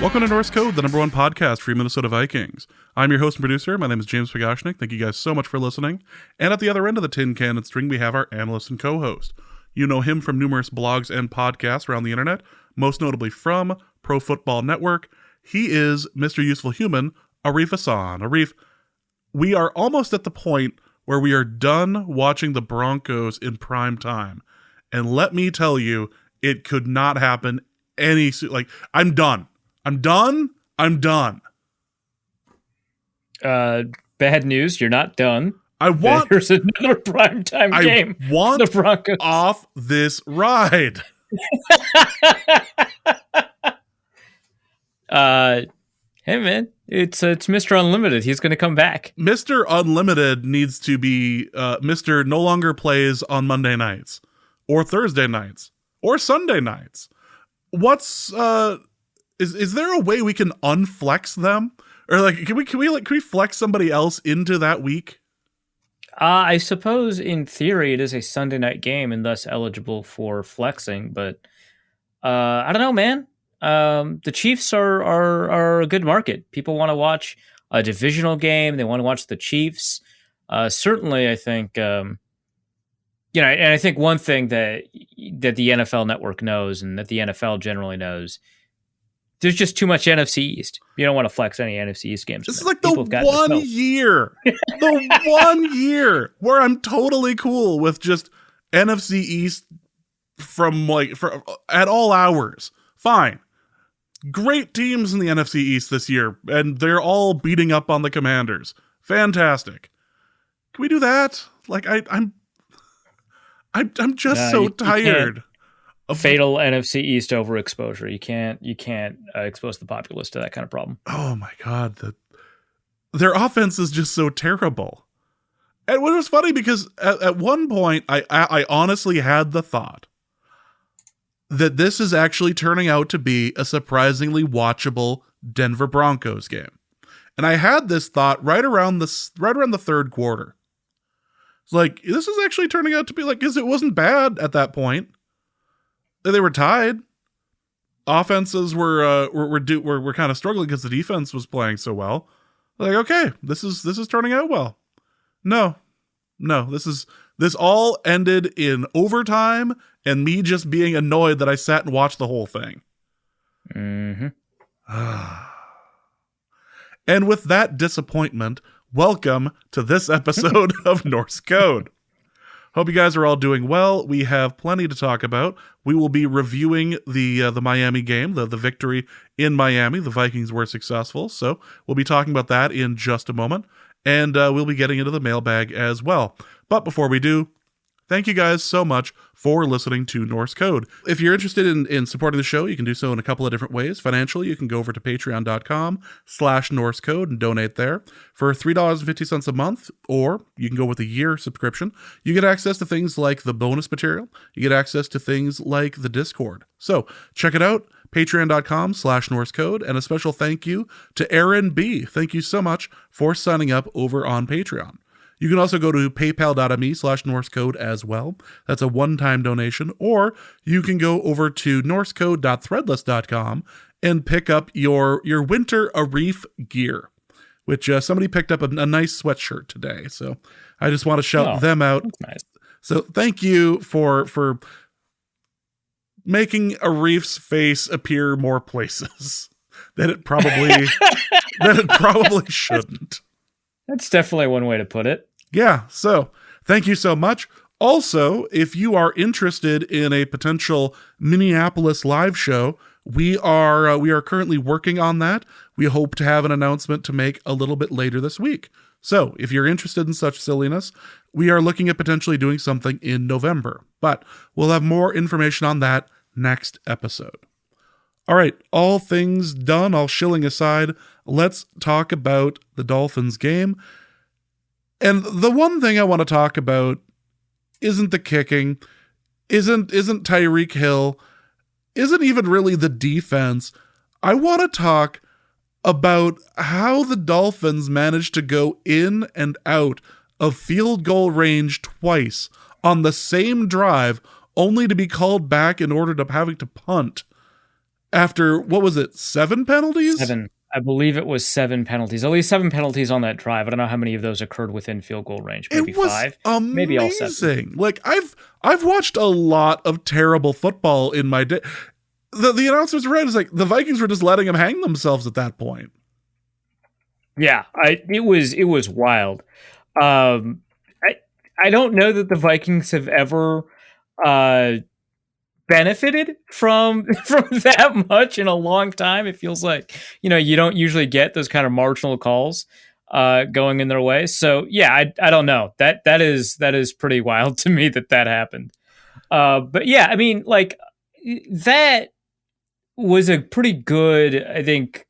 Welcome to Norse Code, the number one podcast for your Minnesota Vikings. I'm your host and producer. My name is James Pagashnik. Thank you guys so much for listening. And at the other end of the tin can and string, we have our analyst and co-host. You know him from numerous blogs and podcasts around the internet, most notably from Pro Football Network. He is Mr. Useful Human, Arif Hassan. Arif, we are almost at the point where we are done watching the Broncos in prime time. And let me tell you, it could not happen I'm done. I'm done. Bad news. You're not done. There's another primetime game. I want the Broncos off this ride. Hey man, it's Mr. Unlimited. He's going to come back. Mr. Unlimited needs to be Mr. No longer plays on Monday nights or Thursday nights or Sunday nights. What's Is there a way we can unflex them, or can we flex somebody else into that week? I suppose in theory it is a Sunday night game and thus eligible for flexing, but I don't know, man. The Chiefs are a good market. People want to watch a divisional game. They want to watch the Chiefs. Certainly, I think and I think one thing that the NFL Network knows and that the NFL generally knows. There's just too much NFC East. You don't want to flex any NFC East games. This is like the one year where I'm totally cool with just NFC East at all hours. Fine. Great teams in the NFC East this year, and they're all beating up on the Commanders. Fantastic. Can we do that? I'm just so tired. Fatal NFC East overexposure. You can't expose the populace to that kind of problem. Oh my God. Their offense is just so terrible. And it was funny because at one point I honestly had the thought that this is actually turning out to be a surprisingly watchable Denver Broncos game. And I had this thought right around the third quarter. It's like, this is actually turning out to be because it wasn't bad at that point. They were tied. Offenses were kind of struggling because the defense was playing so well. Okay, this is turning out well. No, this all ended in overtime and me just being annoyed that I sat and watched the whole thing. Mm-hmm. And with that disappointment, welcome to this episode of Norse Code. Hope you guys are all doing well. We have plenty to talk about. We will be reviewing the Miami game, the victory in Miami. The Vikings were successful, so we'll be talking about that in just a moment. And we'll be getting into the mailbag as well. But before we do, thank you guys so much for listening to Norse Code. If you're interested in supporting the show, you can do so in a couple of different ways. Financially, you can go over to patreon.com/Norse Code and donate there. For $3.50 a month, or you can go with a year subscription, you get access to things like the bonus material. You get access to things like the Discord. So check it out, patreon.com/Norse Code, and a special thank you to Aaron B. Thank you so much for signing up over on Patreon. You can also go to paypal.me/Norse Code as well. That's a one-time donation. Or you can go over to norsecode.threadless.com and pick up your winter Arif gear, which somebody picked up a nice sweatshirt today. So I just want to shout them out. Nice. So thank you for making Arif's face appear more places that it probably shouldn't. That's definitely one way to put it. Yeah, so thank you so much. Also, if you are interested in a potential Minneapolis live show, we are currently working on that. We hope to have an announcement to make a little bit later this week. So if you're interested in such silliness, we are looking at potentially doing something in November. But we'll have more information on that next episode. All right, all things done, all shilling aside, let's talk about the Dolphins game. And the one thing I want to talk about isn't the kicking, isn't Tyreek Hill, isn't even really the defense. I want to talk about how the Dolphins managed to go in and out of field goal range twice on the same drive, only to be called back in order to having to punt. after, what was it, 7 penalties? 7. I believe it was 7 penalties. At least 7 penalties on that drive. I don't know how many of those occurred within field goal range. Maybe It was 5. amazing. Maybe all 7. Like I've watched a lot of terrible football in my day. The announcers were right. It's like the Vikings were just letting them hang themselves at that point. Yeah, it was wild. I don't know that the Vikings have ever benefited from that much in a long time. It feels like, you don't usually get those kind of marginal calls going in their way. So yeah, I don't know. That is pretty wild to me that happened. But yeah, I mean, like, that was a pretty good, I think,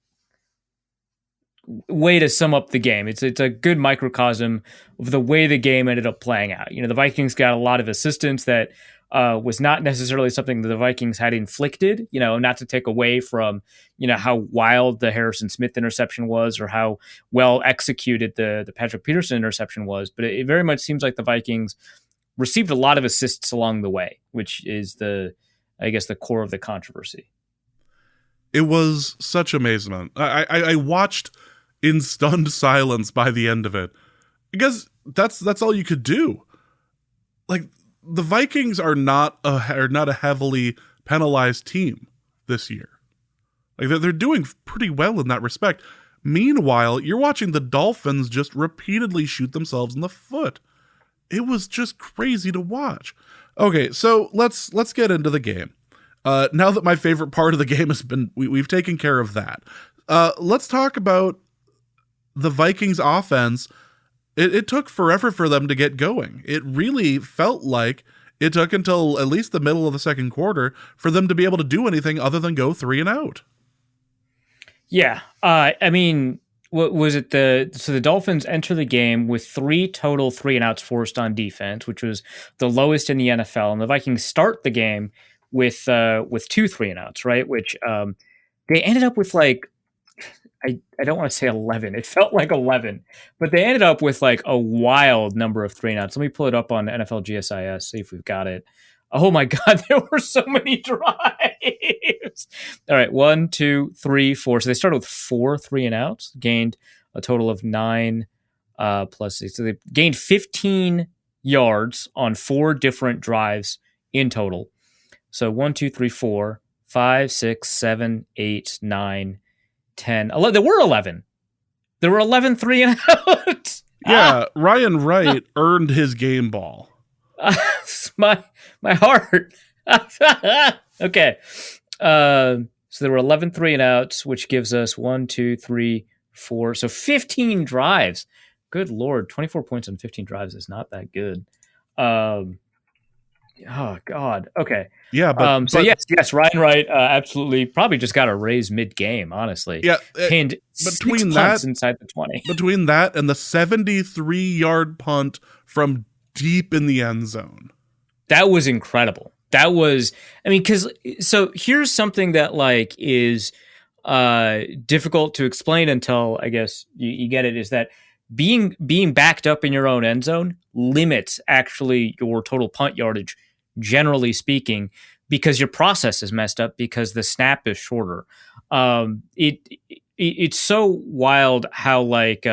way to sum up the game. It's a good microcosm of the way the game ended up playing out. The Vikings got a lot of assistance that was not necessarily something that the Vikings had inflicted, not to take away from, how wild the Harrison Smith interception was or how well executed the Patrick Peterson interception was. But it very much seems like the Vikings received a lot of assists along the way, which is the core of the controversy. It was such amazement. I watched in stunned silence by the end of it, because that's all you could do. Like, the Vikings are not a heavily penalized team this year. Like, they're doing pretty well in that respect. Meanwhile, you're watching the Dolphins just repeatedly shoot themselves in the foot. It was just crazy to watch. Okay, so let's get into the game. Now that my favorite part of the game has been, we've taken care of that. Let's talk about the Vikings offense. It took forever for them to get going. It really felt like it took until at least the middle of the second quarter for them to be able to do anything other than go 3 and out. Yeah. I mean, what was it? So the Dolphins enter the game with 3 total 3 and outs forced on defense, which was the lowest in the NFL. And the Vikings start the game with 2 3 and outs, right? Which they ended up with, like, I don't want to say 11. It felt like 11, but they ended up with like a wild number of 3 and outs. Let me pull it up on NFL GSIS, see if we've got it. Oh my God, there were so many drives. All right, 1, 2, 3, 4. So they started with 4 3 and outs, gained a total of 9 plus 6. So they gained 15 yards on 4 different drives in total. So 1, 2, 3, 4, 5, 6, 7, 8, 9, 10, 11. There were 11. There were 11 3 and out. Yeah, Ryan Wright earned his game ball. My heart. Okay. So there were 11 3 and outs, which gives us 1, 2, 3, 4. So 15 drives. Good Lord. 24 points on 15 drives is not that good. Oh God. Okay. Yeah, but yes, Ryan Wright absolutely probably just got a raise mid-game. Honestly, yeah. Pinned between 6 punts inside the 20. Between that and the 73-yard punt from deep in the end zone, that was incredible. That was, I mean, because so here's something that like is difficult to explain until I guess you get it. Is that being backed up in your own end zone limits actually your total punt yardage, generally speaking, because your process is messed up because the snap is shorter. It's so wild how like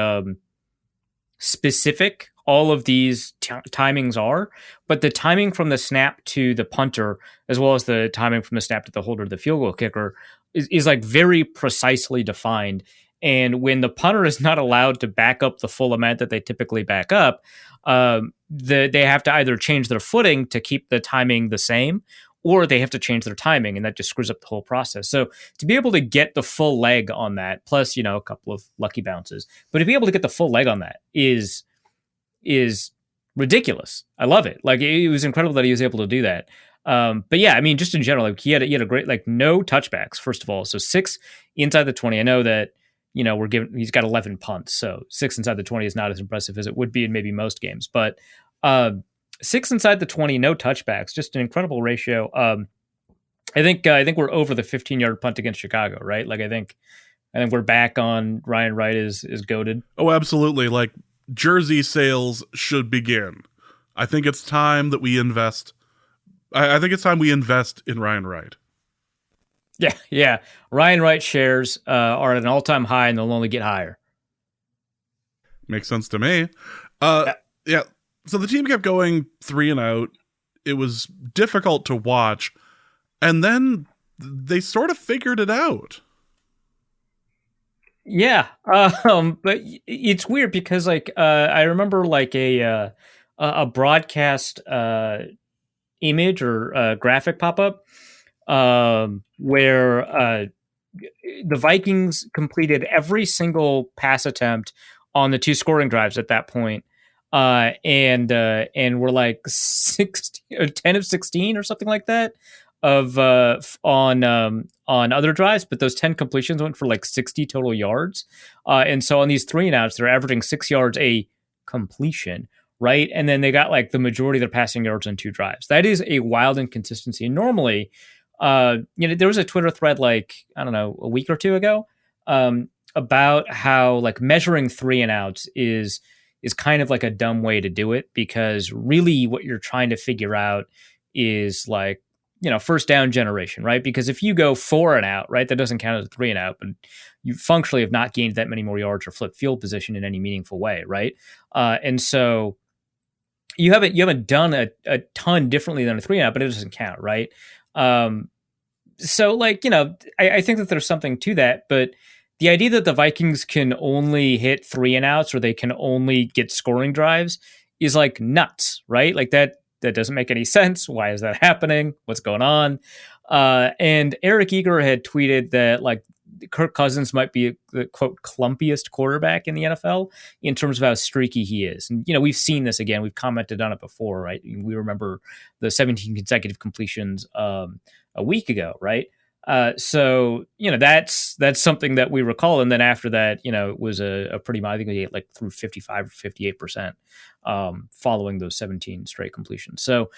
specific all of these timings are, but the timing from the snap to the punter, as well as the timing from the snap to the holder, the field goal kicker, is like very precisely defined. And when the punter is not allowed to back up the full amount that they typically back up, they have to either change their footing to keep the timing the same, or they have to change their timing, and that just screws up the whole process. So to be able to get the full leg on that, plus, a couple of lucky bounces, but to be able to get the full leg on that is ridiculous. I love it. Like, it was incredible that he was able to do that. But yeah, I mean, just in general, like he had a great, like, no touchbacks, first of all. So 6 inside the 20. I know that, he's got 11 punts. So 6 inside the 20 is not as impressive as it would be in maybe most games, but 6 inside the 20, no touchbacks, just an incredible ratio. I think we're over the 15-yard punt against Chicago, right? Like, I think we're back on Ryan Wright is goated. Oh, absolutely. Like, jersey sales should begin. I think it's time that we invest. I think it's time we invest in Ryan Wright. Yeah, yeah. Ryan Wright shares are at an all-time high, and they'll only get higher. Makes sense to me. Uh, Yeah. yeah. So the team kept going 3-and-out. It was difficult to watch, and then they sort of figured it out. Yeah, but it's weird because I remember like a broadcast image or graphic pop up where the Vikings completed every single pass attempt on the two scoring drives at that point. And we're like 16 or 10 of 16 or something like that of on other drives, but those 10 completions went for like 60 total yards. And so on these 3-and-outs, they're averaging 6 yards a completion, right? And then they got like the majority of their passing yards on two drives. That is a wild inconsistency. Normally, there was a Twitter thread like, I don't know, a week or two ago, about how like measuring 3-and-outs is kind of like a dumb way to do it, because really what you're trying to figure out is like, first down generation, right? Because if you go 4-and-out, right, that doesn't count as a 3-and-out, but you functionally have not gained that many more yards or flipped field position in any meaningful way, right? And so you haven't done a ton differently than a 3-and-out, but it doesn't count, right? So like, I think that there's something to that, but the idea that the Vikings can only hit 3-and-outs or they can only get scoring drives is like nuts, right? Like that doesn't make any sense. Why is that happening? What's going on? And Eric Eager had tweeted that like Kirk Cousins might be the quote clumpiest quarterback in the NFL in terms of how streaky he is. And, we've seen this again. We've commented on it before, right? We remember the 17 consecutive completions a week ago, right? So that's something that we recall. And then after that, it was a pretty, I think we ate like through 55 or 58% following those 17 straight completions. So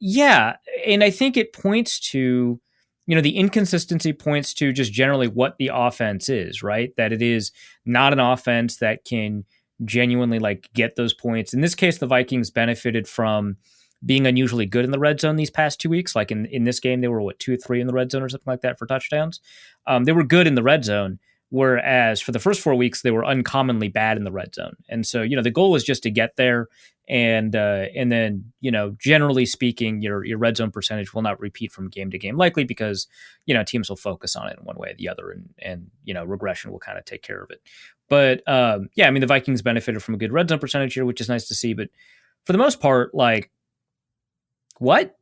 yeah, and I think it points to, the inconsistency points to just generally what the offense is, right? That it is not an offense that can genuinely like get those points. In this case, the Vikings benefited from being unusually good in the red zone these past 2 weeks. Like in this game, they were 2-3 in the red zone or something like that for touchdowns. They were good in the red zone, whereas for the first 4 weeks, they were uncommonly bad in the red zone. And so, the goal is just to get there. And then, generally speaking, your red zone percentage will not repeat from game to game, likely because, teams will focus on it in one way or the other, and regression will kind of take care of it. But yeah, I mean, the Vikings benefited from a good red zone percentage here, which is nice to see. But for the most part, like, what?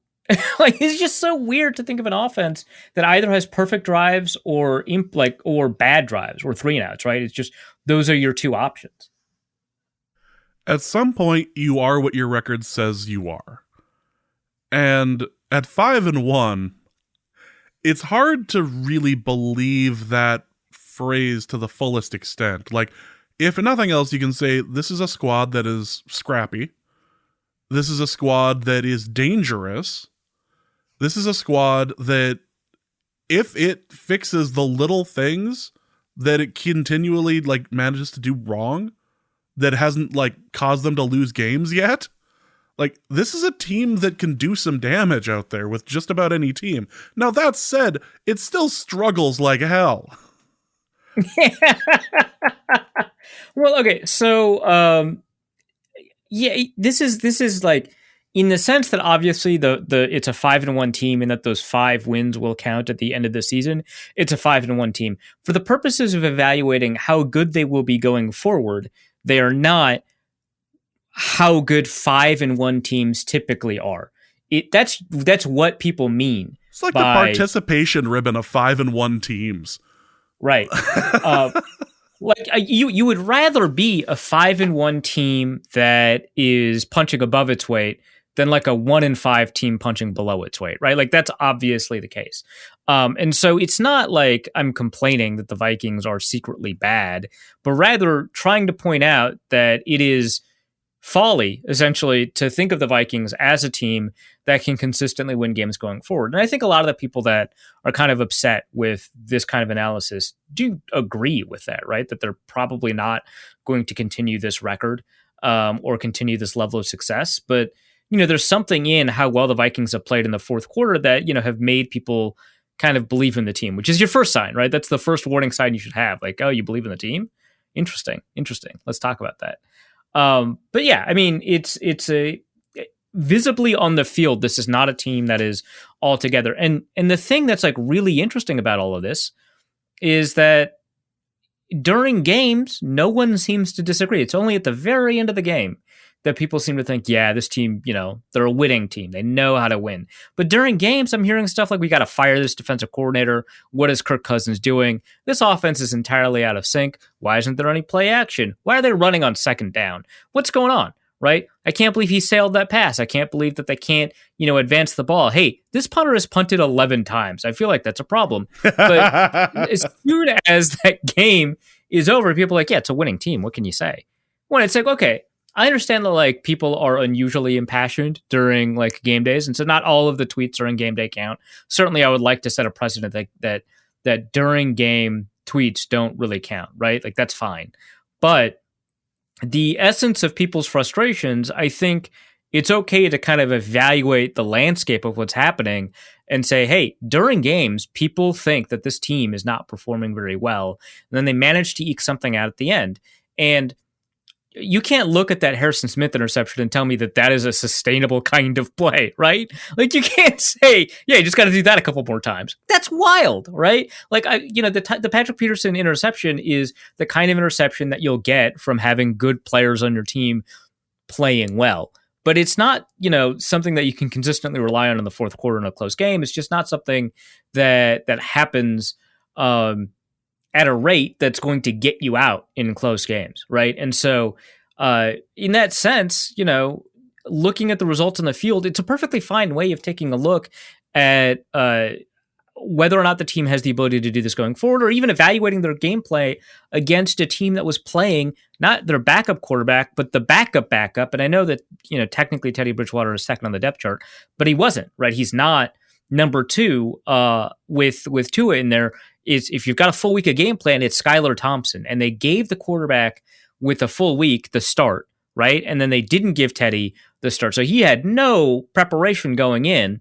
Like, it's just so weird to think of an offense that either has perfect drives or or bad drives or 3-and-outs, right? It's just those are your two options. At some point, you are what your record says you are. And at 5-1, it's hard to really believe that phrase to the fullest extent. Like, if nothing else, you can say this is a squad that is scrappy. This is a squad that is dangerous. This is a squad that, if it fixes the little things that it continually like manages to do wrong, that hasn't like caused them to lose games yet. Like, this is a team that can do some damage out there with just about any team. Now, that said, it still struggles like hell. Well, okay, so yeah, this is like, in the sense that obviously the it's a 5-1 team and that those 5 wins will count at the end of the season. It's a 5-1 team. For the purposes of evaluating how good they will be going forward, they are not how good 5-1 teams typically are. That's what people mean. It's like the participation ribbon of 5-1 teams. Right. Like you would rather be a 5-1 team that is punching above its weight than like a 1-5 team punching below its weight, right? Like, that's obviously the case. And so it's not like I'm complaining that the Vikings are secretly bad, but rather trying to point out that it is folly, essentially, to think of the Vikings as a team that can consistently win games going forward. And I think a lot of the people that are kind of upset with this kind of analysis do agree with that, right? That they're probably not going to continue this record or continue this level of success. But, there's something in how well the Vikings have played in the fourth quarter that, have made people kind of believe in the team, which is your first sign, right? That's the first warning sign you should have. Like, oh, you believe in the team? Interesting. Let's talk about that. But yeah, I mean, it's a visibly on the field, this is not a team that is all together. And the thing that's like really interesting about all of this is that during games, no one seems to disagree. It's only at the very end of the game that people seem to think, yeah, this team, they're a winning team. They know how to win. But during games, I'm hearing stuff like, we got to fire this defensive coordinator. What is Kirk Cousins doing? This offense is entirely out of sync. Why isn't there any play action? Why are they running on second down? What's going on? Right? I can't believe he sailed that pass. I can't believe that they can't, advance the ball. Hey, this punter has punted 11 times. I feel like that's a problem. But as soon as that game is over, people are like, yeah, it's a winning team. What can you say? When it's like, okay, I understand that like people are unusually impassioned during like game days, and so not all of the tweets are in game day count. Certainly, I would like to set a precedent that during game tweets don't really count, right? Like that's fine. But the essence of people's frustrations, I think it's okay to kind of evaluate the landscape of what's happening and say, hey, during games, people think that this team is not performing very well. And then they manage to eke something out at the end. And you can't look at that Harrison Smith interception and tell me that that is a sustainable kind of play, right? Like you can't say, yeah, you just got to do that a couple more times. That's wild, right? Like the Patrick Peterson interception is the kind of interception that you'll get from having good players on your team playing well. But it's not, something that you can consistently rely on in the fourth quarter in a close game. It's just not something that happens at a rate that's going to get you out in close games, right? And so in that sense, looking at the results on the field, it's a perfectly fine way of taking a look at whether or not the team has the ability to do this going forward, or even evaluating their gameplay against a team that was playing not their backup quarterback, but the backup. And I know that, technically Teddy Bridgewater is second on the depth chart, but he wasn't, right? He's not number two with Tua in there. Is if you've got a full week of game plan, it's Skylar Thompson. And they gave the quarterback with a full week the start, right? And then they didn't give Teddy the start. So he had no preparation going in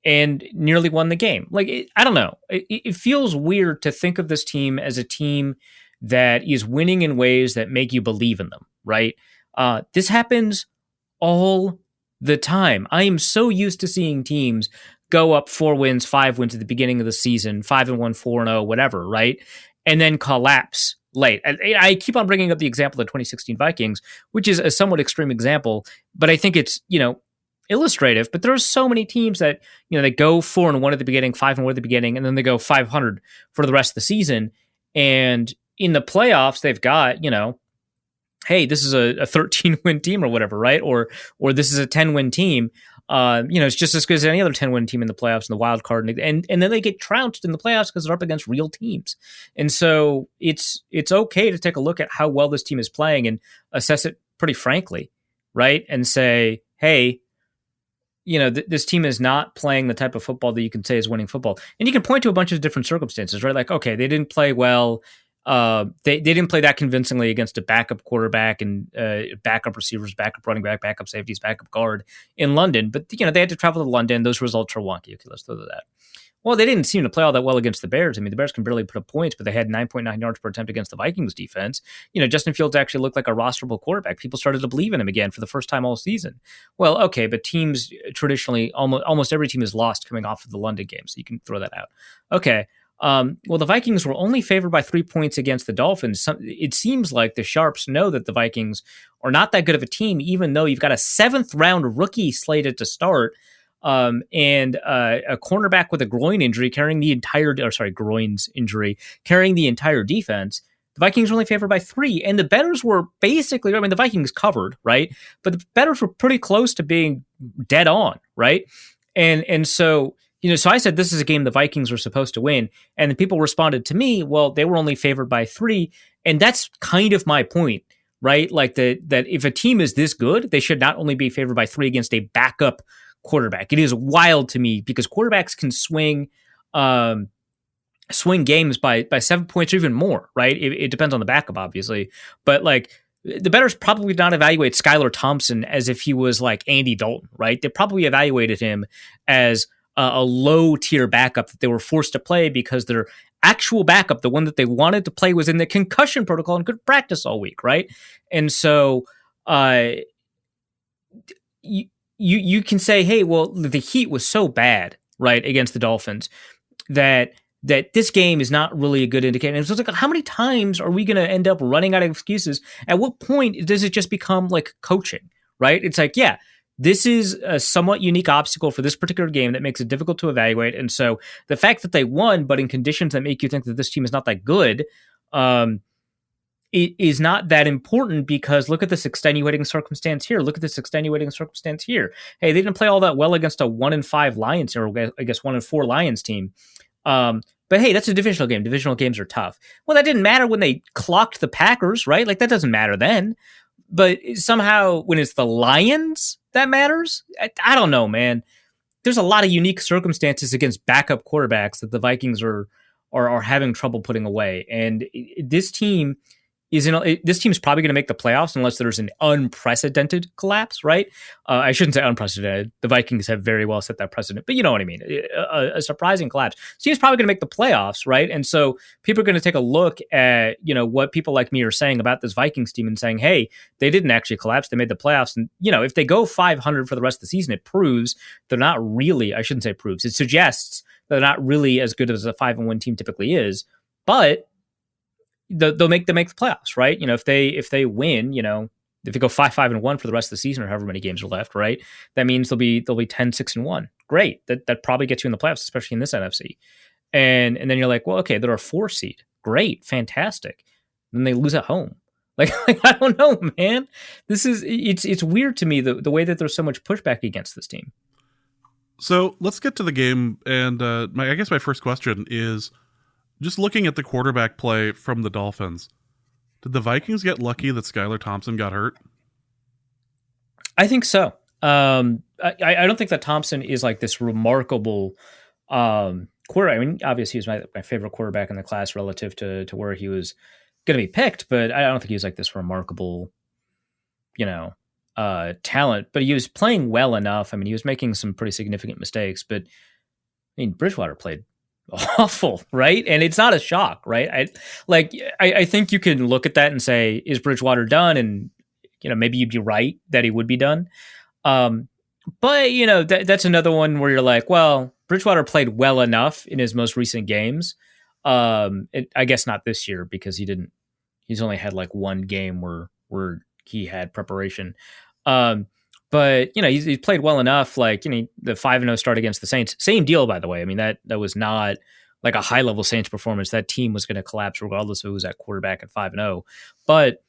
and nearly won the game. Like, I don't know. It feels weird to think of this team as a team that is winning in ways that make you believe in them, right? This happens all the time. I am so used to seeing teams go up 4 wins, 5 wins at the beginning of the season, 5-1, 4-0, whatever, right? And then collapse late. I keep on bringing up the example of the 2016 Vikings, which is a somewhat extreme example, but I think it's, illustrative. But there are so many teams that, they go 4-1 at the beginning, 5-1 at the beginning, and then they go 500 for the rest of the season. And in the playoffs, they've got, hey, this is a 13-win team or whatever, right? Or this is a 10-win team. It's just as good as any other 10-win team in the playoffs in the wild card. And then they get trounced in the playoffs because they're up against real teams. And so it's okay to take a look at how well this team is playing and assess it pretty frankly, right? And say, hey, this team is not playing the type of football that you can say is winning football. And you can point to a bunch of different circumstances, right? Like, okay, they didn't play well. They didn't play that convincingly against a backup quarterback and backup receivers, backup running back, backup safeties, backup guard in London. But, they had to travel to London. Those results are wonky. Okay, let's throw that. Well, they didn't seem to play all that well against the Bears. I mean, the Bears can barely put up points, but they had 9.9 yards per attempt against the Vikings defense. Justin Fields actually looked like a rosterable quarterback. People started to believe in him again for the first time all season. Well, okay, but teams traditionally, almost every team is lost coming off of the London game, so you can throw that out. Okay. Well, the Vikings were only favored by 3 points against the Dolphins. It seems like the Sharps know that the Vikings are not that good of a team, even though you've got a 7th-round rookie slated to start, and a cornerback with a groins injury carrying the entire defense. The Vikings were only favored by 3, and the bettors were basically, the Vikings covered, right? But the bettors were pretty close to being dead on, right? And so, so I said this is a game the Vikings were supposed to win, and the people responded to me, well, they were only favored by 3, and that's kind of my point, right? Like that if a team is this good, they should not only be favored by 3 against a backup quarterback. It is wild to me because quarterbacks can swing games by 7 points or even more, right? It depends on the backup, obviously, but like the bettors probably not evaluate Skylar Thompson as if he was like Andy Dalton, right? They probably evaluated him as a low tier backup that they were forced to play because their actual backup, the one that they wanted to play, was in the concussion protocol and could practice all week, right? And so you can say, hey, well, the Heat was so bad, right, against the Dolphins that this game is not really a good indicator. And so it's like, how many times are we going to end up running out of excuses? At what point does it just become like coaching, right? It's like, yeah, this is a somewhat unique obstacle for this particular game that makes it difficult to evaluate. And so the fact that they won, but in conditions that make you think that this team is not that good, it is not that important, because look at this extenuating circumstance here. Look at this extenuating circumstance here. Hey, they didn't play all that well against a 1-5 Lions, or I guess 1-4 Lions team. But hey, that's a divisional game. Divisional games are tough. Well, that didn't matter when they clocked the Packers, right? Like, that doesn't matter then. But somehow when it's the Lions, that matters. I don't know, man. There's a lot of unique circumstances against backup quarterbacks that the Vikings are having trouble putting away. And this team this team's probably going to make the playoffs unless there's an unprecedented collapse, right? I shouldn't say unprecedented. The Vikings have very well set that precedent, but you know what I mean. A surprising collapse. This team's probably going to make the playoffs, right? And so people are going to take a look at, what people like me are saying about this Vikings team and saying, hey, they didn't actually collapse. They made the playoffs. And, if they go 500 for the rest of the season, it proves they're not really, I shouldn't say proves, it suggests they're not really as good as a 5-1 team typically is. But they'll make the playoffs, right? If they win, if they go 5-1 for the rest of the season, or however many games are left, right? That means they'll be 10-6-1. Great. That probably gets you in the playoffs, especially in this NFC. And then you're like, well, okay, they're a 4 seed. Great, fantastic. Then they lose at home. Like I don't know, man. It's weird to me the way that there's so much pushback against this team. So let's get to the game, and I guess my first question is, just looking at the quarterback play from the Dolphins, did the Vikings get lucky that Skylar Thompson got hurt? I think so. I don't think that Thompson is like this remarkable quarterback. I mean, obviously, he was my favorite quarterback in the class relative to where he was going to be picked, but I don't think he was like this remarkable, talent. But he was playing well enough. I mean, he was making some pretty significant mistakes, but I mean, Bridgewater played awful, right? And it's not a shock, right? I think you can look at that and say, is Bridgewater done? And maybe you'd be right that he would be done. But that's another one where you're like, well, Bridgewater played well enough in his most recent games. I guess not this year, because he's only had like one game where he had preparation. But he's played well enough. Like the 5-0 start against the Saints, same deal, by the way. I mean, that was not like a high level Saints performance. That team was going to collapse regardless of who was at quarterback at 5-0. But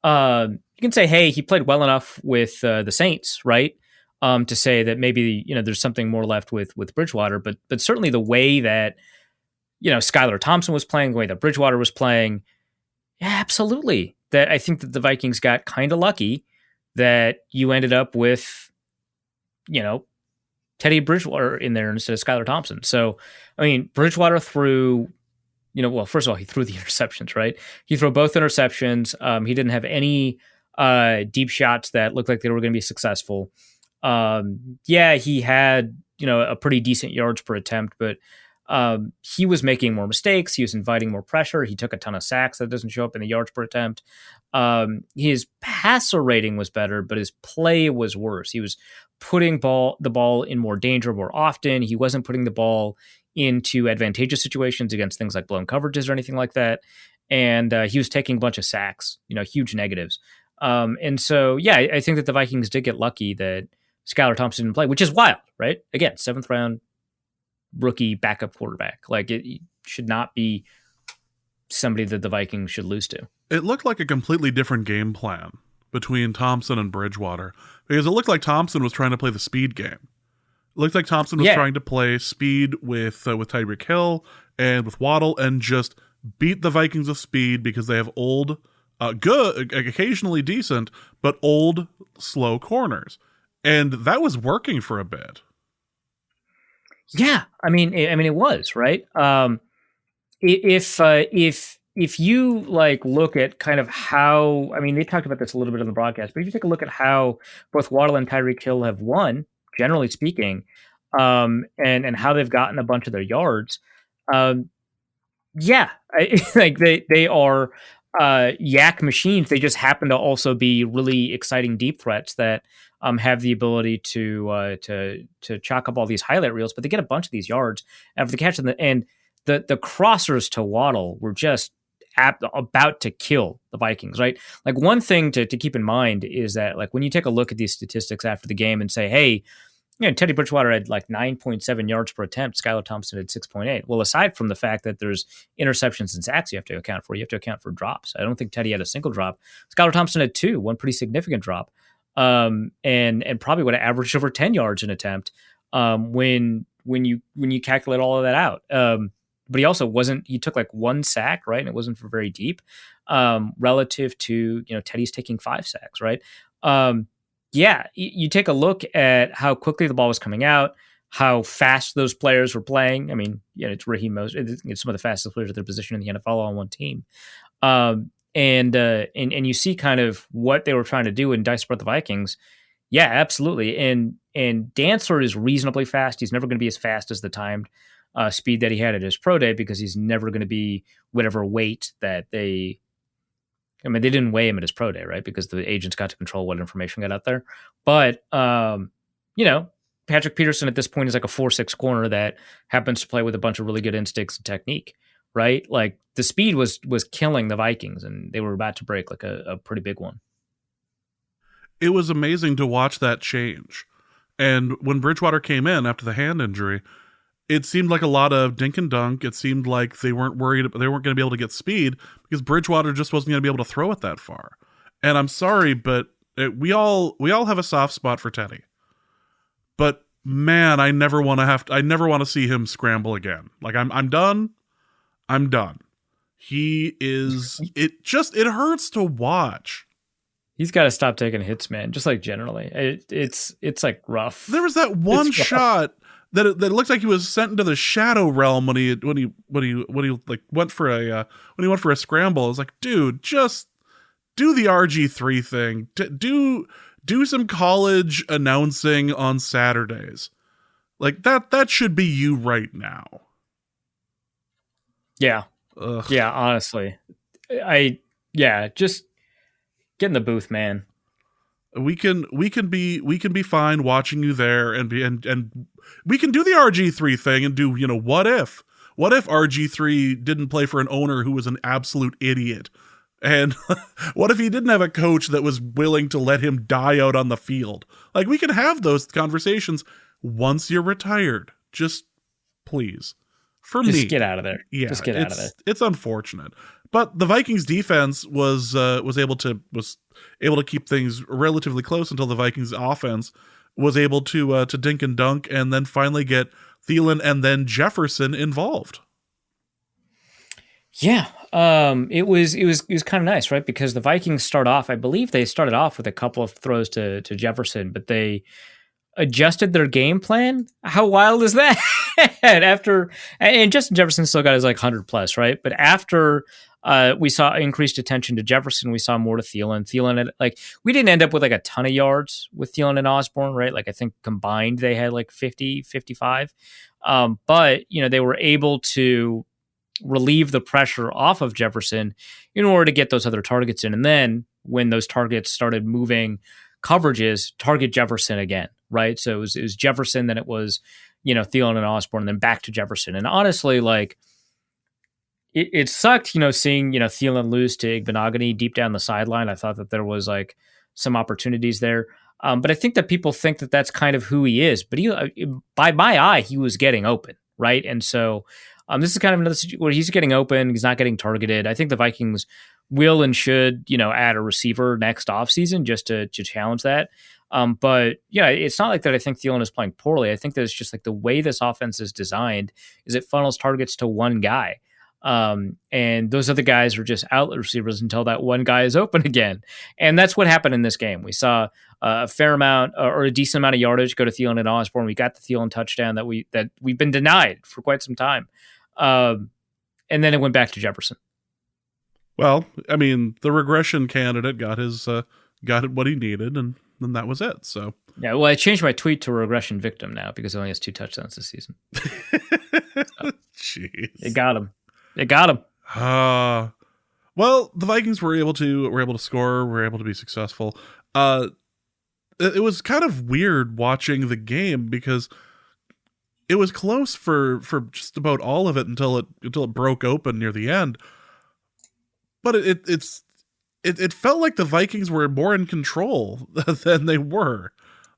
you can say, hey, he played well enough with the Saints, right? To say that maybe there's something more left with Bridgewater. But certainly the way that Skylar Thompson was playing, the way that Bridgewater was playing, yeah, absolutely. That I think that the Vikings got kind of lucky that you ended up with, Teddy Bridgewater in there instead of Skylar Thompson. So, I mean, Bridgewater threw, well, first of all, he threw the interceptions, right? He threw both interceptions. He didn't have any deep shots that looked like they were going to be successful. Yeah, he had, a pretty decent yards per attempt, but he was making more mistakes. He was inviting more pressure. He took a ton of sacks. That doesn't show up in the yards per attempt. His passer rating was better, but his play was worse. He was putting the ball in more danger more often. He wasn't putting the ball into advantageous situations against things like blown coverages or anything like that. And he was taking a bunch of sacks, huge negatives. And so, yeah, I think that the Vikings did get lucky that Skylar Thompson didn't play, which is wild, right? Again, 7th round rookie backup quarterback. Like, it should not be somebody that the Vikings should lose to. It looked like a completely different game plan between Thompson and Bridgewater, because it looked like Thompson was trying to play the speed game. It looked like Thompson was trying to play speed with Tyreek Hill and with Waddle and just beat the Vikings with speed, because they have old, good, occasionally decent, but old, slow corners. And that was working for a bit. Yeah, I mean, it was, right. If you like look at kind of how, I mean, they talked about this a little bit on the broadcast, but if you take a look at how both Waddle and Tyreek Hill have won, generally speaking, and how they've gotten a bunch of their yards. Um, yeah, like they are yak machines. They just happen to also be really exciting deep threats that have the ability to chalk up all these highlight reels. But they get a bunch of these yards after the catch, and the crossers to Waddle were just about to kill the Vikings, right? Like one thing to keep in mind is that like when you take a look at these statistics after the game and say, hey, Teddy Bridgewater had like 9.7 yards per attempt. Skylar Thompson had 6.8. Well, aside from the fact that there's interceptions and sacks you have to account for, you have to account for drops. I don't think Teddy had a single drop. Skylar Thompson had two, one pretty significant drop, and probably would have averaged over 10 yards an attempt when you calculate all of that out. But he also wasn't. He took like one sack, right, and it wasn't for very deep, relative to Teddy's taking 5 sacks, right. Yeah, you take a look at how quickly the ball was coming out, how fast those players were playing. I mean, it's Raheem Mostert. It's some of the fastest players at their position in the NFL on one team. And you see kind of what they were trying to do and dice about the Vikings. Yeah, absolutely. And Dancer is reasonably fast. He's never going to be as fast as the timed speed that he had at his pro day because he's never going to be whatever weight that they. I mean, they didn't weigh him at his pro day, right? Because the agents got to control what information got out there. But, Patrick Peterson at this point is like a 4'6" corner that happens to play with a bunch of really good instincts and technique, right? Like the speed was killing the Vikings, and they were about to break like a pretty big one. It was amazing to watch that change. And when Bridgewater came in after the hand injury, it seemed like a lot of dink and dunk. It seemed like they weren't worried, they weren't going to be able to get speed because Bridgewater just wasn't going to be able to throw it that far. And I'm sorry, but we all have a soft spot for Teddy. But man, I never want to see him scramble again. Like I'm done. I'm done. He is. It hurts to watch. He's got to stop taking hits, man. Just like generally, it's like rough. There was that one shot that it looked like he was sent into the shadow realm when he like went for a scramble. I was like, dude, just do the RG3 thing. Do some college announcing on Saturdays. Like that should be you right now. Yeah. Ugh. Yeah, honestly. Just get in the booth, man. We can be fine watching you there and we can do the RG3 thing and do, what if RG3 didn't play for an owner who was an absolute idiot? And what if he didn't have a coach that was willing to let him die out on the field? Like, we can have those conversations once you're retired. Just please. Just get out of there. Yeah, just get out of there. It's unfortunate. But the Vikings defense was able to keep things relatively close until the Vikings offense was able to dink and dunk and then finally get Thielen and then Jefferson involved. Yeah, it was kind of nice, right? Because the Vikings I believe they started off with a couple of throws to Jefferson, but they adjusted their game plan. How wild is that? And Justin Jefferson still got his like 100 plus, right? But after we saw increased attention to Jefferson, we saw more to Thielen. Thielen had, we didn't end up with like a ton of yards with Thielen and Osborne, right? Like I think combined they had like 50, 55. But they were able to relieve the pressure off of Jefferson in order to get those other targets in. And then when those targets started moving coverages, target Jefferson again, right? So it was Jefferson, then it was, Thielen and Osborne, and then back to Jefferson. And honestly, like, it sucked, seeing, Thielen lose to Igbenogany deep down the sideline. I thought that there was like some opportunities there. But I think that people think that that's kind of who he is. But by my eye, he was getting open, right? And so this is kind of another situation where he's getting open. He's not getting targeted. I think the Vikings will and should, add a receiver next offseason just to challenge that. But yeah, it's not like that I think Thielen is playing poorly. I think that it's just like the way this offense is designed is it funnels targets to one guy. And those other guys are just outlet receivers until that one guy is open again. And that's what happened in this game. We saw a fair amount or a decent amount of yardage go to Thielen and Osborne. We got the Thielen touchdown that we've been denied for quite some time. And then it went back to Jefferson. Well, I mean, the regression candidate got what he needed, and then that was it. So Yeah, well, I changed my tweet to regression victim now because he only has 2 touchdowns this season. Jeez. It got him. It got him. Well, the Vikings were able to score, were able to be successful. It was kind of weird watching the game because it was close for just about all of it until it broke open near the end. But it felt like the Vikings were more in control than they were.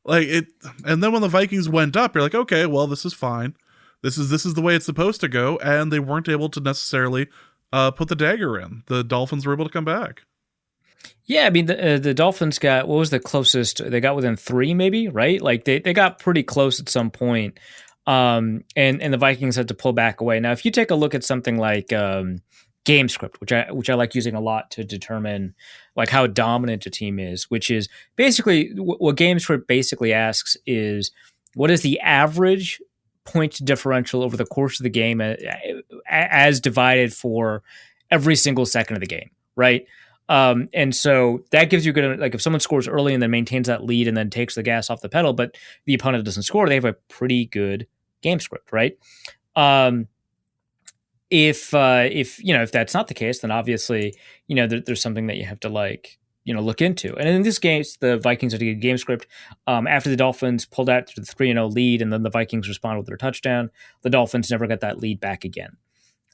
Like it, and then when the Vikings went up, you're like, okay, well, this is fine. This is the way it's supposed to go, and they weren't able to necessarily put the dagger in. The Dolphins were able to come back. Yeah, I mean, the Dolphins got, what was the closest? They got within 3, maybe, right? Like they got pretty close at some point. And the Vikings had to pull back away. Now, if you take a look at something like game script, which I like using a lot to determine like how dominant a team is, which is basically what game script basically asks is what is the average point differential over the course of the game as divided for every single second of the game, right? And so that gives you good, like if someone scores early and then maintains that lead and then takes the gas off the pedal, but the opponent doesn't score, they have a pretty good game script, right? If that's not the case, then obviously, there's something that you have to look into. And in this case, the Vikings had a good game script. After the Dolphins pulled out to the 3-0 lead, and then the Vikings responded with their touchdown, the Dolphins never got that lead back again.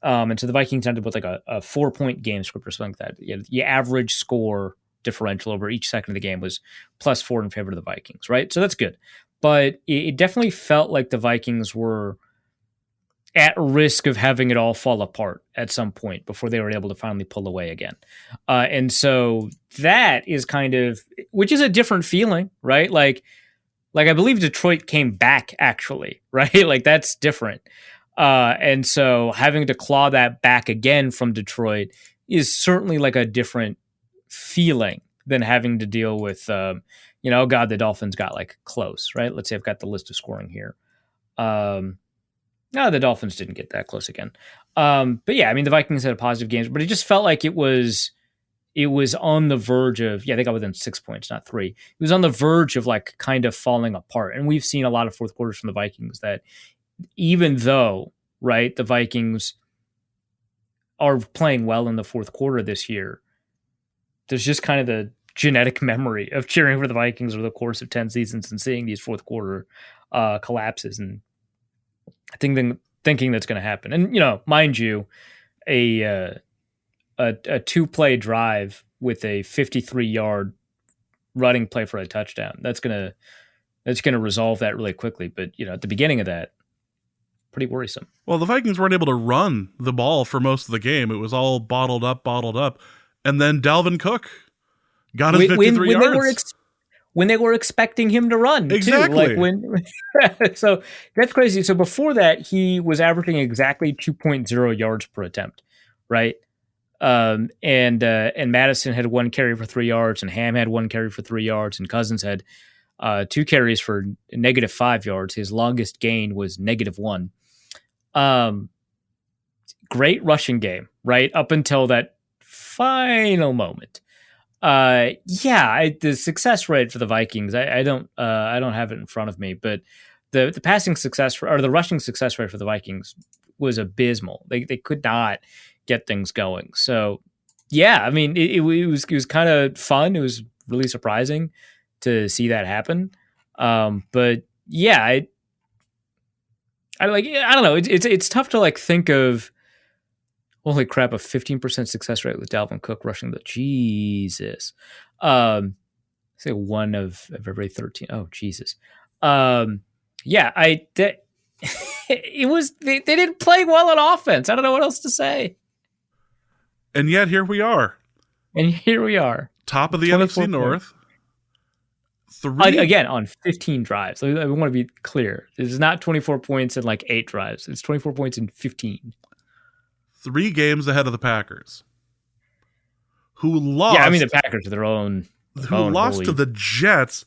And so the Vikings ended with like a 4-point game script or something like that. The average score differential over each second of the game was +4 in favor of the Vikings, right? So that's good. But it definitely felt like the Vikings were at risk of having it all fall apart at some point before they were able to finally pull away again. And so that is which is a different feeling, right? Like I believe Detroit came back actually, right? Like that's different. And so having to claw that back again from Detroit is certainly like a different feeling than having to deal with, the Dolphins got like close, right? Let's say I've got the list of scoring here. No, the Dolphins didn't get that close again. But yeah, I mean, the Vikings had a positive game, but it just felt like it was on the verge of, they got within 6 points, not 3. It was on the verge of like kind of falling apart. And we've seen a lot of fourth quarters from the Vikings that even though, right, the Vikings are playing well in the fourth quarter this year, there's just kind of the genetic memory of cheering for the Vikings over the course of 10 seasons and seeing these fourth quarter collapses and thinking that's going to happen. And, mind you, a 2-play drive with a 53-yard running play for a touchdown, that's going to resolve that really quickly. But, at the beginning of that, pretty worrisome. Well, the Vikings weren't able to run the ball for most of the game. It was all bottled up. And then Dalvin Cook got his 53 yards. When they were expecting him to run. Exactly. Too. So that's crazy. So before that, he was averaging exactly 2.0 yards per attempt, right? And Madison had 1 carry for 3 yards, and Ham had 1 carry for 3 yards, and Cousins had 2 carries for -5 yards. His longest gain was -1. Great rushing game, right? Up until that final moment. The success rate for the Vikings, I don't have it in front of me, but the passing success or the rushing success rate for the Vikings was abysmal. They could not get things going. So I mean, it was kind of fun. It was really surprising to see that happen. But I don't know. It's tough to like think of. Holy crap, a 15% success rate with Dalvin Cook rushing the Jesus. Say 1 of every 13. Oh, Jesus. It was they didn't play well on offense. I don't know what else to say. And yet here we are. Top of the NFC North. 3 again on 15 drives. I want to be clear. It's not 24 points in like 8 drives. It's 24 points in 15. 3 games ahead of the Packers, who lost. Yeah, I mean the Packers are their own. Lost to the Jets,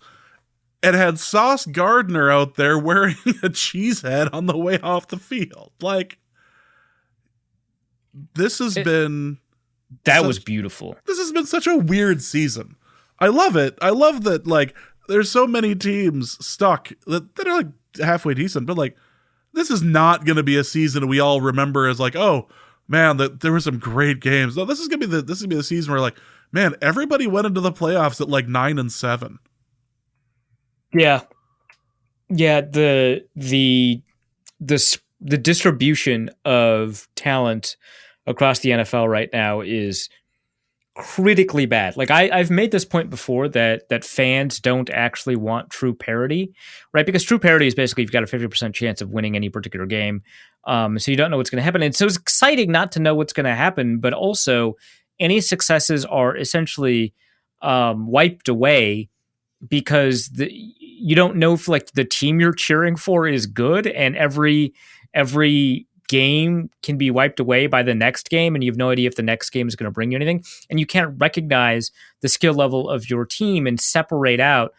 and had Sauce Gardner out there wearing a cheese head on the way off the field. Like, this has been. That was beautiful. This has been such a weird season. I love it. I love that. Like, there's so many teams stuck that are like halfway decent, but like this is not going to be a season we all remember as like, oh man, that there were some great games. No, this is gonna be the season where like, man, everybody went into the playoffs at like 9-7. Yeah, yeah. The distribution of talent across the NFL right now is critically bad. Like I've made this point before that fans don't actually want true parity, right? Because true parity is basically you've got a 50% chance of winning any particular game. So you don't know what's going to happen. And so it's exciting not to know what's going to happen, but also any successes are essentially wiped away because you don't know if like the team you're cheering for is good, and every game can be wiped away by the next game, and you have no idea if the next game is going to bring you anything, and you can't recognize the skill level of your team and separate out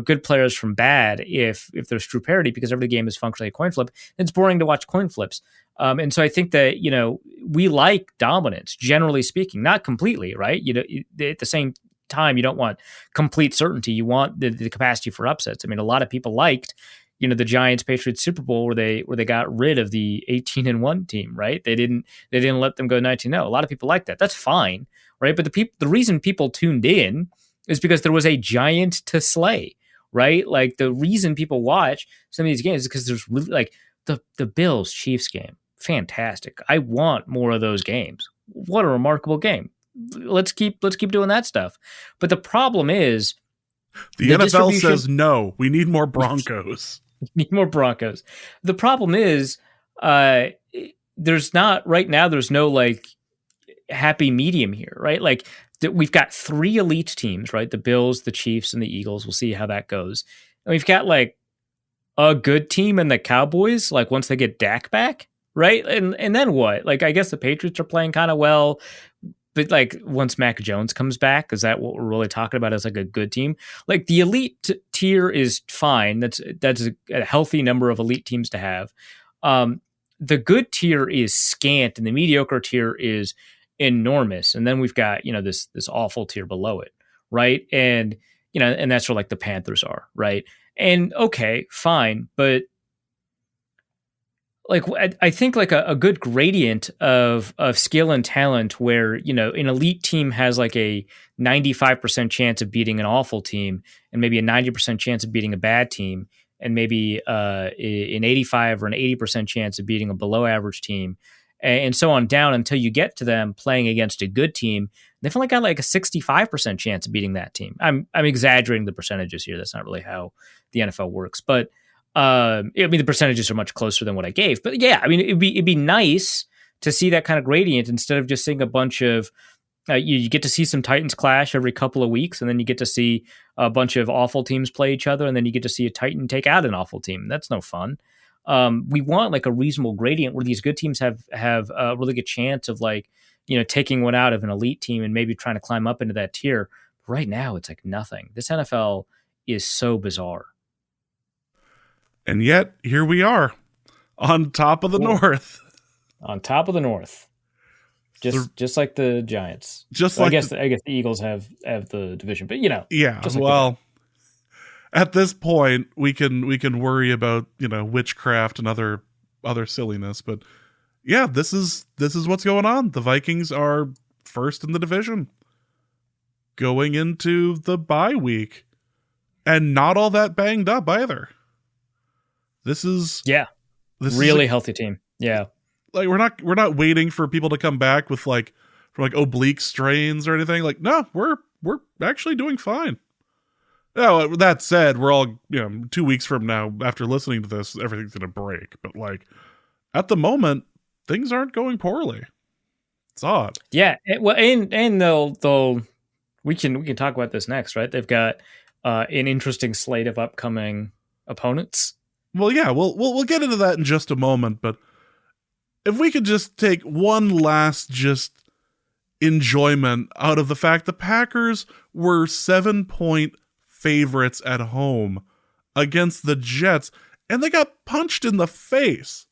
good players from bad if there's true parity, because every game is functionally a coin flip. It's boring to watch coin flips. And so I think that we like dominance, generally speaking, not completely, right? At the same time, you don't want complete certainty. You want the capacity for upsets. I mean, a lot of people liked the Giants Patriots Super Bowl where they got rid of the 18-1 team, right? They didn't let them go 19-0. A lot of people like that. That's fine, right? But the reason people tuned in is because there was a giant to slay, right? Like the reason people watch some of these games is because there's really like the Bills Chiefs game, fantastic. I want more of those games. What a remarkable game. Let's keep doing that stuff. But the problem is the NFL says no. We need more Broncos. Need more Broncos. The problem is there's not right now. There's no like happy medium here, right? Like we've got 3 elite teams, right? The Bills, the Chiefs, and the Eagles. We'll see how that goes. And we've got like a good team and the Cowboys. Like once they get Dak back, right? And then what? Like I guess the Patriots are playing kind of well. But like once Mac Jones comes back, is that what we're really talking about as like a good team? Like the elite tier is fine. That's a healthy number of elite teams to have. The good tier is scant, and the mediocre tier is enormous. And then we've got this awful tier below it, right? And and that's where like the Panthers are, right? And okay, fine, but like I think like a good gradient of skill and talent where an elite team has like a 95% chance of beating an awful team, and maybe a 90% chance of beating a bad team, and maybe an 85 or an 80% chance of beating a below average team, and so on down until you get to them playing against a good team. They've only got like a 65% chance of beating that team. I'm exaggerating the percentages here. That's not really how the NFL works, but I mean, the percentages are much closer than what I gave, but yeah, I mean, it'd be nice to see that kind of gradient instead of just seeing a bunch of, you get to see some Titans clash every couple of weeks, and then you get to see a bunch of awful teams play each other, and then you get to see a Titan take out an awful team. That's no fun. We want like a reasonable gradient where these good teams have a really good chance of like, taking one out of an elite team and maybe trying to climb up into that tier. Right now, it's like nothing. This NFL is so bizarre. And yet, here we are, on top of the North. On top of the North. Just like the Giants. Just like I guess the Eagles have the division, but yeah. Just like well, at this point, we can worry about witchcraft and other silliness, but yeah, this is what's going on. The Vikings are first in the division, going into the bye week, and not all that banged up either. This is really healthy team. Yeah. Like we're not waiting for people to come back with from oblique strains or anything. Like, no, we're actually doing fine. Now, that said, we're all 2 weeks from now, after listening to this, everything's gonna break. But like at the moment, things aren't going poorly. It's odd. Yeah. And they'll we can talk about this next, right? They've got an interesting slate of upcoming opponents. Well, yeah, we'll get into that in just a moment, but if we could just take one last just enjoyment out of the fact the Packers were 7-point favorites at home against the Jets, and they got punched in the face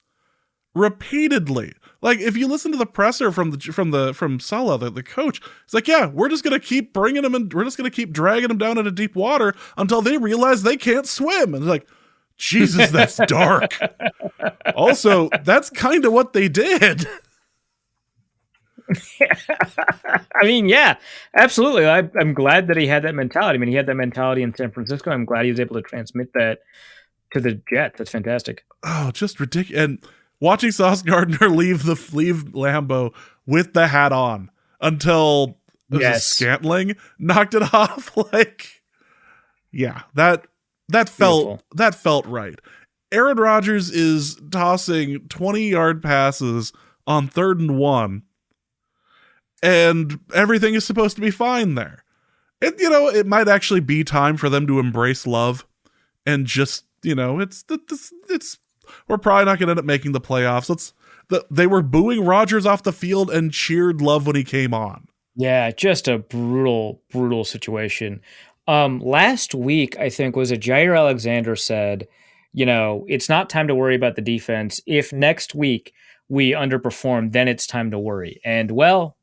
repeatedly Like, if you listen to the presser from Sala, the coach, it's like, yeah, we're just gonna keep bringing him, and we're just gonna keep dragging him down into deep water until they realize they can't swim. And it's like, Jesus, that's dark. Also, that's kind of what they did. I mean, yeah, absolutely. I'm glad that he had that mentality. I mean, he had that mentality in San Francisco. I'm glad he was able to transmit that to the Jets. That's fantastic. Oh, just ridiculous. And watching Sauce Gardner leave Lambeau with the hat on until Scantling knocked it off. Like, yeah, that felt right. Aaron Rodgers is tossing 20-yard passes on 3rd and 1, and everything is supposed to be fine there. It might actually be time for them to embrace love and just, it's we're probably not going to end up making the playoffs. They were booing Rodgers off the field and cheered Love when he came on. Yeah, just a brutal, brutal situation. Last week, I think, was it Jair Alexander said, it's not time to worry about the defense. If next week we underperform, then it's time to worry. And, well,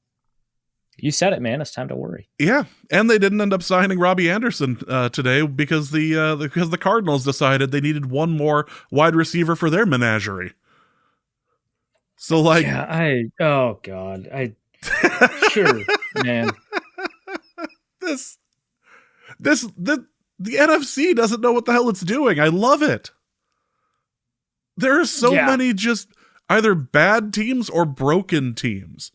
you said it, man. It's time to worry. Yeah, and they didn't end up signing Robbie Anderson today because the Cardinals decided they needed one more wide receiver for their menagerie. So, like, yeah, oh God, sure, man. The NFC doesn't know what the hell it's doing. I love it. There are so many just either bad teams or broken teams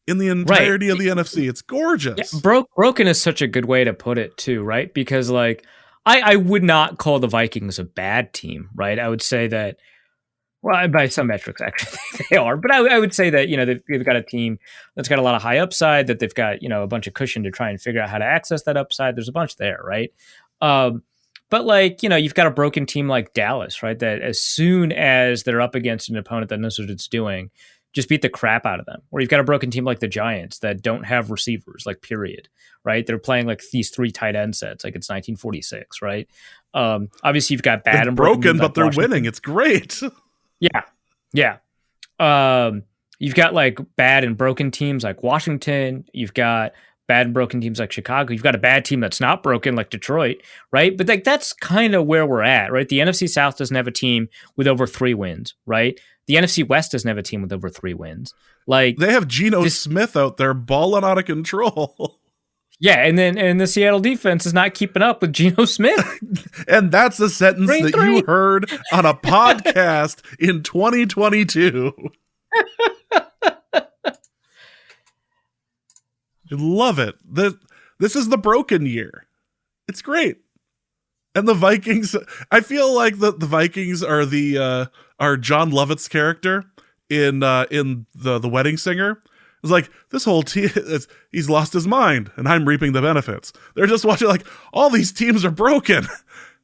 in the entirety of the NFC. It's gorgeous. Yeah, broken is such a good way to put it too, right? Because like I would not call the Vikings a bad team, right? I would say that, well, by some metrics actually they are, but I would say that they've got a team that's got a lot of high upside, that they've got a bunch of cushion to try and figure out how to access that upside. There's a bunch there, right? But like, you've got a broken team like Dallas, right? That as soon as they're up against an opponent that knows what it's doing, just beat the crap out of them. Or you've got a broken team like the Giants that don't have receivers, like, period, right? They're playing like these 3 tight end sets, like it's 1946, right? Obviously you've got bad and broken, but they're winning. It's great. Yeah. You've got like bad and broken teams like Washington. You've got bad and broken teams like Chicago. You've got a bad team that's not broken like Detroit, right? But like that's kind of where we're at, right? The NFC South doesn't have a team with over 3 wins, right? The NFC West doesn't have a team with over 3 wins. Like, they have Geno Smith out there balling out of control. Yeah, and the Seattle defense is not keeping up with Geno Smith. And that's a sentence that you heard on a podcast in 2022. I love it. This is the broken year. It's great. And the Vikings, I feel like the Vikings are are John Lovett's character in the Wedding Singer. It's like, this whole team, he's lost his mind, and I'm reaping the benefits. They're just watching like, all these teams are broken,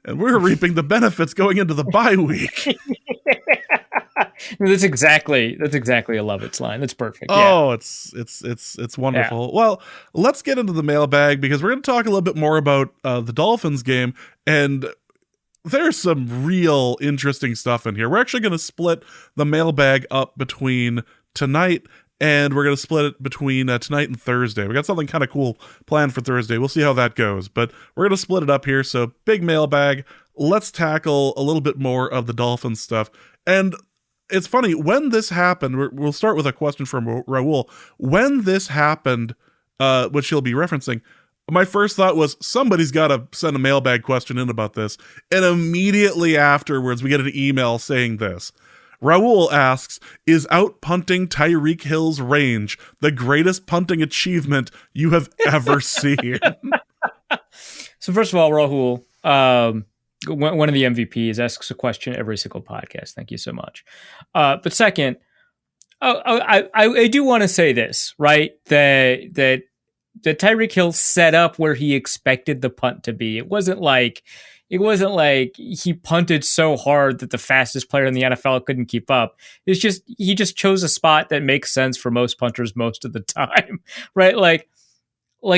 and we're reaping the benefits going into the bye week. That's exactly a Lovett's line. That's perfect. Oh, it's wonderful. Yeah. Well, let's get into the mailbag, because we're going to talk a little bit more about the Dolphins game, and there's some real interesting stuff in here. We're actually going to split the mailbag up between tonight, and we're going to split it between tonight and Thursday. We got something kind of cool planned for Thursday. We'll see how that goes, but we're going to split it up here. So big mailbag. Let's tackle a little bit more of the Dolphins stuff. And it's funny, when this happened, we'll start with a question from Raul. When this happened, which he'll be referencing, my first thought was, somebody's got to send a mailbag question in about this. And immediately afterwards, we get an email saying this. Raul asks, is out punting Tyreek Hill's range the greatest punting achievement you have ever seen? So first of all, Raul, one of the MVPs, asks a question every single podcast. Thank you so much. But second, I do want to say this, right? That Tyreek Hill set up where he expected the punt to be. It wasn't like he punted so hard that the fastest player in the NFL couldn't keep up. It's just, he just chose a spot that makes sense for most punters most of the time, right? Like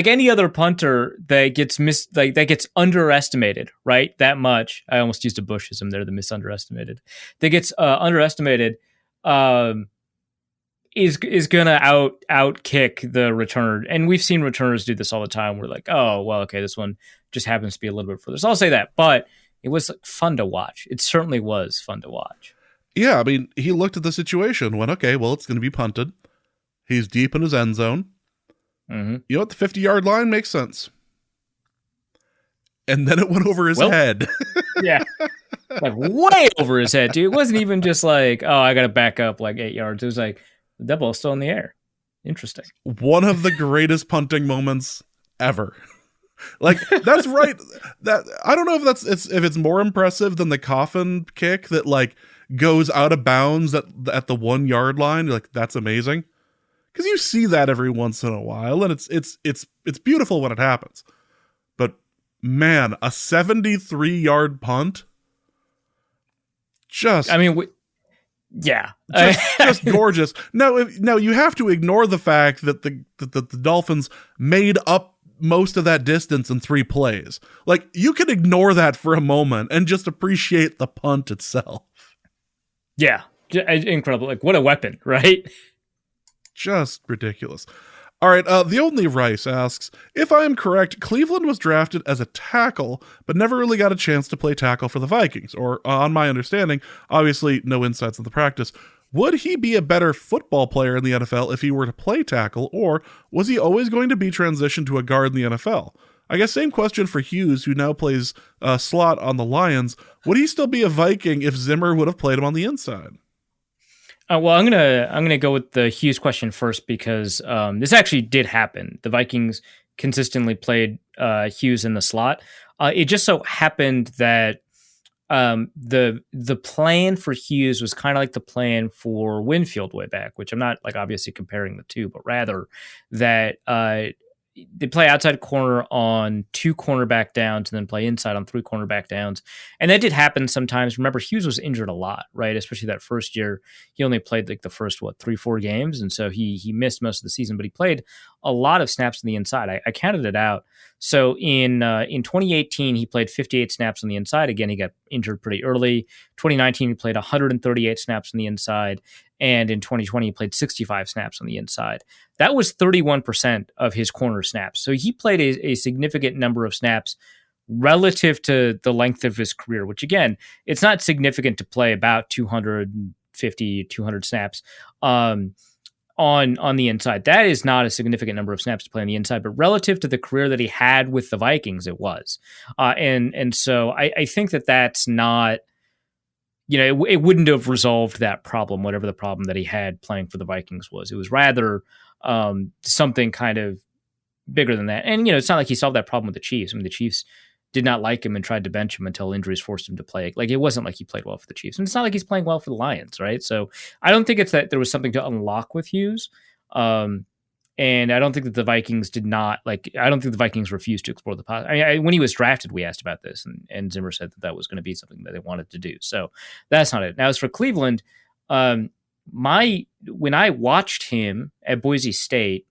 any other punter that gets that gets underestimated, right? That much. I almost used a Bushism there, the misunderestimated. That gets underestimated. is gonna out kick the returner. And we've seen returners do this all the time. We're like, oh well, okay, this one just happens to be a little bit further. So I'll say that. But it was fun to watch. It certainly was fun to watch. Yeah, I mean, he looked at the situation, went, okay, well, it's going to be punted. He's deep in his end zone. Mm-hmm. You know what? The 50-yard line makes sense. And then it went over his head. Yeah. Like way over his head, dude. It wasn't even just like, oh, I got to back up like 8 yards. It was like, the ball's still in the air. Interesting. One of the greatest punting moments ever. Like, that's right. That I don't know if it's more impressive than the coffin kick that like goes out of bounds at the 1 yard line. You're like, that's amazing. Because you see that every once in a while, and it's beautiful when it happens. But man, a 73-yard punt, just just gorgeous. Now you have to ignore the fact that the Dolphins made up most of that distance in 3 plays. Like, you can ignore that for a moment and just appreciate the punt itself. Yeah, incredible. Like, what a weapon, right? Just ridiculous. All right, the Only Rice asks, if I am correct, Cleveland was drafted as a tackle, but never really got a chance to play tackle for the Vikings. Or, on my understanding, obviously no insights in the practice, would he be a better football player in the NFL if he were to play tackle, or was he always going to be transitioned to a guard in the NFL? I guess same question for Hughes, who now plays slot on the Lions. Would he still be a Viking if Zimmer would have played him on the inside? Well, I'm gonna go with the Hughes question first because this actually did happen. The Vikings consistently played Hughes in the slot. It just so happened that the plan for Hughes was kind of like the plan for Winfield way back, which I'm not like obviously comparing the two, but rather that they play outside corner on 2 cornerback downs and then play inside on 3 cornerback downs. And that did happen sometimes. Remember, Hughes was injured a lot, right? Especially that first year. He only played like the first, 3-4 games. And so he missed most of the season, but he played a lot of snaps on the inside. I counted it out. So in 2018, he played 58 snaps on the inside. Again, he got injured pretty early. 2019, he played 138 snaps on the inside. And in 2020, he played 65 snaps on the inside. That was 31% of his corner snaps. So he played a significant number of snaps relative to the length of his career, which again, it's not significant to play about 250, 200 snaps on the inside. That is not a significant number of snaps to play on the inside, but relative to the career that he had with the Vikings, it was. And so I think that's not, it wouldn't have resolved that problem, whatever the problem that he had playing for the Vikings was. It was rather something kind of bigger than that. And, it's not like he solved that problem with the Chiefs. I mean, the Chiefs did not like him and tried to bench him until injuries forced him to play. Like, it wasn't like he played well for the Chiefs. And it's not like he's playing well for the Lions, right? So I don't think it's that there was something to unlock with Hughes. And I don't think that the Vikings I don't think the Vikings refused to explore the possibility. I mean, when he was drafted, we asked about this, and Zimmer said that was going to be something that they wanted to do. So that's not it. Now, as for Cleveland, when I watched him at Boise State,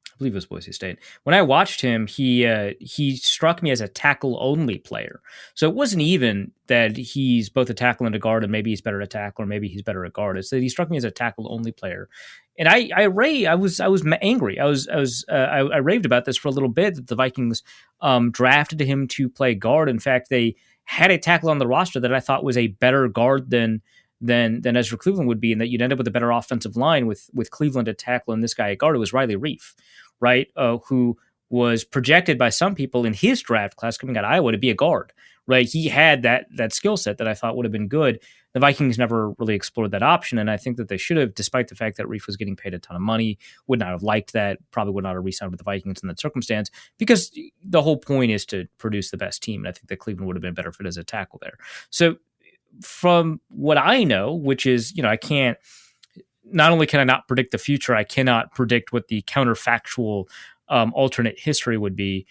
I believe it was Boise State. When I watched him, he struck me as a tackle-only player. So it wasn't even that he's both a tackle and a guard, and maybe he's better at tackle, or maybe he's better at guard. It's that he struck me as a tackle-only player. And I was angry. I raved about this for a little bit, that the Vikings drafted him to play guard. In fact, they had a tackle on the roster that I thought was a better guard than Ezra Cleveland would be, and that you'd end up with a better offensive line with Cleveland at tackle and this guy at guard. It was Riley Reif, right? Who was projected by some people in his draft class coming out of Iowa to be a guard, right? He had that skill set that I thought would have been good. The Vikings never really explored that option, and I think that they should have, despite the fact that Reif was getting paid a ton of money, would not have liked that, probably would not have re-signed with the Vikings in that circumstance, because the whole point is to produce the best team, and I think that Cleveland would have been better fit as a tackle there. So from what I know, which is, not only can I not predict the future, I cannot predict what the counterfactual alternate history would be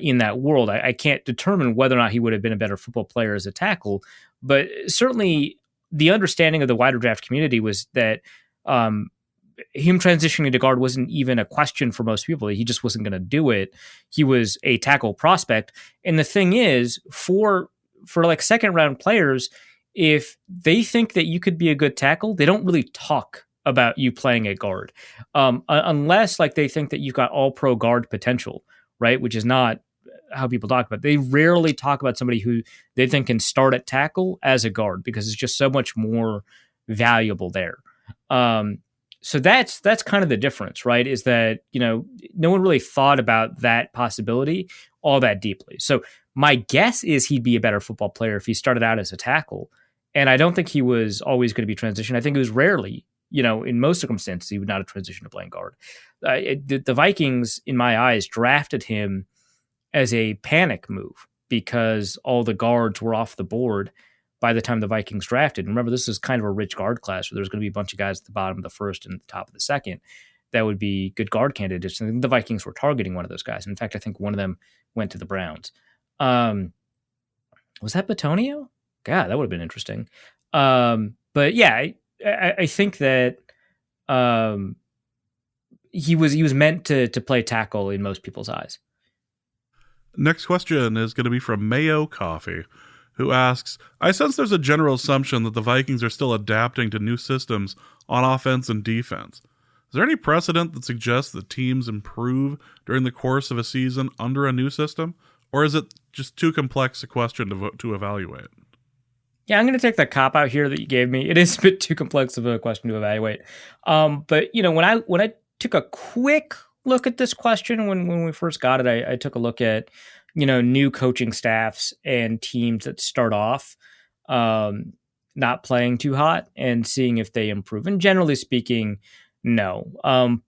in that world. I can't determine whether or not he would have been a better football player as a tackle, but certainly the understanding of the wider draft community was that him transitioning to guard wasn't even a question for most people. He just wasn't going to do it. He was a tackle prospect. And the thing is, for like second round players, if they think that you could be a good tackle, they don't really talk about you playing at guard, unless like they think that you've got all pro guard potential, right? Which is not how people talk about it. They rarely talk about somebody who they think can start at tackle as a guard because it's just so much more valuable there. So that's kind of the difference, right? Is that, no one really thought about that possibility all that deeply. So my guess is he'd be a better football player if he started out as a tackle. And I don't think he was always going to be transitioned. I think it was rarely, in most circumstances, he would not have transitioned to playing guard. The Vikings, in my eyes, drafted him as a panic move because all the guards were off the board by the time the Vikings drafted. And remember, this is kind of a rich guard class where there's going to be a bunch of guys at the bottom of the first and the top of the second that would be good guard candidates. And the Vikings were targeting one of those guys. In fact, I think one of them went to the Browns. Was that Batonio? God, that would have been interesting. But yeah, I think that he was meant to play tackle in most people's eyes. Next question is going to be from Mayo Coffee, who asks, I sense there's a general assumption that the Vikings are still adapting to new systems on offense and defense. Is there any precedent that suggests that teams improve during the course of a season under a new system? Or is it just too complex a question to evaluate? Yeah, I'm going to take the cop out here that you gave me. It is a bit too complex of a question to evaluate. But when I took a quick look at this question when we first got it, I took a look at new coaching staffs and teams that start off not playing too hot and seeing if they improve. And generally speaking, no.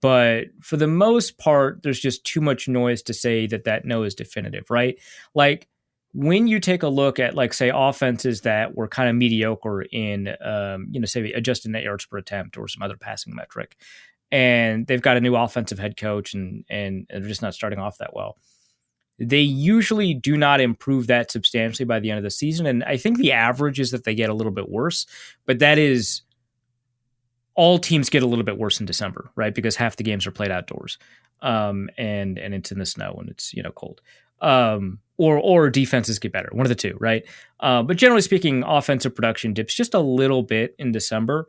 But for the most part, there's just too much noise to say that no is definitive, right? Like when you take a look at, like, say, offenses that were kind of mediocre in, say adjusted net yards per attempt or some other passing metric, and they've got a new offensive head coach and they're just not starting off that well, they usually do not improve that substantially by the end of the season. And I think the average is that they get a little bit worse, but that is all teams get a little bit worse in December, right? Because half the games are played outdoors, and it's in the snow and it's cold, or defenses get better, one of the two, right? But generally speaking, offensive production dips just a little bit in December,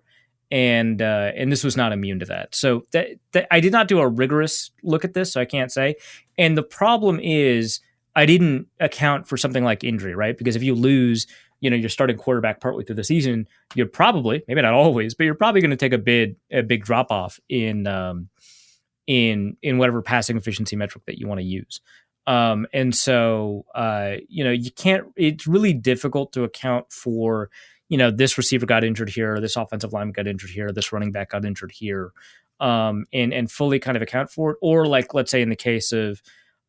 and this was not immune to that. So that I did not do a rigorous look at this, so I can't say. And the problem is I didn't account for something like injury, right? Because if you lose, your starting quarterback partway through the season, you're probably, maybe not always, but you're probably going to take a big drop off in whatever passing efficiency metric that you want to use. And so, you can't, it's really difficult to account for, this receiver got injured here, this offensive lineman got injured here, this running back got injured here, and fully kind of account for it. Or like, let's say in the case of,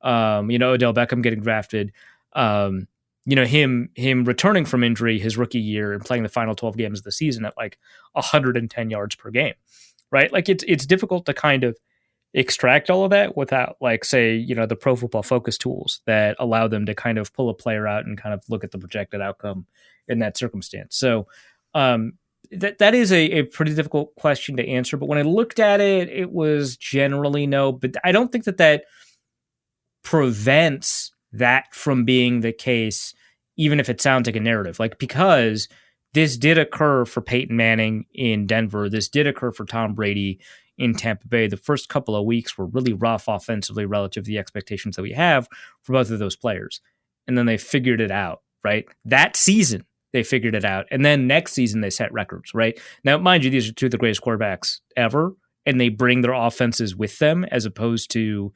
Odell Beckham getting drafted, him returning from injury his rookie year and playing the final 12 games of the season at like 110 yards per game, right? Like it's difficult to kind of extract all of that without, like, say, the Pro Football Focus tools that allow them to kind of pull a player out and kind of look at the projected outcome in that circumstance. So that is a pretty difficult question to answer. But when I looked at it, it was generally no. But I don't think that prevents that from being the case, even if it sounds like a narrative. Like, because this did occur for Peyton Manning in Denver. This did occur for Tom Brady in Tampa Bay. The first couple of weeks were really rough offensively relative to the expectations that we have for both of those players. And then they figured it out, right? That season, they figured it out. And then next season, they set records, right? Now, mind you, these are two of the greatest quarterbacks ever, and they bring their offenses with them as opposed to,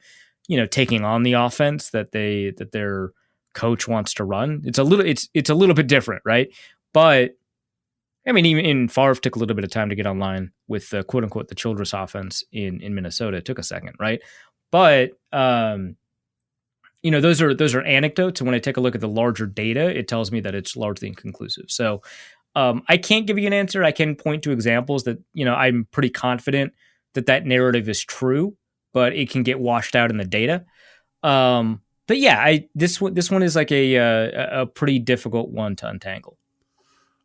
taking on the offense that their coach wants to run. It's a little bit different, right? But I mean, even Favre took a little bit of time to get online with the quote unquote the Childress offense in Minnesota. It took a second, right? But those are anecdotes, and when I take a look at the larger data, it tells me that it's largely inconclusive. So I can't give you an answer. I can point to examples that I'm pretty confident that narrative is true, but it can get washed out in the data. But yeah, this one is like a pretty difficult one to untangle.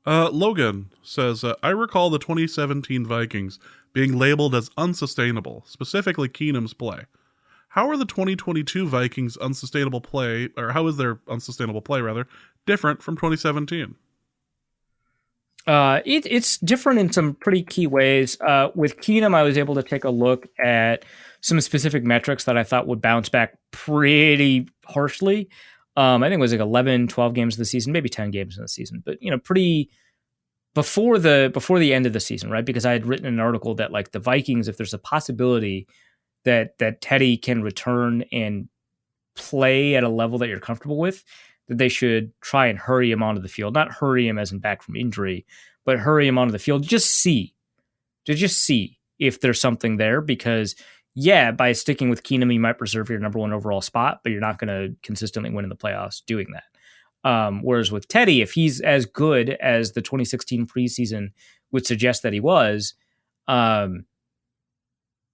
Logan says, I recall the 2017 Vikings being labeled as unsustainable, specifically Keenum's play. How are the 2022 Vikings unsustainable play, or how is their unsustainable play, rather, different from 2017? It's different in some pretty key ways. With Keenum, I was able to take a look at some specific metrics that I thought would bounce back pretty harshly. I think it was like 11, 12 games of the season, maybe 10 games in the season, but pretty before the end of the season, right? Because I had written an article that like the Vikings, if there's a possibility that Teddy can return and play at a level that you're comfortable with, that they should try and hurry him onto the field. Not hurry him as in back from injury, but hurry him onto the field. Just see if there's something there. Because yeah, by sticking with Keenum, you might preserve your number one overall spot, but you're not going to consistently win in the playoffs doing that. Whereas with Teddy, if he's as good as the 2016 preseason would suggest that he was,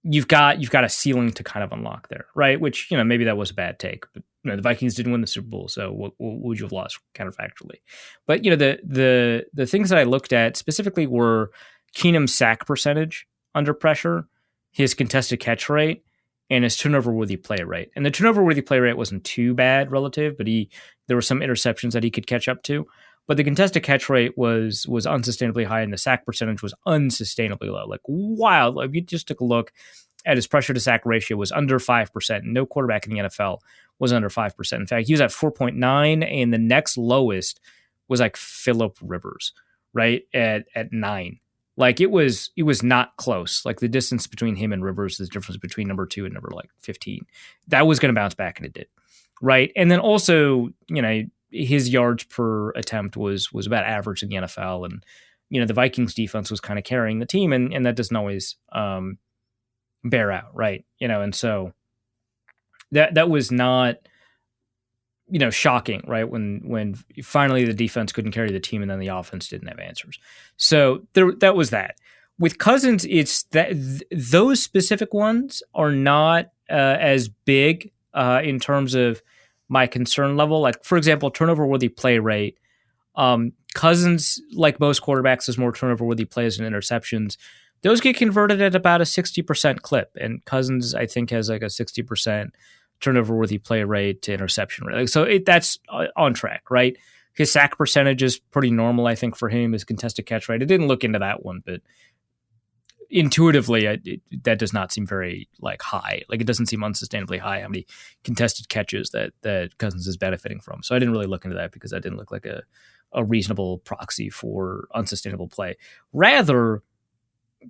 you've got a ceiling to kind of unlock there, right? Which, maybe that was a bad take, but the Vikings didn't win the Super Bowl, so what would you have lost counterfactually? But the things that I looked at specifically were Keenum's sack percentage under pressure, his contested catch rate, and his turnover-worthy play rate. And the turnover-worthy play rate wasn't too bad relative, but there were some interceptions that he could catch up to. But the contested catch rate was unsustainably high, and the sack percentage was unsustainably low. Like wild. Like, if you just took a look at his pressure to sack ratio, was under 5%. No quarterback in the NFL was under 5%. In fact, he was at 4.9, and the next lowest was like Phillip Rivers, right at 9. Like it was not close. Like the distance between him and Rivers, the difference between number 2 and number 15. That was going to bounce back, and it did. Right. And then also, his yards per attempt was about average in the NFL. And, the Vikings defense was kind of carrying the team, and that doesn't always bear out. Right. And so that was not, shocking, right? When finally the defense couldn't carry the team and then the offense didn't have answers. So that was that. With Cousins, it's that those specific ones are not as big in terms of my concern level. Like, for example, turnover-worthy play rate. Cousins, like most quarterbacks, has more turnover-worthy plays and interceptions. Those get converted at about a 60% clip. And Cousins, I think, has like a 60% turnover-worthy play rate to interception rate. So that's on track, right? His sack percentage is pretty normal, I think, for him. His contested catch rate, I didn't look into that one, but intuitively, that does not seem very high. Like it doesn't seem unsustainably high how many contested catches that Cousins is benefiting from. So I didn't really look into that because that didn't look like a reasonable proxy for unsustainable play. Rather,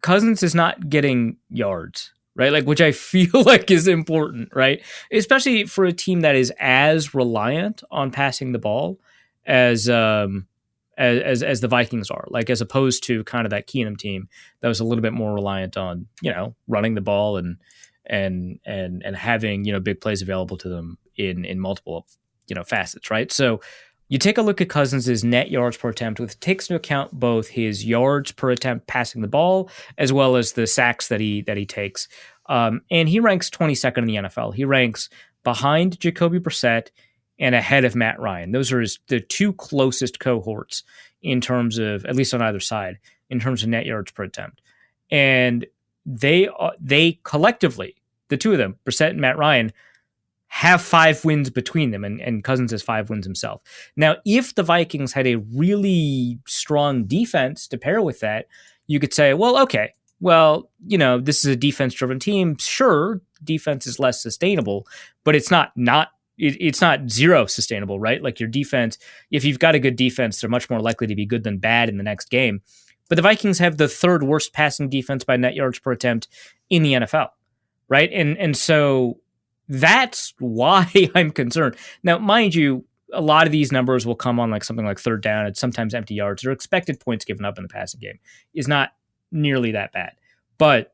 Cousins is not getting yards, right? Like, which I feel like is important, right? Especially for a team that is as reliant on passing the ball as the Vikings are, like as opposed to kind of that Keenum team that was a little bit more reliant on, running the ball and having, big plays available to them in multiple, facets, right? So you take a look at Cousins' net yards per attempt, which takes into account both his yards per attempt passing the ball as well as the sacks that he takes. And he ranks 22nd in the NFL. He ranks behind Jacoby Brissett and ahead of Matt Ryan. Those are the two closest cohorts in terms of, at least on either side, in terms of net yards per attempt. And they collectively, the two of them, Brissett and Matt Ryan, have 5 wins between them, and Cousins has 5 wins himself. Now, if the Vikings had a really strong defense to pair with that, you could say, well, okay, this is a defense-driven team. Sure, defense is less sustainable, but it's not zero sustainable, right? Like your defense, if you've got a good defense, they're much more likely to be good than bad in the next game. But the Vikings have the 3rd worst passing defense by net yards per attempt in the NFL, right? And so that's why I'm concerned. Now, mind you, a lot of these numbers will come on like something like 3rd down and sometimes empty yards. Their expected points given up in the passing game is not nearly that bad. But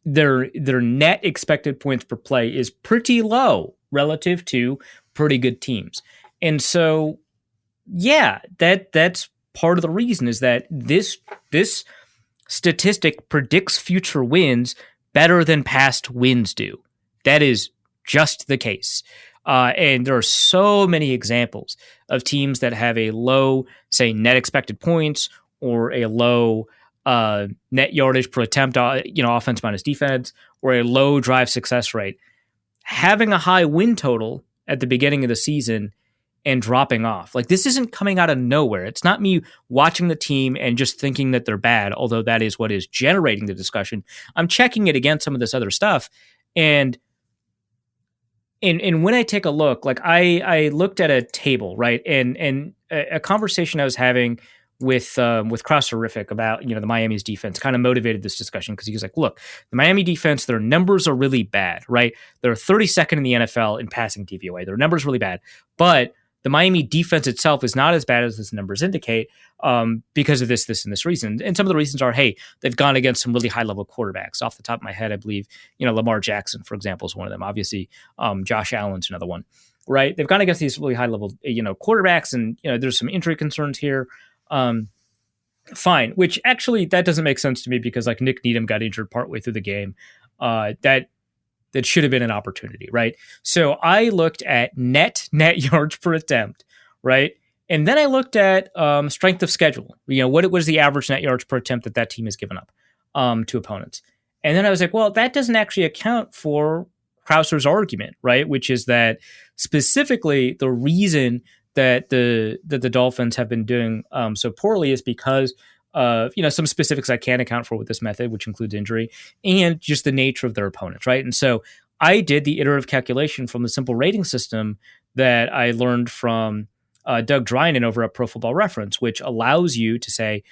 their net expected points per play is pretty low relative to pretty good teams. And so, yeah, that's part of the reason is that this statistic predicts future wins better than past wins do. That is just the case. And there are so many examples of teams that have a low, say, net expected points or a low net yardage per attempt, offense minus defense, or a low drive success rate. Having a high win total at the beginning of the season and dropping off. Like, this isn't coming out of nowhere. It's not me watching the team and just thinking that they're bad, although that is what is generating the discussion. I'm checking it against some of this other stuff. And when I take a look, like I looked at a table, right? And a conversation I was having with Cross Horrific about, the Miami's defense kind of motivated this discussion, because he was like, look, the Miami defense, their numbers are really bad, right? They're 32nd in the NFL in passing DVOA. Their numbers are really bad, but the Miami defense itself is not as bad as these numbers indicate, because of this, and this reason. And some of the reasons are, hey, they've gone against some really high-level quarterbacks. Off the top of my head, I believe, Lamar Jackson, for example, is one of them. Obviously, Josh Allen's another one, right? They've gone against these really high-level, quarterbacks, and, there's some injury concerns here. Fine, which actually, that doesn't make sense to me, because, like, Nick Needham got injured partway through the game. That should have been an opportunity, right? So I looked at net yards per attempt, right? And then I looked at strength of schedule. What was the average net yards per attempt that team has given up to opponents? And then I was like, well, that doesn't actually account for Krauser's argument, right? Which is that specifically the reason that the Dolphins have been doing so poorly is because of, some specifics I can't account for with this method, which includes injury and just the nature of their opponents, right? And so I did the iterative calculation from the simple rating system that I learned from Doug Drynan over at Pro Football Reference, which allows you to say,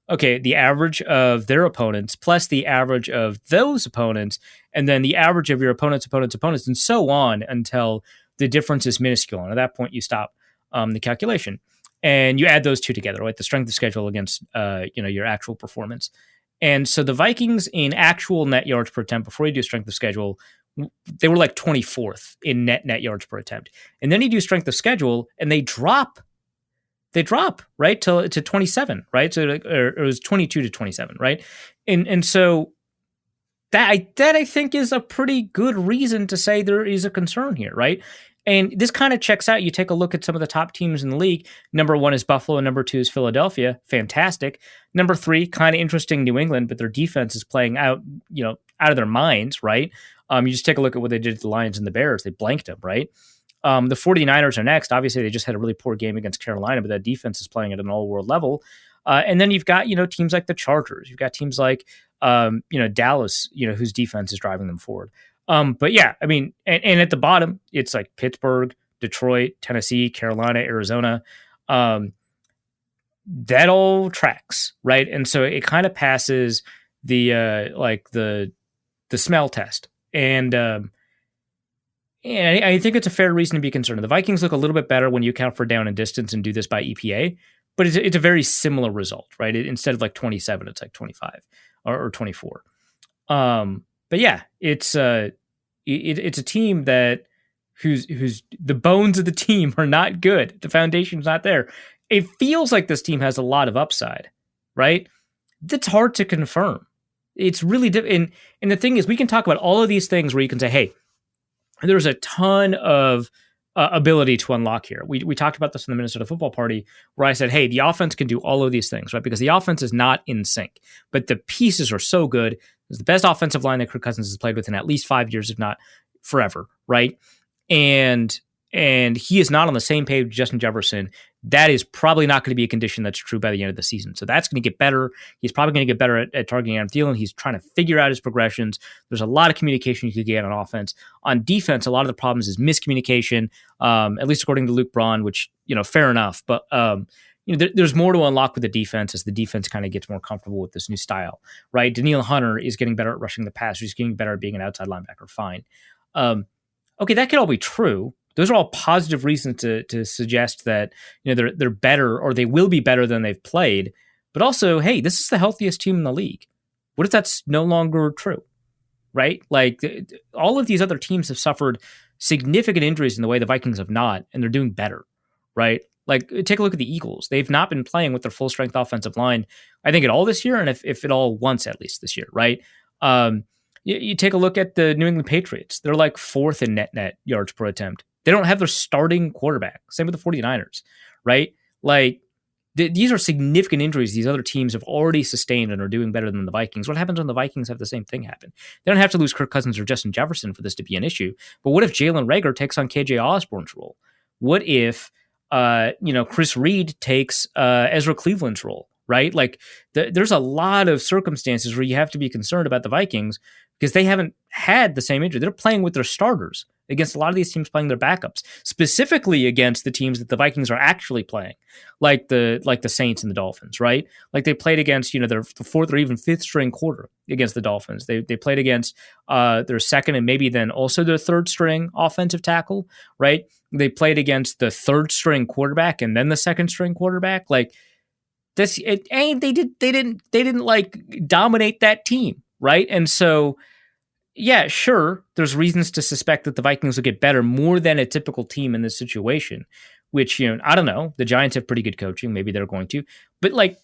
okay, the average of their opponents plus the average of those opponents, and then the average of your opponents, and so on until the difference is minuscule. And at that point, you stop the calculation. And you add those two together, right? The strength of schedule against, your actual performance. And so the Vikings in actual net yards per attempt, before you do strength of schedule, they were like 24th in net yards per attempt. And then you do strength of schedule, and they drop, right, to 27, right? So it was 22 to 27, right? And so that I think is a pretty good reason to say there is a concern here, right? And this kind of checks out. You take a look at some of the top teams in the league. Number 1 is Buffalo, and number 2 is Philadelphia. Fantastic. Number 3, kind of interesting, New England, but their defense is playing out of their minds, right? You just take a look at what they did to the Lions and the Bears. They blanked them, right? The 49ers are next. Obviously, they just had a really poor game against Carolina, but that defense is playing at an all-world level. And then you've got, teams like the Chargers. You've got teams like, Dallas, whose defense is driving them forward. But yeah, I mean, and at the bottom, it's like Pittsburgh, Detroit, Tennessee, Carolina, Arizona. That all tracks, right? And so it kind of passes the smell test. And I think it's a fair reason to be concerned. The Vikings look a little bit better when you account for down and distance and do this by EPA, but it's a very similar result, right? Instead of like 27, it's like 25 or 24. But yeah, it's a team that whose the bones of the team are not good. The foundation's not there. It feels like this team has a lot of upside, right? That's hard to confirm. It's really and the thing is, we can talk about all of these things where you can say, hey, there's a ton of ability to unlock here. We talked about this in the Minnesota Football Party, where I said, hey, the offense can do all of these things, right? Because the offense is not in sync, but the pieces are so good. It's the best offensive line that Kirk Cousins has played with in at least 5 years, if not forever, right? And he is not on the same page with Justin Jefferson. That is probably not going to be a condition that's true by the end of the season. So that's going to get better. He's probably going to get better at targeting Adam Thielen. He's trying to figure out his progressions. There's a lot of communication you could get on offense. On defense, a lot of the problems is miscommunication, at least according to Luke Braun, which, fair enough. But, there's more to unlock with the defense as the defense kind of gets more comfortable with this new style, right? Danielle Hunter is getting better at rushing the passer. He's getting better at being an outside linebacker. Fine. Okay, that could all be true. Those are all positive reasons to suggest that they're better, or they will be better than they've played. But also, hey, this is the healthiest team in the league. What if that's no longer true, right? Like all of these other teams have suffered significant injuries in the way the Vikings have not, and they're doing better, right? Like take a look at the Eagles. They've not been playing with their full strength offensive line, I think, at all this year, and if at all once at least this year, right? You take a look at the New England Patriots. They're like 4th in net yards per attempt. They don't have their starting quarterback. Same with the 49ers, right? Like these are significant injuries these other teams have already sustained and are doing better than the Vikings. What happens when the Vikings have the same thing happen? They don't have to lose Kirk Cousins or Justin Jefferson for this to be an issue. But what if Jalen Reagor takes on KJ Osborne's role? What if Chris Reed takes Ezra Cleveland's role, right? Like there's a lot of circumstances where you have to be concerned about the Vikings because they haven't had the same injury. They're playing with their starters against a lot of these teams playing their backups, specifically against the teams that the Vikings are actually playing, like the Saints and the Dolphins, right? Like they played against, their fourth or even fifth string quarter against the Dolphins. They played against their second and maybe then also their third string offensive tackle, right? They played against the third string quarterback and then the second string quarterback. Like this, they didn't like dominate that team, right? And so, yeah, sure, there's reasons to suspect that the Vikings will get better more than a typical team in this situation, which, I don't know. The Giants have pretty good coaching. Maybe they're going to. But, like,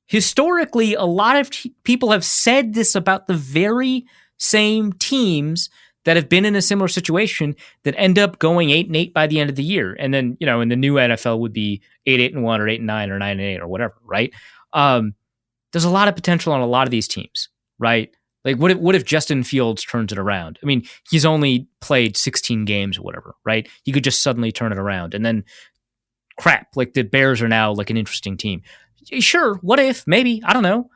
historically, a lot of people have said this about the very same teams that have been in a similar situation that end up going 8-8 by the end of the year. And then, in the new NFL would be 8-1 or 8-9 or 9-8 or whatever, right? There's a lot of potential on a lot of these teams, right? Like, what if Justin Fields turns it around? I mean, he's only played 16 games or whatever, right? He could just suddenly turn it around. And then, crap, like the Bears are now like an interesting team. Sure, what if? Maybe. I don't know.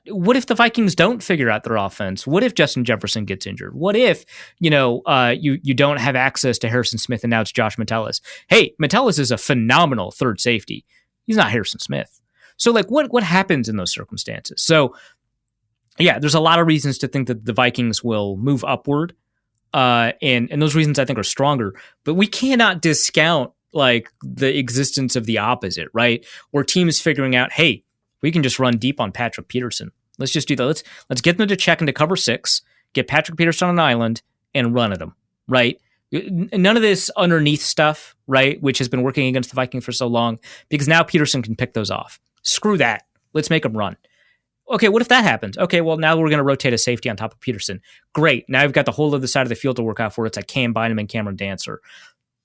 What if the Vikings don't figure out their offense? What if Justin Jefferson gets injured? What if, you don't have access to Harrison Smith and now it's Josh Metellus? Hey, Metellus is a phenomenal third safety. He's not Harrison Smith. So, like, what happens in those circumstances? So, yeah, there's a lot of reasons to think that the Vikings will move upward. And those reasons I think are stronger, but we cannot discount like the existence of the opposite, right? Where teams figuring out, hey, we can just run deep on Patrick Peterson. Let's just do that. Let's get them to check into cover 6, get Patrick Peterson on an island and run at him, right? None of this underneath stuff, right? Which has been working against the Vikings for so long because now Peterson can pick those off. Screw that. Let's make him run. Okay, what if that happens? Okay, well, now we're going to rotate a safety on top of Peterson. Great. Now you've got the whole other side of the field to work out for. It's like Cam Bynum and Cameron Dancer.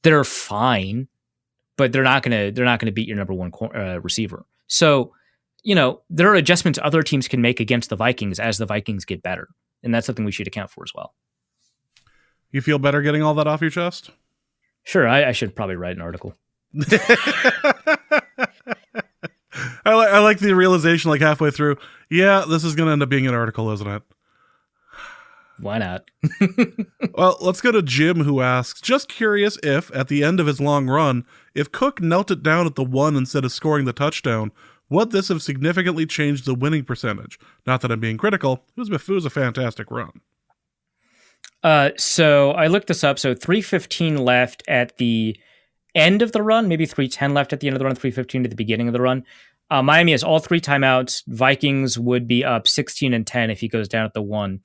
They're fine, but they're not going to beat your number one receiver. So, there are adjustments other teams can make against the Vikings as the Vikings get better, and that's something we should account for as well. You feel better getting all that off your chest? Sure, I should probably write an article. I like the realization like halfway through. Yeah, this is going to end up being an article, isn't it? Why not? Well, let's go to Jim, who asks, just curious if, at the end of his long run, if Cook knelt it down at the 1 instead of scoring the touchdown, would this have significantly changed the winning percentage? Not that I'm being critical. It was a fantastic run. So I looked this up. So 3:15 left at the end of the run, maybe 3:10 left at the end of the run, 3:15 at the beginning of the run. Miami has all 3 timeouts. Vikings would be up 16-10 if he goes down at the 1.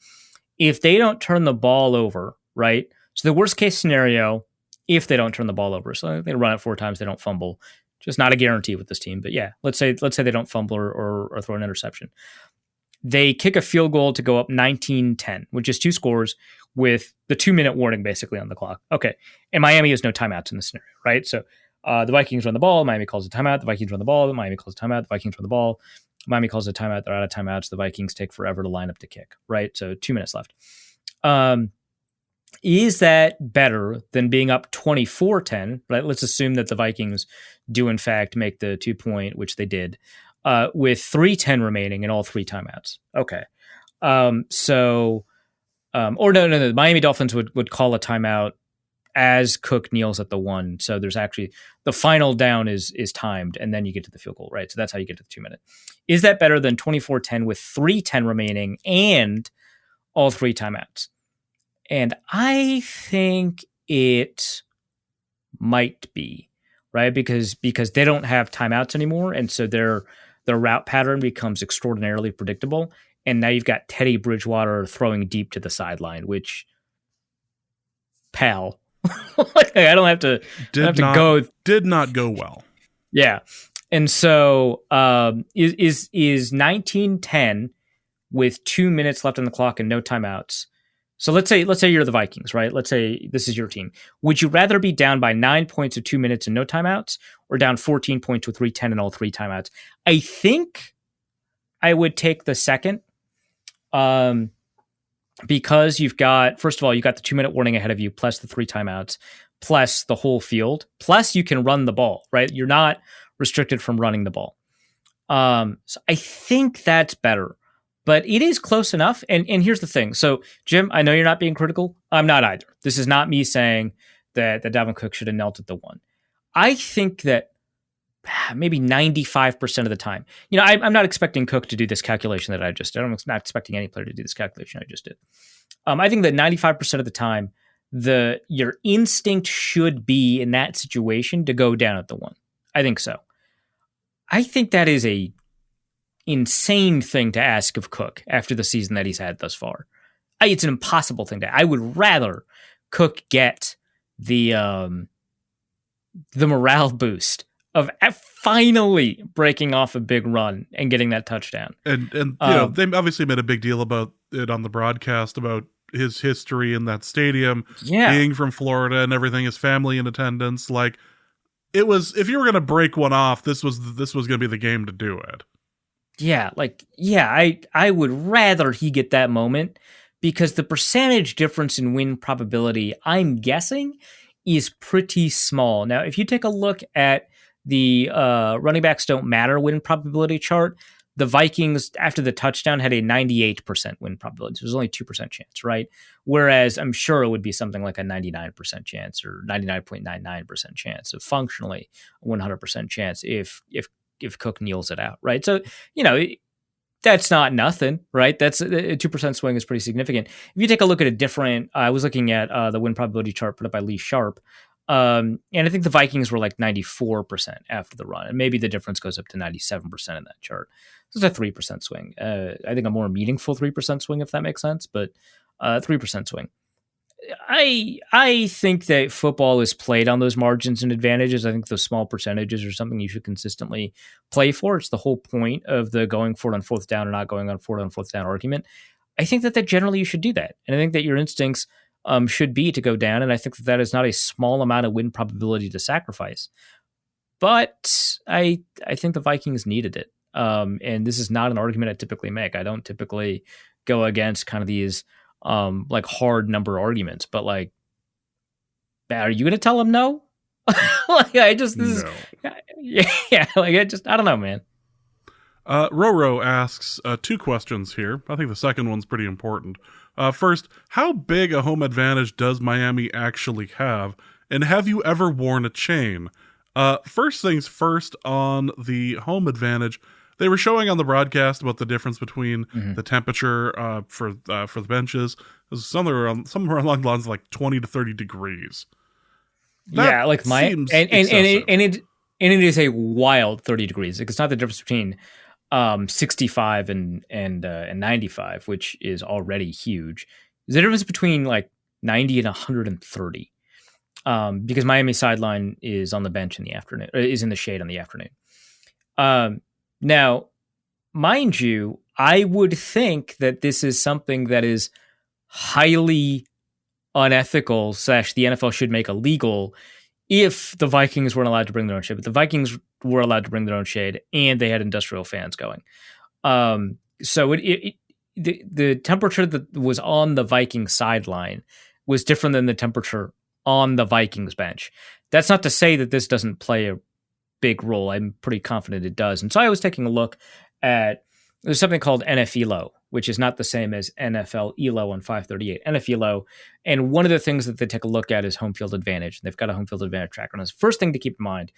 If they don't turn the ball over, right? So the worst case scenario, if they don't turn the ball over, so they run it 4 times, they don't fumble. Just not a guarantee with this team, but yeah, let's say they don't fumble or throw an interception. They kick a field goal to go up 19-10, which is 2 scores with the 2-minute warning basically on the clock. Okay, and Miami has no timeouts in this scenario, right? So the Vikings run the ball, Miami calls a timeout. The Vikings run the ball, Miami calls a timeout. The Vikings run the ball, Miami calls a timeout. They're out of timeouts. The Vikings take forever to line up to kick, right? So 2 minutes left. Is that better than being up 24-10, right? Let's assume that the Vikings do in fact make the 2-point, which they did, with 3:10 remaining and all 3 timeouts. Okay. Or no, the Miami Dolphins would call a timeout as Cook kneels at the 1. So there's actually the final down is timed and then you get to the field goal, right? So that's how you get to the 2-minute. Is that better than 24-10 with 3:10 remaining and all 3 timeouts? And I think it might be, right? Because they don't have timeouts anymore. And so their route pattern becomes extraordinarily predictable. And now you've got Teddy Bridgewater throwing deep to the sideline, which, pal, I don't have to go. Did not go well. Yeah. And so is 19-10 with 2 minutes left on the clock and no timeouts. So let's say you're the Vikings, right? Let's say this is your team. Would you rather be down by 9 points with 2 minutes and no timeouts, or down 14 points with 3:10 and all 3 timeouts? I think I would take the second, because you've got, first of all, you've got the 2-minute warning ahead of you plus the 3 timeouts. plus the whole field, plus you can run the ball, right? You're not restricted from running the ball. So I think that's better, but it is close enough. And here's the thing. So, Jim, I know you're not being critical. I'm not either. This is not me saying that Dalvin Cook should have knelt at the one. I think that maybe 95% of the time, I'm not expecting Cook to do this calculation that I just did. I'm not expecting any player to do this calculation I just did. I think that 95% of the time, your instinct should be in that situation to go down at the one. I think so. I think that is a insane thing to ask of Cook after the season that he's had thus far. It's an impossible thing I would rather Cook get the morale boost of finally breaking off a big run and getting that touchdown. And they obviously made a big deal about it on the broadcast about his history in that stadium, being from Florida and everything, his family in attendance. Like, it was, if you were going to break one off, this was going to be the game to do it. I would rather he get that moment, because the percentage difference in win probability, I'm guessing, is pretty small. Now, if you take a look at the running backs don't matter win probability chart, the Vikings, after the touchdown, had a 98% win probability. So there's only 2% chance, right? Whereas I'm sure it would be something like a 99% chance or 99.99% chance, so functionally a 100% chance if Cook kneels it out, right? So, that's not nothing, right? That's a 2% swing is pretty significant. If you take a look at a different, I was looking at the win probability chart put up by Lee Sharp, and I think the Vikings were like 94% after the run, and maybe the difference goes up to 97% in that chart. So it's a 3% swing. I think a more meaningful 3% swing, if that makes sense, but 3% swing. I think that football is played on those margins and advantages. I think those small percentages are something you should consistently play for. It's the whole point of the going for it on fourth down or not going on for it on fourth down argument. I think that generally you should do that. And I think that your instincts should be to go down. And I think that is not a small amount of win probability to sacrifice. But I think the Vikings needed it. And this is not an argument I typically make. I don't typically go against kind of these like hard number arguments, but like, are you going to tell him no? Like, I don't know, man. Roro asks two questions here. I think the second one's pretty important. First, how big a home advantage does Miami actually have? And have you ever worn a chain? First things first, on the home advantage, they were showing on the broadcast about the difference between the temperature for the benches. It was somewhere along the lines of like 20 to 30 degrees. That like and it is a wild 30 degrees. Like, it's not the difference between 65 and 95, which is already huge. There's a difference between like 90 and 130. Because Miami sideline is on the bench in the afternoon, is in the shade in the afternoon. Now, mind you, I would think that this is something that is highly unethical / the NFL should make illegal if the Vikings weren't allowed to bring their own shade. But the Vikings were allowed to bring their own shade, and they had industrial fans going. So the temperature that was on the Vikings sideline was different than the temperature on the Vikings bench. That's not to say that this doesn't play a big role. I'm pretty confident it does. And so I was taking a look at, there's something called NFELO, which is not the same as NFL ELO on 538, NFELO. And one of the things that they take a look at is home field advantage. They've got a home field advantage tracker. And the first thing to keep in mind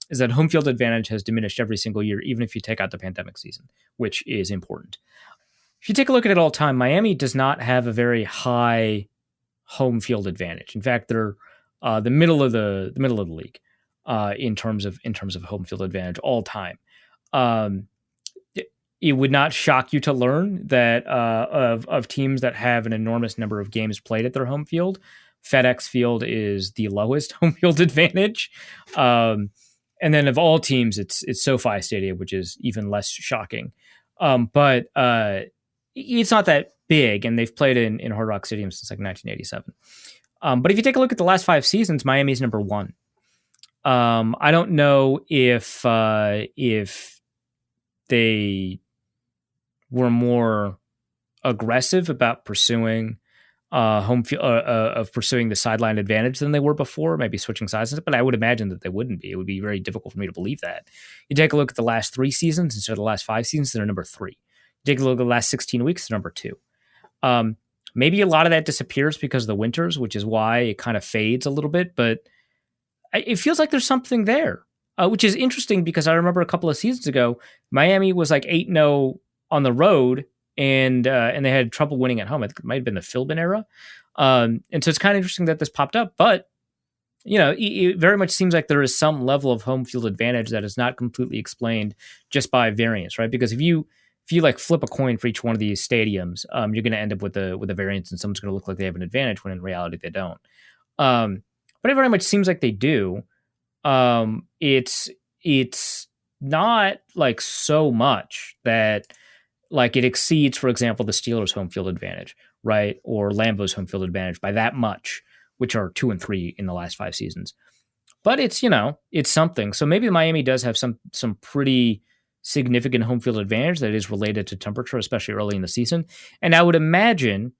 is that home field advantage has diminished every single year, even if you take out the pandemic season, which is important. If you take a look at it all time, Miami does not have a very high home field advantage. In fact, they're the middle of the league in terms of home field advantage all time. It would not shock you to learn that of teams that have an enormous number of games played at their home field, FedEx Field is the lowest home field advantage. And then of all teams, it's SoFi Stadium, which is even less shocking. But it's not that big, and they've played in Hard Rock Stadium since like 1987. But if you take a look at the last 5 seasons, Miami's number 1. I don't know if they were more aggressive about pursuing of pursuing the sideline advantage than they were before, maybe switching sides, but I would imagine that they wouldn't be. It would be very difficult for me to believe that. You take a look at the last 3 seasons instead of the last 5 seasons, they're number 3. You take a look at the last 16 weeks, they're number 2. Maybe a lot of that disappears because of the winters, which is why it kind of fades a little bit, but it feels like there's something there, which is interesting because I remember a couple of seasons ago, Miami was like 8-0 on the road, and they had trouble winning at home. I think it might have been the Philbin era. And so it's kind of interesting that this popped up, but it very much seems like there is some level of home field advantage that is not completely explained just by variance, right? Because if you like flip a coin for each one of these stadiums, you're going to end up with a variance, and someone's going to look like they have an advantage when in reality they don't. But it very much seems like they do. It's not like so much that like it exceeds, for example, the Steelers' home field advantage, right, or Lambeau's home field advantage by that much, which are 2 and 3 in the last 5 seasons. But it's something. So maybe Miami does have some pretty significant home field advantage that is related to temperature, especially early in the season. And I would imagine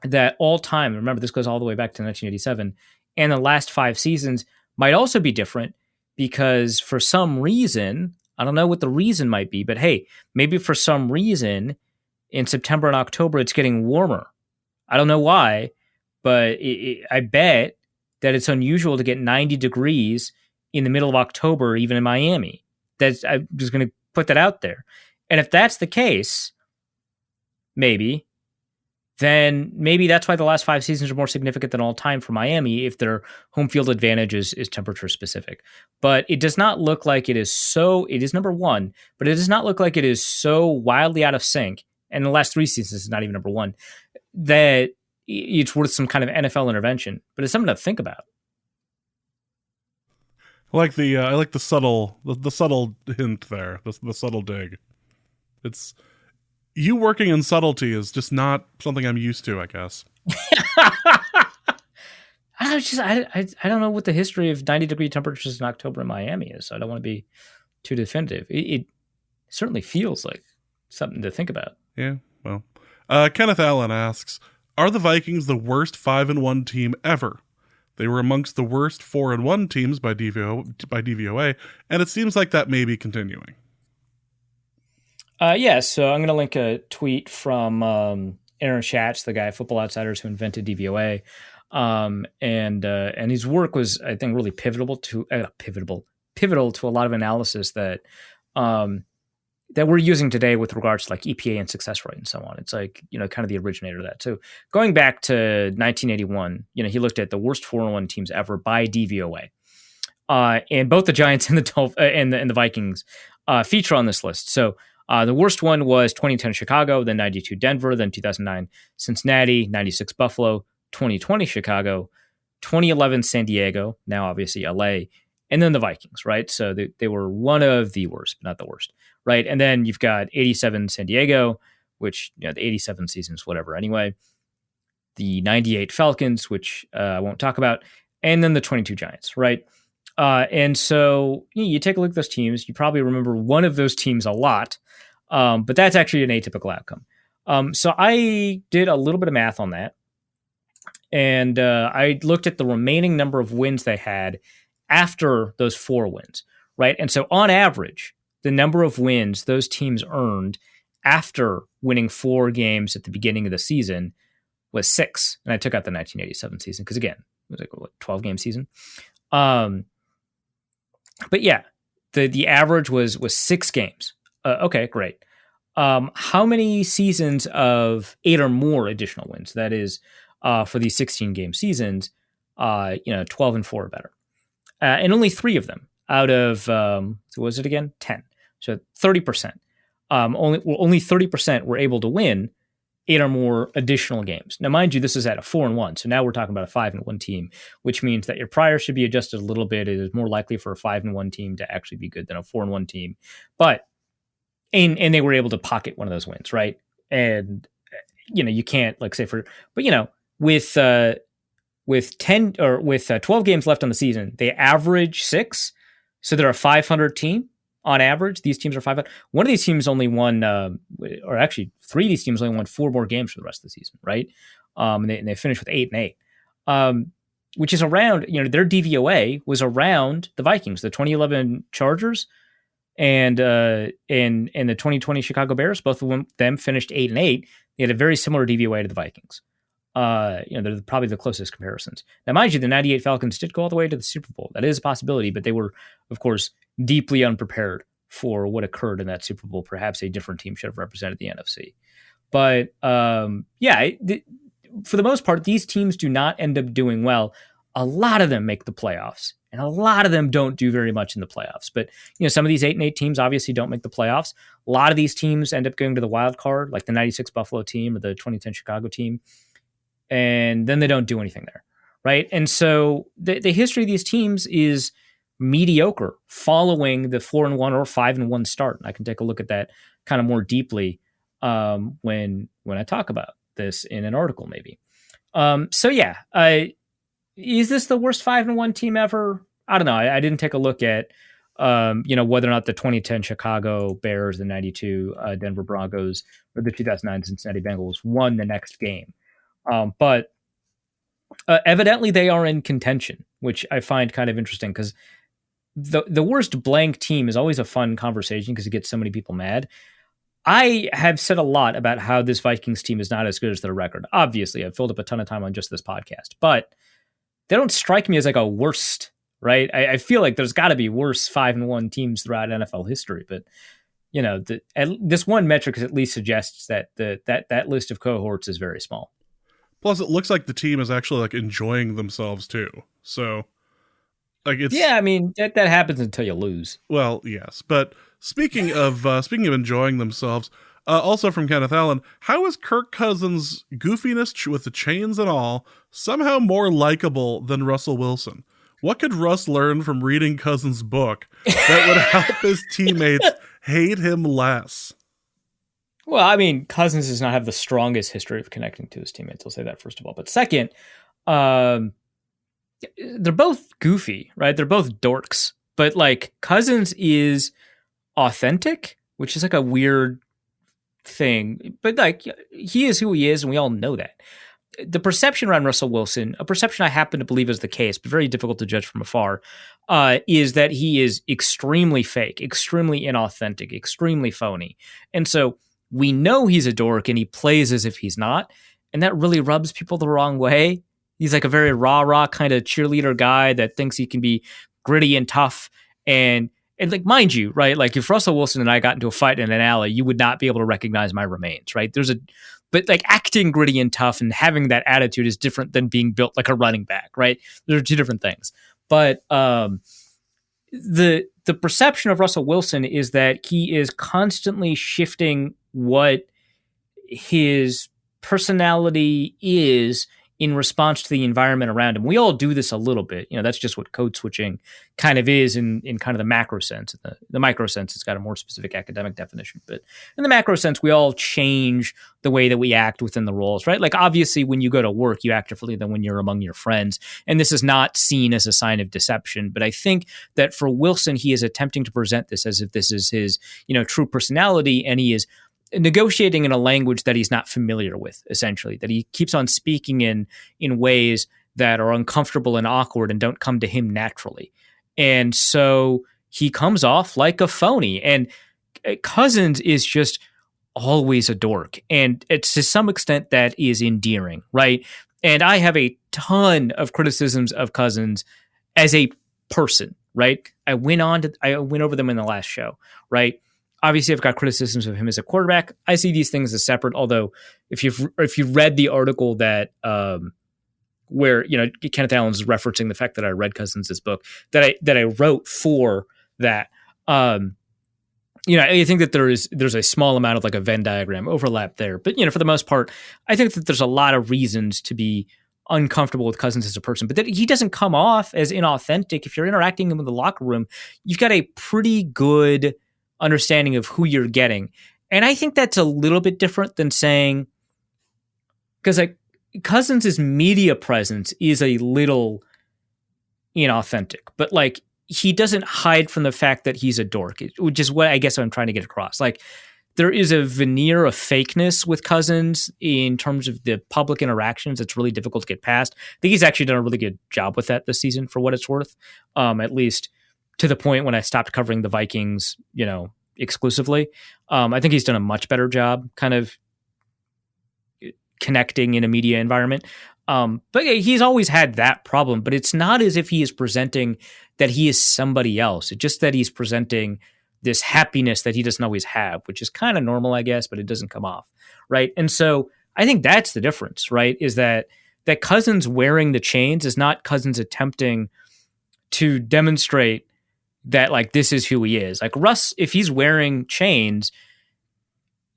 that all time, remember this goes all the way back to 1987, and the last 5 seasons might also be different because for some reason, I don't know what the reason might be, but hey, maybe for some reason in September and October, it's getting warmer. I don't know why, but I bet that it's unusual to get 90 degrees in the middle of October, even in Miami. I'm just going to put that out there. And if that's the case, then maybe that's why the last 5 seasons are more significant than all time for Miami if their home field advantage is temperature specific. But it does not look like it is number 1, but it does not look like it is so wildly out of sync. And the last 3 seasons is not even number 1, that it's worth some kind of NFL intervention. But it's something to think about. I like the subtle hint there, the subtle dig. It's you working in subtlety is just not something I'm used to, I guess. I don't know what the history of 90-degree temperatures in October in Miami is, so I don't want to be too definitive. It certainly feels like something to think about. Yeah, well. Kenneth Allen asks, are the Vikings the worst 5-1 team ever? They were amongst the worst 4-1 teams by DVOA, and it seems like that may be continuing. So I'm going to link a tweet from Aaron Schatz, the guy at Football Outsiders who invented DVOA, and his work was, I think, really pivotal to a lot of analysis that we're using today with regards to like EPA and success rate and so on. It's like, kind of the originator of that. So going back to 1981, he looked at the worst 4-1 teams ever by DVOA. And both the Giants and the Vikings feature on this list. So the worst one was 2010 Chicago, then 92 Denver, then 2009 Cincinnati, 96 Buffalo, 2020 Chicago, 2011 San Diego, now obviously LA, and then the Vikings, right? So they were one of the worst, but not the worst, right? And then you've got 87 San Diego, which, the 87 seasons, whatever, anyway. The 98 Falcons, which I won't talk about, and then the 22 Giants, right? And so you take a look at those teams, you probably remember one of those teams a lot, but that's actually an atypical outcome. So I did a little bit of math on that, and I looked at the remaining number of wins they had after those 4 wins, right? And so on average, the number of wins those teams earned after winning 4 games at the beginning of the season was 6. And I took out the 1987 season because, again, it was like a 12-game season. But yeah, the average was 6 games. Okay, great. How many seasons of 8 or more additional wins? That is, for these 16-game seasons, 12 and 4 or better. And only 3 of them out of, so what was it again? 10. So 30%. Only 30% were able to win 8 or more additional games. Now, mind you, this is at a 4-1. So now we're talking about a 5-1 team, which means that your prior should be adjusted a little bit. It is more likely for a 5-1 team to actually be good than a 4-1 team. But, and they were able to pocket one of those wins, right? And, you can't with 10 or with 12 games left on the season, they average 6. So they're a 500 team on average. These teams are 500. One of these teams only won, or actually 3 of these teams only won 4 more games for the rest of the season, right? and they finished with 8-8, which is around, their DVOA was around the Vikings, the 2011 Chargers, and the 2020 Chicago Bears. Both of them finished 8-8. They had a very similar DVOA to the Vikings. They're probably the closest comparisons. Now, mind you, the 98 Falcons did go all the way to the Super Bowl. That is a possibility, but they were, of course, deeply unprepared for what occurred in that Super Bowl. Perhaps a different team should have represented the NFC. But for the most part, these teams do not end up doing well. A lot of them make the playoffs, and a lot of them don't do very much in the playoffs. But some of these 8-8 teams obviously don't make the playoffs. A lot of these teams end up going to the wild card, like the 96 Buffalo team or the 2010 Chicago team, and then they don't do anything there, right? And so the history of these teams is mediocre, following the 4-1 or 5-1 start. And I can take a look at that kind of more deeply when I talk about this in an article, maybe. Is this the worst 5-1 team ever? I don't know. I didn't take a look at whether or not the 2010 Chicago Bears, the 92 Denver Broncos, or the 2009 Cincinnati Bengals won the next game. But evidently they are in contention, which I find kind of interesting, because the worst blank team is always a fun conversation because it gets so many people mad. I have said a lot about how this Vikings team is not as good as their record. Obviously, I've filled up a ton of time on just this podcast, but they don't strike me as like a worst, right? I feel like there's got to be worse 5-1 teams throughout NFL history, but this one metric at least suggests that that list of cohorts is very small. Plus, it looks like the team is actually like enjoying themselves too. So, like, it's that happens until you lose. Well, yes, but speaking of enjoying themselves, also from Kenneth Allen, how is Kirk Cousins' goofiness with the chains and all somehow more likable than Russell Wilson? What could Russ learn from reading Cousins' book that would help his teammates hate him less? Well, Cousins does not have the strongest history of connecting to his teammates. I'll say that first of all. But second, they're both goofy, right? They're both dorks. But like, Cousins is authentic, which is like a weird thing. But like, he is who he is, and we all know that. The perception around Russell Wilson, a perception I happen to believe is the case, but very difficult to judge from afar, is that he is extremely fake, extremely inauthentic, extremely phony. And so we know he's a dork, and he plays as if he's not. And that really rubs people the wrong way. He's like a very rah-rah kind of cheerleader guy that thinks he can be gritty and tough. And like, mind you, right? Like, if Russell Wilson and I got into a fight in an alley, you would not be able to recognize my remains, right? But like, acting gritty and tough and having that attitude is different than being built like a running back, right? There are two different things. But the perception of Russell Wilson is that he is constantly shifting what his personality is in response to the environment around him. We all do this a little bit. That's just what code switching kind of is in kind of the macro sense. The micro sense, it's got a more specific academic definition. But in the macro sense, we all change the way that we act within the roles, right? Like, obviously, when you go to work, you act differently than when you're among your friends. And this is not seen as a sign of deception. But I think that for Wilson, he is attempting to present this as if this is his, true personality, and he is negotiating in a language that he's not familiar with, essentially, that he keeps on speaking in ways that are uncomfortable and awkward and don't come to him naturally. And so he comes off like a phony. And Cousins is just always a dork. And it's to some extent that is endearing, right? And I have a ton of criticisms of Cousins as a person, right? I went over them in the last show, right? Obviously, I've got criticisms of him as a quarterback. I see these things as separate. Although, if you've read the article that where Kenneth Allen's referencing the fact that I read Cousins' book that I wrote for that, I think that there's a small amount of like a Venn diagram overlap there. But for the most part, I think that there's a lot of reasons to be uncomfortable with Cousins as a person, but that he doesn't come off as inauthentic. If you're interacting with him in the locker room, you've got a pretty good understanding of who you're getting. And I think that's a little bit different than saying, because like Cousins' media presence is a little inauthentic, but like he doesn't hide from the fact that he's a dork, which is what I guess I'm trying to get across. Like there is a veneer of fakeness with Cousins in terms of the public interactions. It's really difficult to get past. I think he's actually done a really good job with that this season, for what it's worth. At least to the point when I stopped covering the Vikings, exclusively. I think he's done a much better job kind of connecting in a media environment. But he's always had that problem, but it's not as if he is presenting that he is somebody else. It's just that he's presenting this happiness that he doesn't always have, which is kind of normal, I guess, but it doesn't come off, right? And so I think that's the difference, right? Is that Cousins wearing the chains is not Cousins attempting to demonstrate that, like, this is who he is. Like Russ, if he's wearing chains,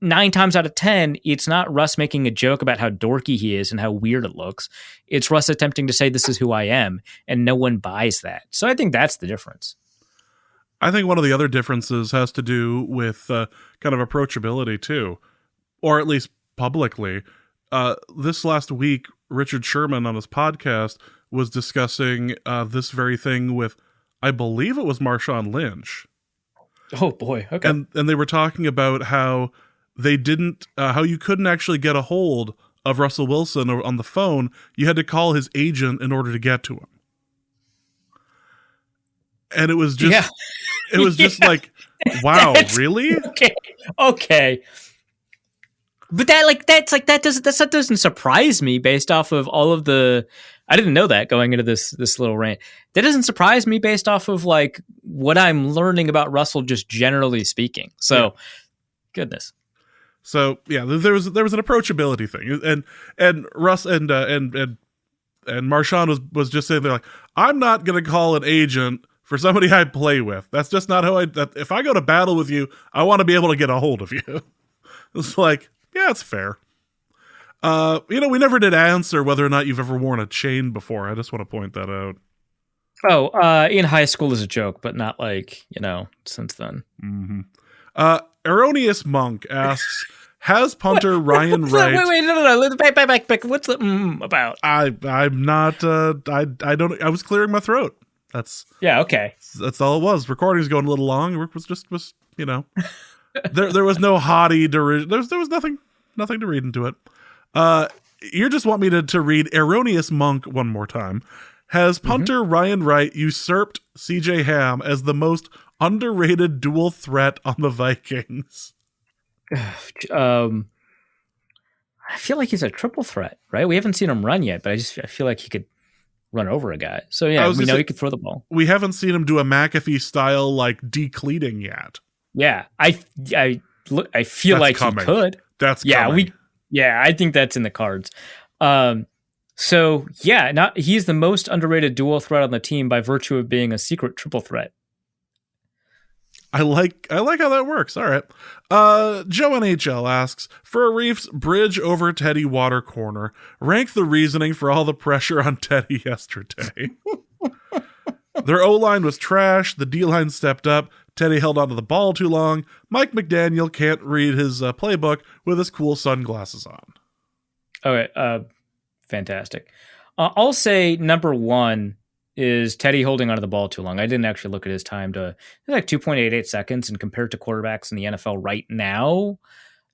9 times out of 10, it's not Russ making a joke about how dorky he is and how weird it looks. It's Russ attempting to say, this is who I am, and no one buys that. So I think that's the difference. I think one of the other differences has to do with kind of approachability too, or at least publicly. This last week, Richard Sherman on his podcast was discussing this very thing with, I believe it was Marshawn Lynch. Oh boy. Okay. And they were talking about how they didn't, how you couldn't actually get a hold of Russell Wilson on the phone. You had to call his agent in order to get to him. And it was just, it was just like, wow, really? Okay. But that doesn't surprise me based off of all of the, I didn't know that going into this little rant. That doesn't surprise me based off of like what I'm learning about Russell, just generally speaking. So goodness. So yeah, there was an approachability thing, and Russ and Marshawn was just saying, they're like, I'm not going to call an agent for somebody I play with. That's just not how if I go to battle with you, I want to be able to get a hold of you. It's like, yeah, it's fair. We never did answer whether or not you've ever worn a chain before. I just want to point that out. Oh, in high school as a joke, but not like, since then. Mm-hmm. Erroneous Monk asks, has punter Ryan Wright... Wait, no. Back. What's the about? I'm not, I don't, I was clearing my throat. Yeah, okay. That's all it was. Recording's going a little long. It was there was no haughty derision. There was nothing to read into it. You just want me to read Erroneous Monk one more time. Has punter Ryan Wright usurped CJ Ham as the most underrated dual threat on the Vikings? I feel like he's a triple threat, right? We haven't seen him run yet, but I feel like he could run over a guy. So yeah, we know he could throw the ball. We haven't seen him do a McAfee style like decleating yet. Yeah, I feel like he could. That's coming. I think that's in the cards. So yeah, he's the most underrated dual threat on the team by virtue of being a secret triple threat. I like how that works. All right. Joe NHL asks, for Arif's bridge over Teddy Water corner, rank the reasoning for all the pressure on Teddy yesterday. Their O-line was trash. The D-line stepped up. Teddy held onto the ball too long. Mike McDaniel can't read his playbook with his cool sunglasses on. Okay, fantastic. I'll say number one is Teddy holding onto the ball too long. I didn't actually look at his time it's like 2.88 seconds, and compared to quarterbacks in the NFL right now,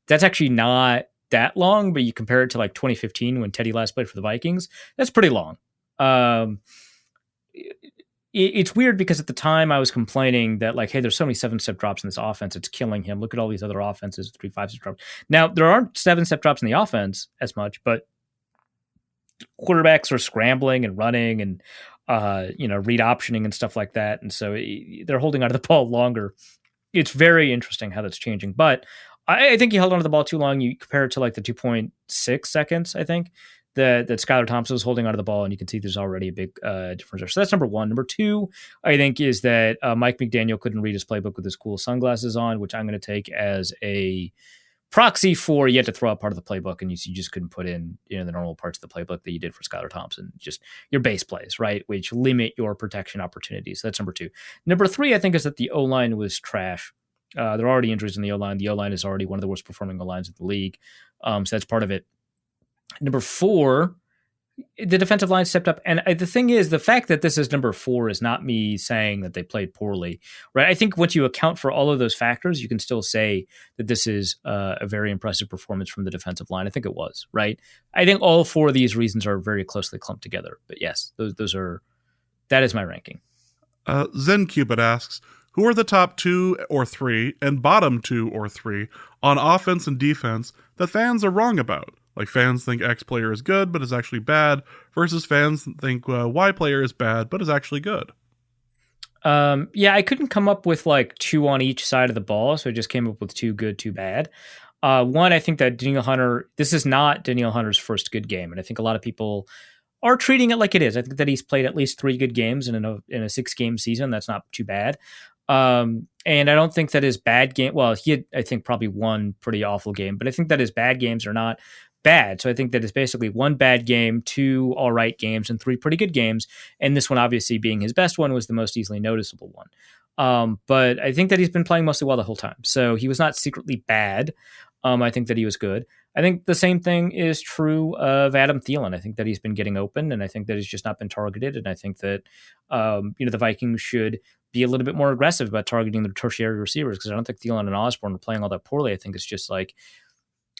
that's actually not that long, but you compare it to like 2015 when Teddy last played for the Vikings, that's pretty long. It's weird because at the time I was complaining that like, hey, there's so many 7-step drops in this offense, it's killing him. Look at all these other offenses, 3 5-step drops. Now there aren't 7-step drops in the offense as much, but quarterbacks are scrambling and running and read optioning and stuff like that, and so they're holding onto the ball longer. It's very interesting how that's changing, but I think he held onto the ball too long. You compare it to like the 2.6 seconds, I think, that Skylar Thompson was holding onto the ball, and you can see there's already a big difference there. So that's number one. Number two, I think, is that Mike McDaniel couldn't read his playbook with his cool sunglasses on, which I'm going to take as a proxy for you had to throw out part of the playbook, and you just couldn't put in the normal parts of the playbook that you did for Skylar Thompson, just your base plays, right, which limit your protection opportunities. So that's number two. Number three, I think, is that the O-line was trash. There are already injuries in the O-line. The O-line is already one of the worst performing O-lines in the league. So that's part of it. Number four, the defensive line stepped up. And the thing is, the fact that this is number 4 is not me saying that they played poorly, right? I think once you account for all of those factors, you can still say that this is a very impressive performance from the defensive line. I think it was, right? I think all 4 of these reasons are very closely clumped together. But yes, that is my ranking. Zen Cupid asks, who are the top 2 or 3 and bottom 2 or 3 on offense and defense that fans are wrong about? Like fans think X player is good but is actually bad versus fans think Y player is bad but is actually good. Yeah, I couldn't come up with like 2 on each side of the ball, so I just came up with 2 good, 2 bad. One, I think that Danielle Hunter, this is not Danielle Hunter's first good game, and I think a lot of people are treating it like it is. I think that he's played at least 3 good games in a 6-game season. That's not too bad. And I don't think that his bad game, well, he had, I think, probably one pretty awful game, but I think that his bad games are not bad. So I think that it's basically 1 bad game, 2 all right games, and 3 pretty good games. And this one, obviously being his best one, was the most easily noticeable one. But I think that he's been playing mostly well the whole time. So he was not secretly bad. I think that he was good. I think the same thing is true of Adam Thielen. I think that he's been getting open, and I think that he's just not been targeted. And I think that the Vikings should be a little bit more aggressive about targeting their tertiary receivers, because I don't think Thielen and Osborne are playing all that poorly. I think it's just like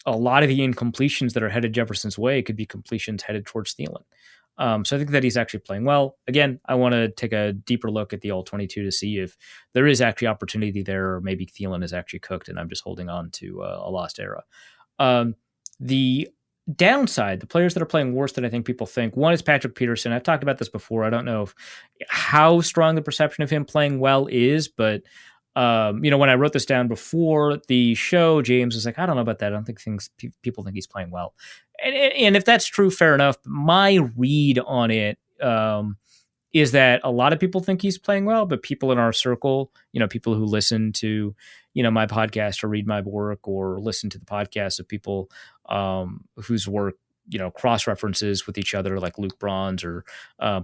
a lot of the incompletions that are headed Jefferson's way could be completions headed towards Thielen. So I think that he's actually playing well. Again, I want to take a deeper look at the all-22 to see if there is actually opportunity there, or maybe Thielen is actually cooked and I'm just holding on to a lost era. The downside, the players that are playing worse than I think people think, one is Patrick Peterson. I've talked about this before. I don't know how strong the perception of him playing well is, but when I wrote this down before the show, James was like, I don't know about that. I don't think people think he's playing well. And if that's true, fair enough. My read on it is that a lot of people think he's playing well, but people in our circle, people who listen to, my podcast or read my work or listen to the podcasts of people whose work, cross-references with each other, like Luke Bronze, or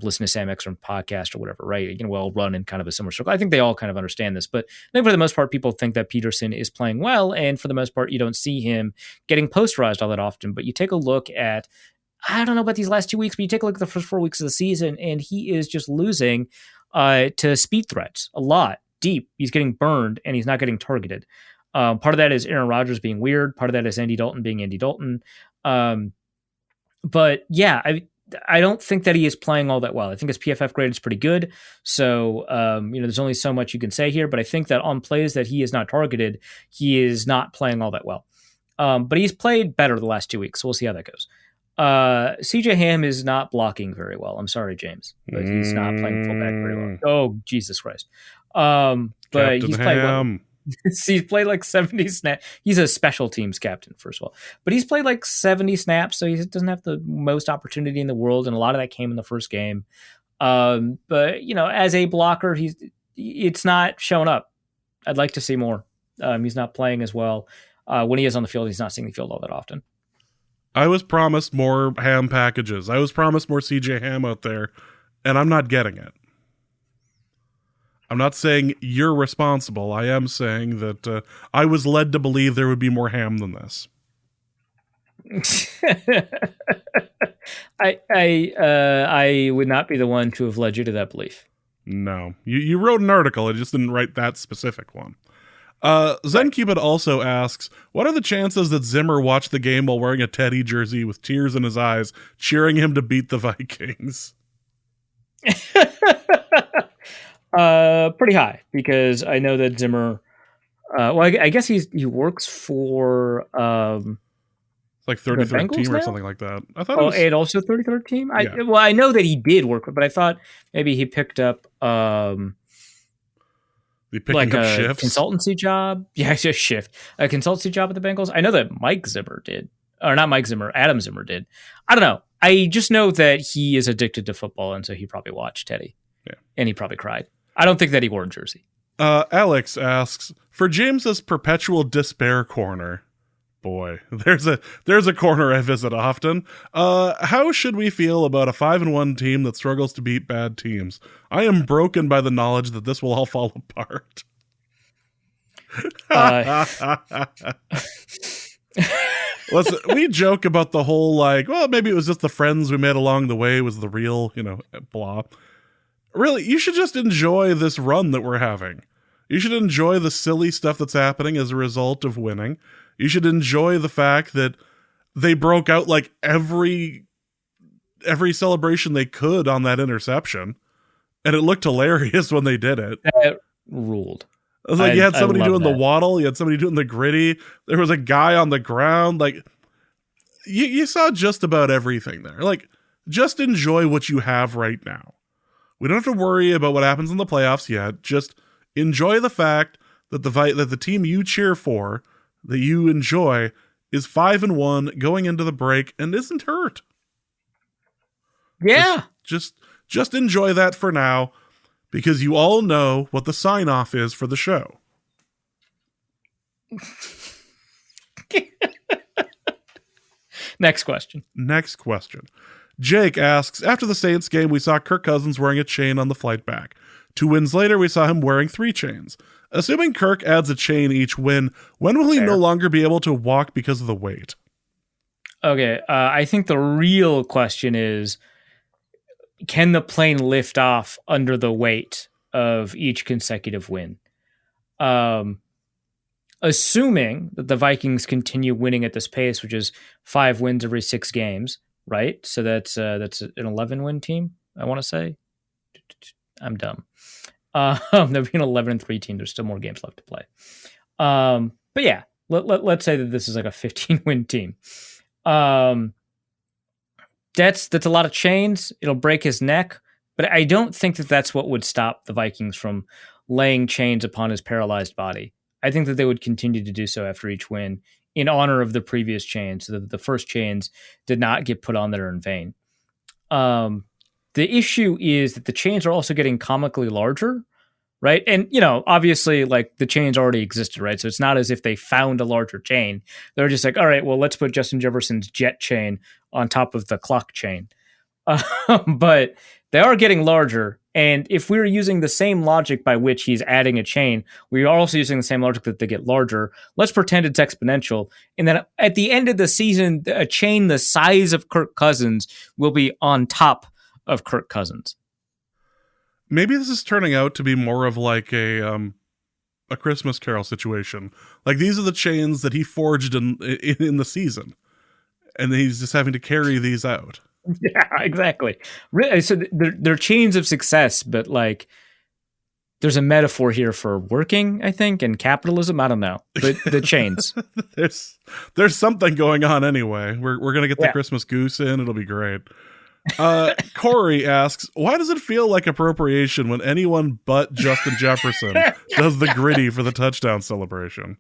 listen to Sam Ekstrom podcast or whatever, right? We'll run in kind of a similar circle. I think they all kind of understand this, but I think for the most part, people think that Peterson is playing well, and for the most part, you don't see him getting posterized all that often. But you take a look at, I don't know about these last 2 weeks, but you take a look at the first 4 weeks of the season, and he is just losing to speed threats a lot, deep. He's getting burned, and he's not getting targeted. Part of that is Aaron Rodgers being weird. Part of that is Andy Dalton being Andy Dalton. But yeah, I don't think that he is playing all that well. I think his PFF grade is pretty good. So, there's only so much you can say here, but I think that on plays that he is not targeted, he is not playing all that well. But he's played better the last 2 weeks. So we'll see how that goes. CJ Ham is not blocking very well. I'm sorry, James, but he's not playing fullback very well. Oh, Jesus Christ. But Captain he's played well. Ham. He's played like 70 snaps. He's a special teams captain, first of all. But he's played like 70 snaps, so he doesn't have the most opportunity in the world, and a lot of that came in the first game. But, as a blocker, it's not showing up. I'd like to see more. He's not playing as well. When he is on the field, he's not seeing the field all that often. I was promised more Ham packages. I was promised more CJ Ham out there, and I'm not getting it. I'm not saying you're responsible. I am saying that I was led to believe there would be more Ham than this. I would not be the one to have led you to that belief. No. You wrote an article. I just didn't write that specific one. Zen Cupid also asks, what are the chances that Zimmer watched the game while wearing a Teddy jersey with tears in his eyes, cheering him to beat the Vikings? Pretty high, because I know that Zimmer, I guess he works for like 33rd team or something like that. I thought it was, and also 33rd team. Yeah. I know that he did work, but I thought maybe he picked up like a shifts? Consultancy job. Yeah, just shift a consultancy job at the Bengals. I know that Mike Zimmer did, or not Mike Zimmer, Adam Zimmer did. I don't know. I just know that he is addicted to football, and so he probably watched Teddy. Yeah, and he probably cried. I don't think that he wore a jersey. Alex asks, for James's perpetual despair corner, boy, there's a corner I visit often. How should we feel about a 5-1 team that struggles to beat bad teams? I am broken by the knowledge that this will all fall apart. We joke about the whole like, well, maybe it was just the friends we made along the way was the real, blah. Really, you should just enjoy this run that we're having. You should enjoy the silly stuff that's happening as a result of winning. You should enjoy the fact that they broke out like every celebration they could on that interception, and it looked hilarious when they did it. That ruled. It was like you had somebody doing the waddle, you had somebody doing the gritty, there was a guy on the ground. Like you saw just about everything there. Like, just enjoy what you have right now. We don't have to worry about what happens in the playoffs yet. Just enjoy the fact that the team you cheer for, that you enjoy, is 5-1 going into the break and isn't hurt. Yeah. Just enjoy that for now, because you all know what the sign off is for the show. Next question. Jake asks, after the Saints game, we saw Kirk Cousins wearing a chain on the flight back. 2 wins later, we saw him wearing 3 chains. Assuming Kirk adds a chain each win, when will he no longer be able to walk because of the weight? Okay, I think the real question is, can the plane lift off under the weight of each consecutive win? Assuming that the Vikings continue winning at this pace, which is 5 wins every 6 games, right? So that's an 11-win team, I want to say. I'm dumb. They'll be an 11-3 team. There's still more games left to play. But yeah, let's say that this is like a 15-win team. That's a lot of chains. It'll break his neck, but I don't think that that's what would stop the Vikings from laying chains upon his paralyzed body. I think that they would continue to do so after each win in honor of the previous chains, so that the first chains did not get put on there in vain. The issue is that the chains are also getting comically larger, right? And, obviously, like, the chains already existed, right? So it's not as if they found a larger chain. They're just like, all right, well, let's put Justin Jefferson's jet chain on top of the clock chain. But they are getting larger. And if we're using the same logic by which he's adding a chain, we are also using the same logic that they get larger. Let's pretend it's exponential. And then at the end of the season, a chain the size of Kirk Cousins will be on top of Kirk Cousins. Maybe this is turning out to be more of like a Christmas Carol situation. Like, these are the chains that he forged in the season, and he's just having to carry these out. Yeah, exactly. So they're chains of success, but like, there's a metaphor here for working, I think, and capitalism. I don't know, but the chains. there's something going on anyway. We're gonna get the Christmas goose in. It'll be great. Corey asks, why does it feel like appropriation when anyone but Justin Jefferson does the gritty for the touchdown celebration?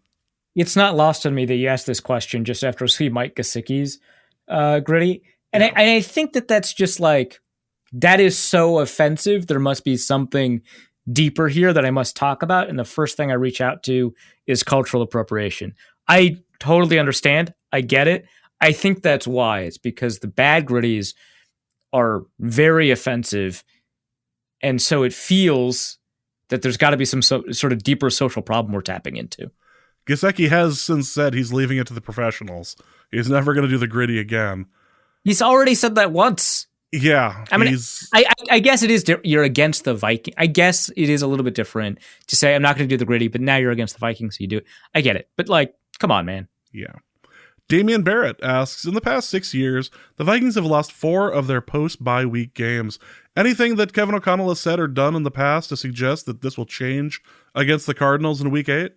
It's not lost on me that you asked this question just after I see Mike Gesicki's gritty. And I think that that's just like, that is so offensive. There must be something deeper here that I must talk about. And the first thing I reach out to is cultural appropriation. I totally understand. I get it. I think that's why. It's because the bad gritties are very offensive. And so it feels that there's got to be some sort of deeper social problem we're tapping into. Gesicki has since said he's leaving it to the professionals. He's never going to do the gritty again. He's already said that once. Yeah. I mean, I guess it is, you're against the Viking. I guess it is a little bit different to say, I'm not going to do the gritty, but now you're against the Vikings, so you do it. I get it. But like, come on, man. Yeah. Damian Barrett asks, in the past 6 years, the Vikings have lost 4 of their post-bye week games. Anything that Kevin O'Connell has said or done in the past to suggest that this will change against the Cardinals in week 8?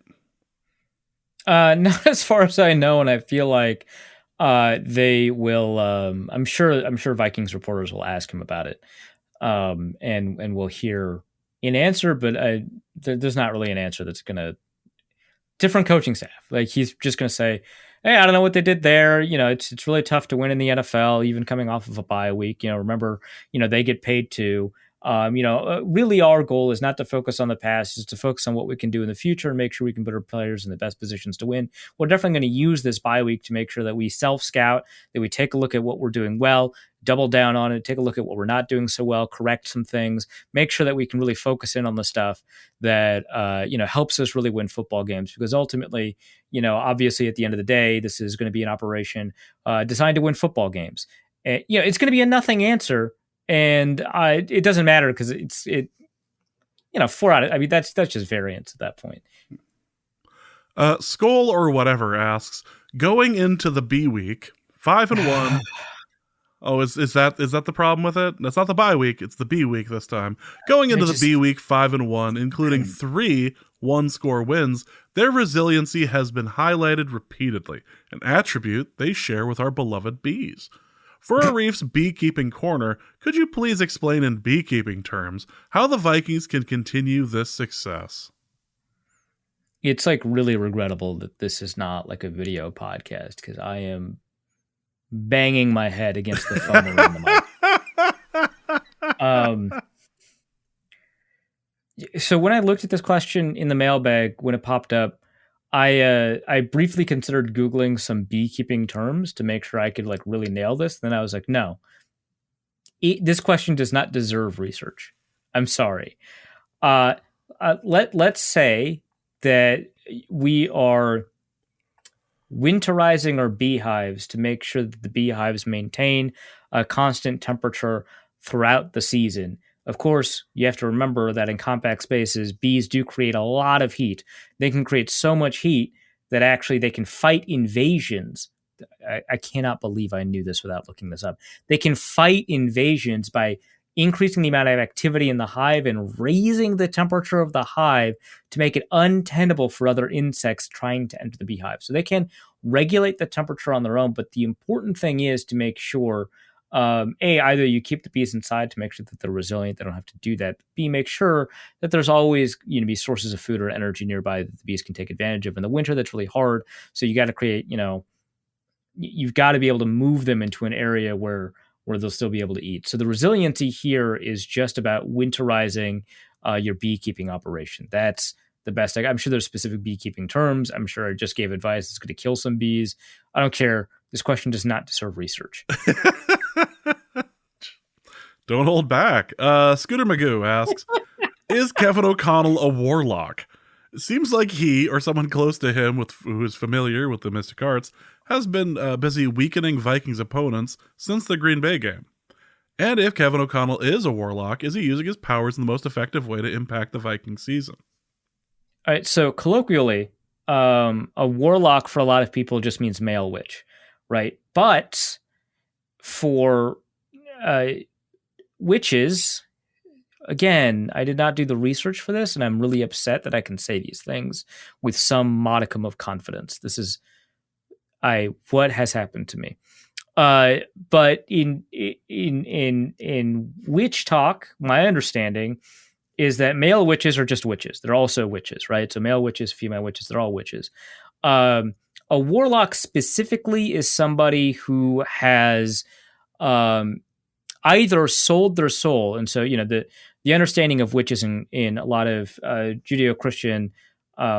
Not as far as I know, and I feel like they will. I'm sure Vikings reporters will ask him about it, and we'll hear an answer. But there's not really an answer that's gonna. Different coaching staff. Like, he's just gonna say, "Hey, I don't know what they did there. It's really tough to win in the NFL, even coming off of a bye week. Remember, they get paid too. Really our goal is not to focus on the past, is to focus on what we can do in the future and make sure we can put our players in the best positions to win. We're definitely going to use this bye week to make sure that we self-scout, that we take a look at what we're doing well, double down on it, take a look at what we're not doing so well, correct some things, make sure that we can really focus in on the stuff that, helps us really win football games. Because ultimately, obviously at the end of the day, this is going to be an operation designed to win football games. It's going to be a nothing answer. And it doesn't matter because it's 4 out of, I mean, that's just variance at that point. Skull or whatever asks, going into the B week, 5-1. Oh, is that the problem with it? That's not the bye week. It's the B week this time. Going into the B week 5-1, including 3 one-score wins, their resiliency has been highlighted repeatedly, an attribute they share with our beloved bees. For Arif's beekeeping corner, could you please explain in beekeeping terms how the Vikings can continue this success? It's really regrettable that this is not like a video podcast because I am banging my head against the phone around the mic. So when I looked at this question in the mailbag, when it popped up, I briefly considered Googling some beekeeping terms to make sure I could really nail this. Then I was like, no, this question does not deserve research. I'm sorry. Let's say that we are winterizing our beehives to make sure that the beehives maintain a constant temperature throughout the season. Of course, you have to remember that in compact spaces, bees do create a lot of heat. They can create so much heat that actually they can fight invasions. I cannot believe I knew this without looking this up. They can fight invasions by increasing the amount of activity in the hive and raising the temperature of the hive to make it untenable for other insects trying to enter the beehive. So they can regulate the temperature on their own, but the important thing is to make sure either you keep the bees inside to make sure that they're resilient, they don't have to do that. B, make sure that there's always be sources of food or energy nearby that the bees can take advantage of. In the winter, that's really hard. So you got to create, you've got to be able to move them into an area where they'll still be able to eat. So the resiliency here is just about winterizing your beekeeping operation. That's the best. I'm sure there's specific beekeeping terms. I'm sure I just gave advice that's going to kill some bees. I don't care. This question does not deserve research. Don't hold back. Scooter Magoo asks, is Kevin O'Connell a warlock? It seems like he, or someone close to him who is familiar with the mystic arts, has been busy weakening Vikings opponents since the Green Bay game. And if Kevin O'Connell is a warlock, is he using his powers in the most effective way to impact the Viking season? All right, so colloquially, a warlock for a lot of people just means male witch, right? But for witches, again, I did not do the research for this, and I'm really upset that I can say these things with some modicum of confidence. This is what has happened to me. But in witch talk, my understanding is that male witches are just witches. They're also witches, right? So male witches, female witches, they're all witches. A warlock specifically is somebody who has either sold their soul, and so the understanding of witches in a lot of Judeo-Christian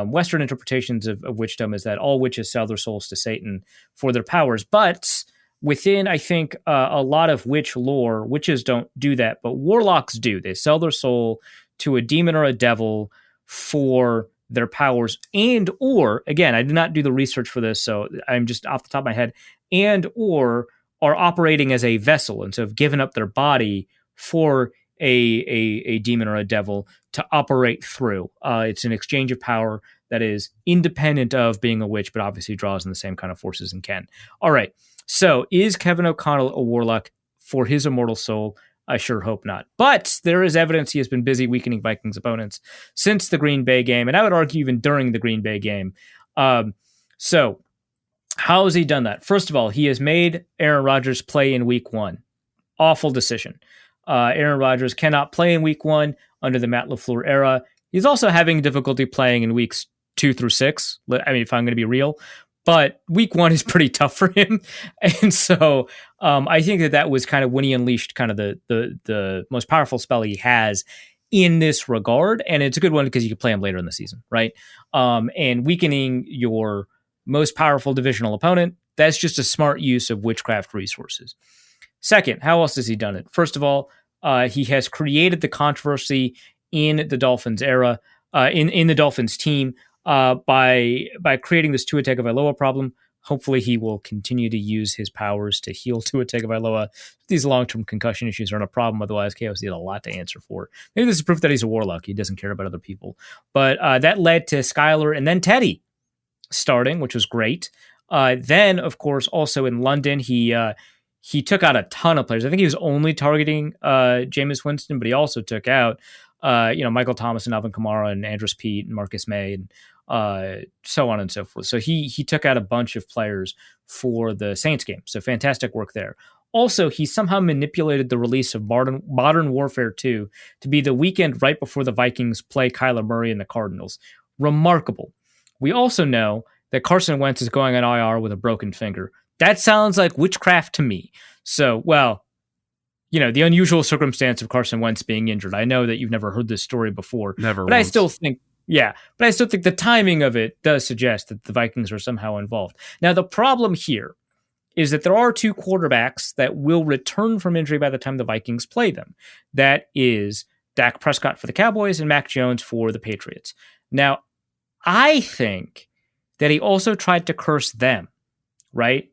Western interpretations of witchdom is that all witches sell their souls to Satan for their powers. But within, I think, a lot of witch lore, witches don't do that, but warlocks do. They sell their soul to a demon or a devil for their powers, and or, again, I did not do the research for this, so I'm just off the top of my head, and or are operating as a vessel, and so have given up their body for a demon or a devil to operate through. It's an exchange of power that is independent of being a witch, but obviously draws in the same kind of forces and can. All right. So is Kevin O'Connell a warlock for his immortal soul? I sure hope not. But there is evidence he has been busy weakening Vikings opponents since the Green Bay game, and I would argue even during the Green Bay game. So how has he done that? First of all, he has made Aaron Rodgers play in week 1. Awful decision. Aaron Rodgers cannot play in week 1 under the Matt LaFleur era. He's also having difficulty playing in weeks 2 through 6. I mean, if I'm going to be real, but week 1 is pretty tough for him. And so I think that was kind of when he unleashed kind of the most powerful spell he has in this regard. And it's a good one because you can play him later in the season, right? And weakening your most powerful divisional opponent, that's just a smart use of witchcraft resources. Second, how else has he done it? First of all, he has created the controversy in the Dolphins era, in the Dolphins team, by creating this Tua Tagovailoa problem. Hopefully he will continue to use his powers to heal Tua Tagovailoa. These long-term concussion issues aren't a problem. Otherwise, KOC had a lot to answer for. Maybe this is proof that he's a warlock. He doesn't care about other people. But that led to Skylar and then Teddy starting, which was great. Then, of course, also in London, he took out a ton of players. I think he was only targeting Jameis Winston, but he also took out Michael Thomas and Alvin Kamara and Andres Pete and Marcus May and so on and so forth. So he took out a bunch of players for the Saints game. So fantastic work there. Also, he somehow manipulated the release of Modern Warfare 2 to be the weekend right before the Vikings play Kyler Murray and the Cardinals. Remarkable. We also know that Carson Wentz is going on IR with a broken finger. That sounds like witchcraft to me. So, well, the unusual circumstance of Carson Wentz being injured. I know that you've never heard this story before. Never. But once. I still think the timing of it does suggest that the Vikings are somehow involved. Now, the problem here is that there are 2 quarterbacks that will return from injury by the time the Vikings play them. That is Dak Prescott for the Cowboys and Mac Jones for the Patriots. Now, I think that he also tried to curse them, right?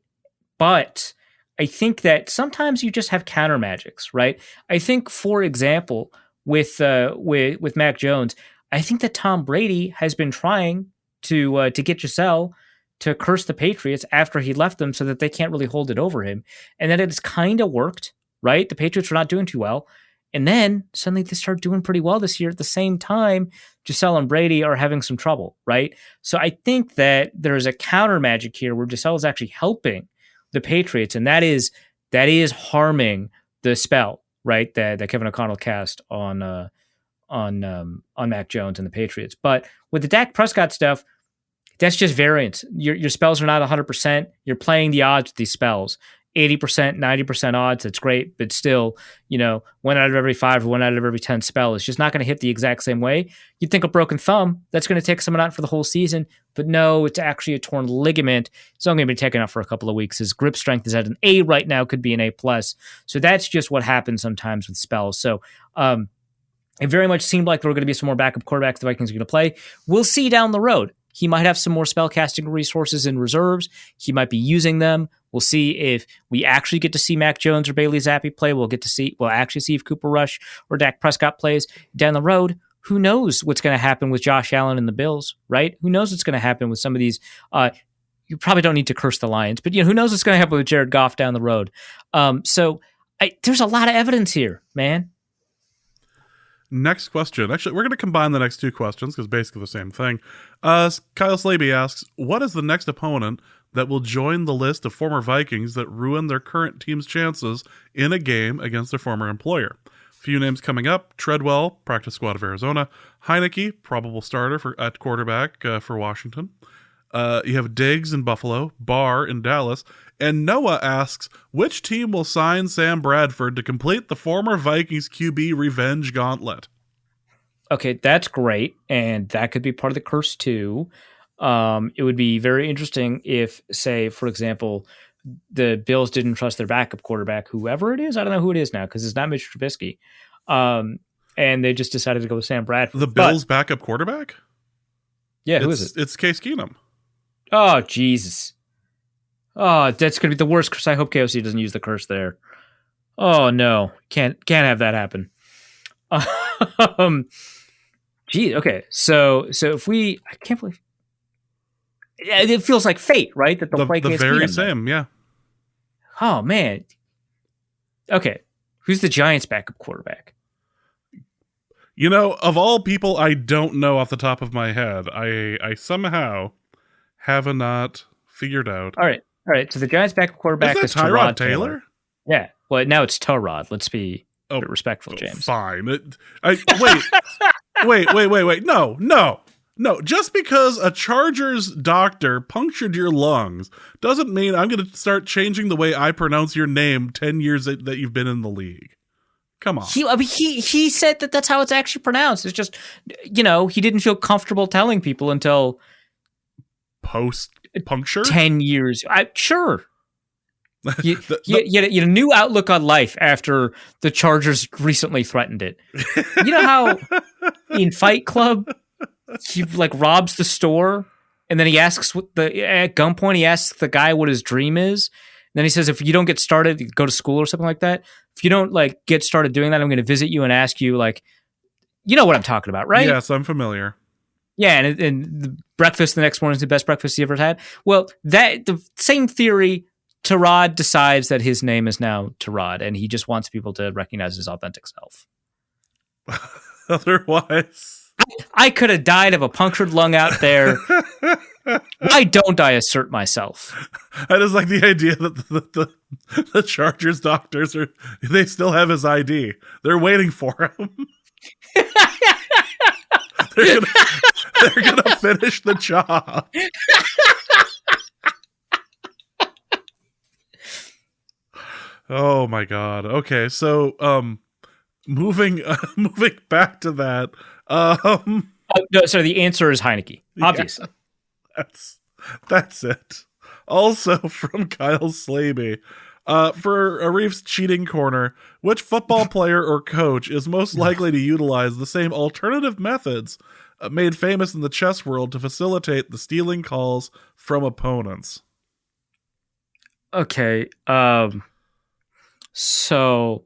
But I think that sometimes you just have counter magics, right? I think, for example, with Mac Jones, I think that Tom Brady has been trying to get Giselle to curse the Patriots after he left them so that they can't really hold it over him. And then it's kind of worked, right? The Patriots were not doing too well. And then suddenly they start doing pretty well this year. At the same time, Giselle and Brady are having some trouble, right? So I think that there's a counter magic here where Giselle is actually helping the Patriots, and that is harming the spell, right? That Kevin O'Connell cast on Mac Jones and the Patriots. But with the Dak Prescott stuff, that's just variance. Your spells are not 100%. You're playing the odds with these spells. 80%, 90% odds, that's great. But still, 1 out of every 5 or 1 out of every 10 spell is just not going to hit the exact same way. You'd think a broken thumb, that's going to take someone out for the whole season. But no, it's actually a torn ligament. It's only going to be taken out for a couple of weeks. His grip strength is at an A right now, could be an A+. So that's just what happens sometimes with spells. So it very much seemed like there were going to be some more backup quarterbacks the Vikings are going to play. We'll see down the road. He might have some more spellcasting resources in reserves. He might be using them. We'll see if we actually get to see Mac Jones or Bailey Zappi play. We'll actually see if Cooper Rush or Dak Prescott plays down the road. Who knows what's going to happen with Josh Allen and the Bills, right? Who knows what's going to happen with some of these? You probably don't need to curse the Lions, but who knows what's going to happen with Jared Goff down the road? So there's a lot of evidence here, man. Next question. Actually, we're going to combine the next 2 questions because basically the same thing. Kyle Slaby asks, what is the next opponent that will join the list of former Vikings that ruined their current team's chances in a game against their former employer? Few names coming up: Treadwell, practice squad of Arizona; Heineke, probable starter at quarterback for Washington. You have Diggs in Buffalo, Barr in Dallas, and Noah asks, which team will sign Sam Bradford to complete the former Vikings QB revenge gauntlet? Okay, that's great, and that could be part of the curse too. It would be very interesting if, say, for example, the Bills didn't trust their backup quarterback, whoever it is. I don't know who it is now because it's not Mitch Trubisky. And they just decided to go with Sam Bradford. The Bills' backup quarterback? Yeah, who is it? It's Case Keenum. Oh, Jesus. Oh, that's going to be the worst curse. I hope KOC doesn't use the curse there. Oh, no. Can't have that happen. Gee, okay. So if I can't believe it feels like fate, right? That they'll play the Case very Keenum same, yeah. Oh, man. Okay. Who's the Giants' backup quarterback? Of all people I don't know off the top of my head, I somehow have not figured out. All right. So the Giants' backup quarterback is Tyrod Taylor? Yeah. Well, now it's Tyrod. Let's be respectful, James. Fine. Wait. No. No, just because a Chargers doctor punctured your lungs doesn't mean I'm going to start changing the way I pronounce your name 10 years that you've been in the league. Come on. He said that that's how it's actually pronounced. It's just, he didn't feel comfortable telling people until post-puncture? 10 years. Sure. You had a new outlook on life after the Chargers recently threatened it. You know how in Fight Club, he robs the store and then he asks at gunpoint, he asks the guy what his dream is. And then he says, if you don't get started, go to school or something like that. If you don't get started doing that, I'm going to visit you and ask you you know what I'm talking about, right? Yes, I'm familiar. Yeah. And the breakfast the next morning is the best breakfast he ever had. Well, the same theory, Tyrod decides that his name is now Tyrod and he just wants people to recognize his authentic self. Otherwise, I could have died of a punctured lung out there. Why don't I assert myself? I just like the idea that the Chargers doctors they still have his ID. They're waiting for him. They're gonna finish the job. Oh my god. Okay, so moving back to that. No, so the answer is Heineke, obviously. Yeah, that's it. Also from Kyle Slaby. For Arif's cheating corner, which football player or coach is most likely to utilize the same alternative methods made famous in the chess world to facilitate the stealing calls from opponents? Okay. So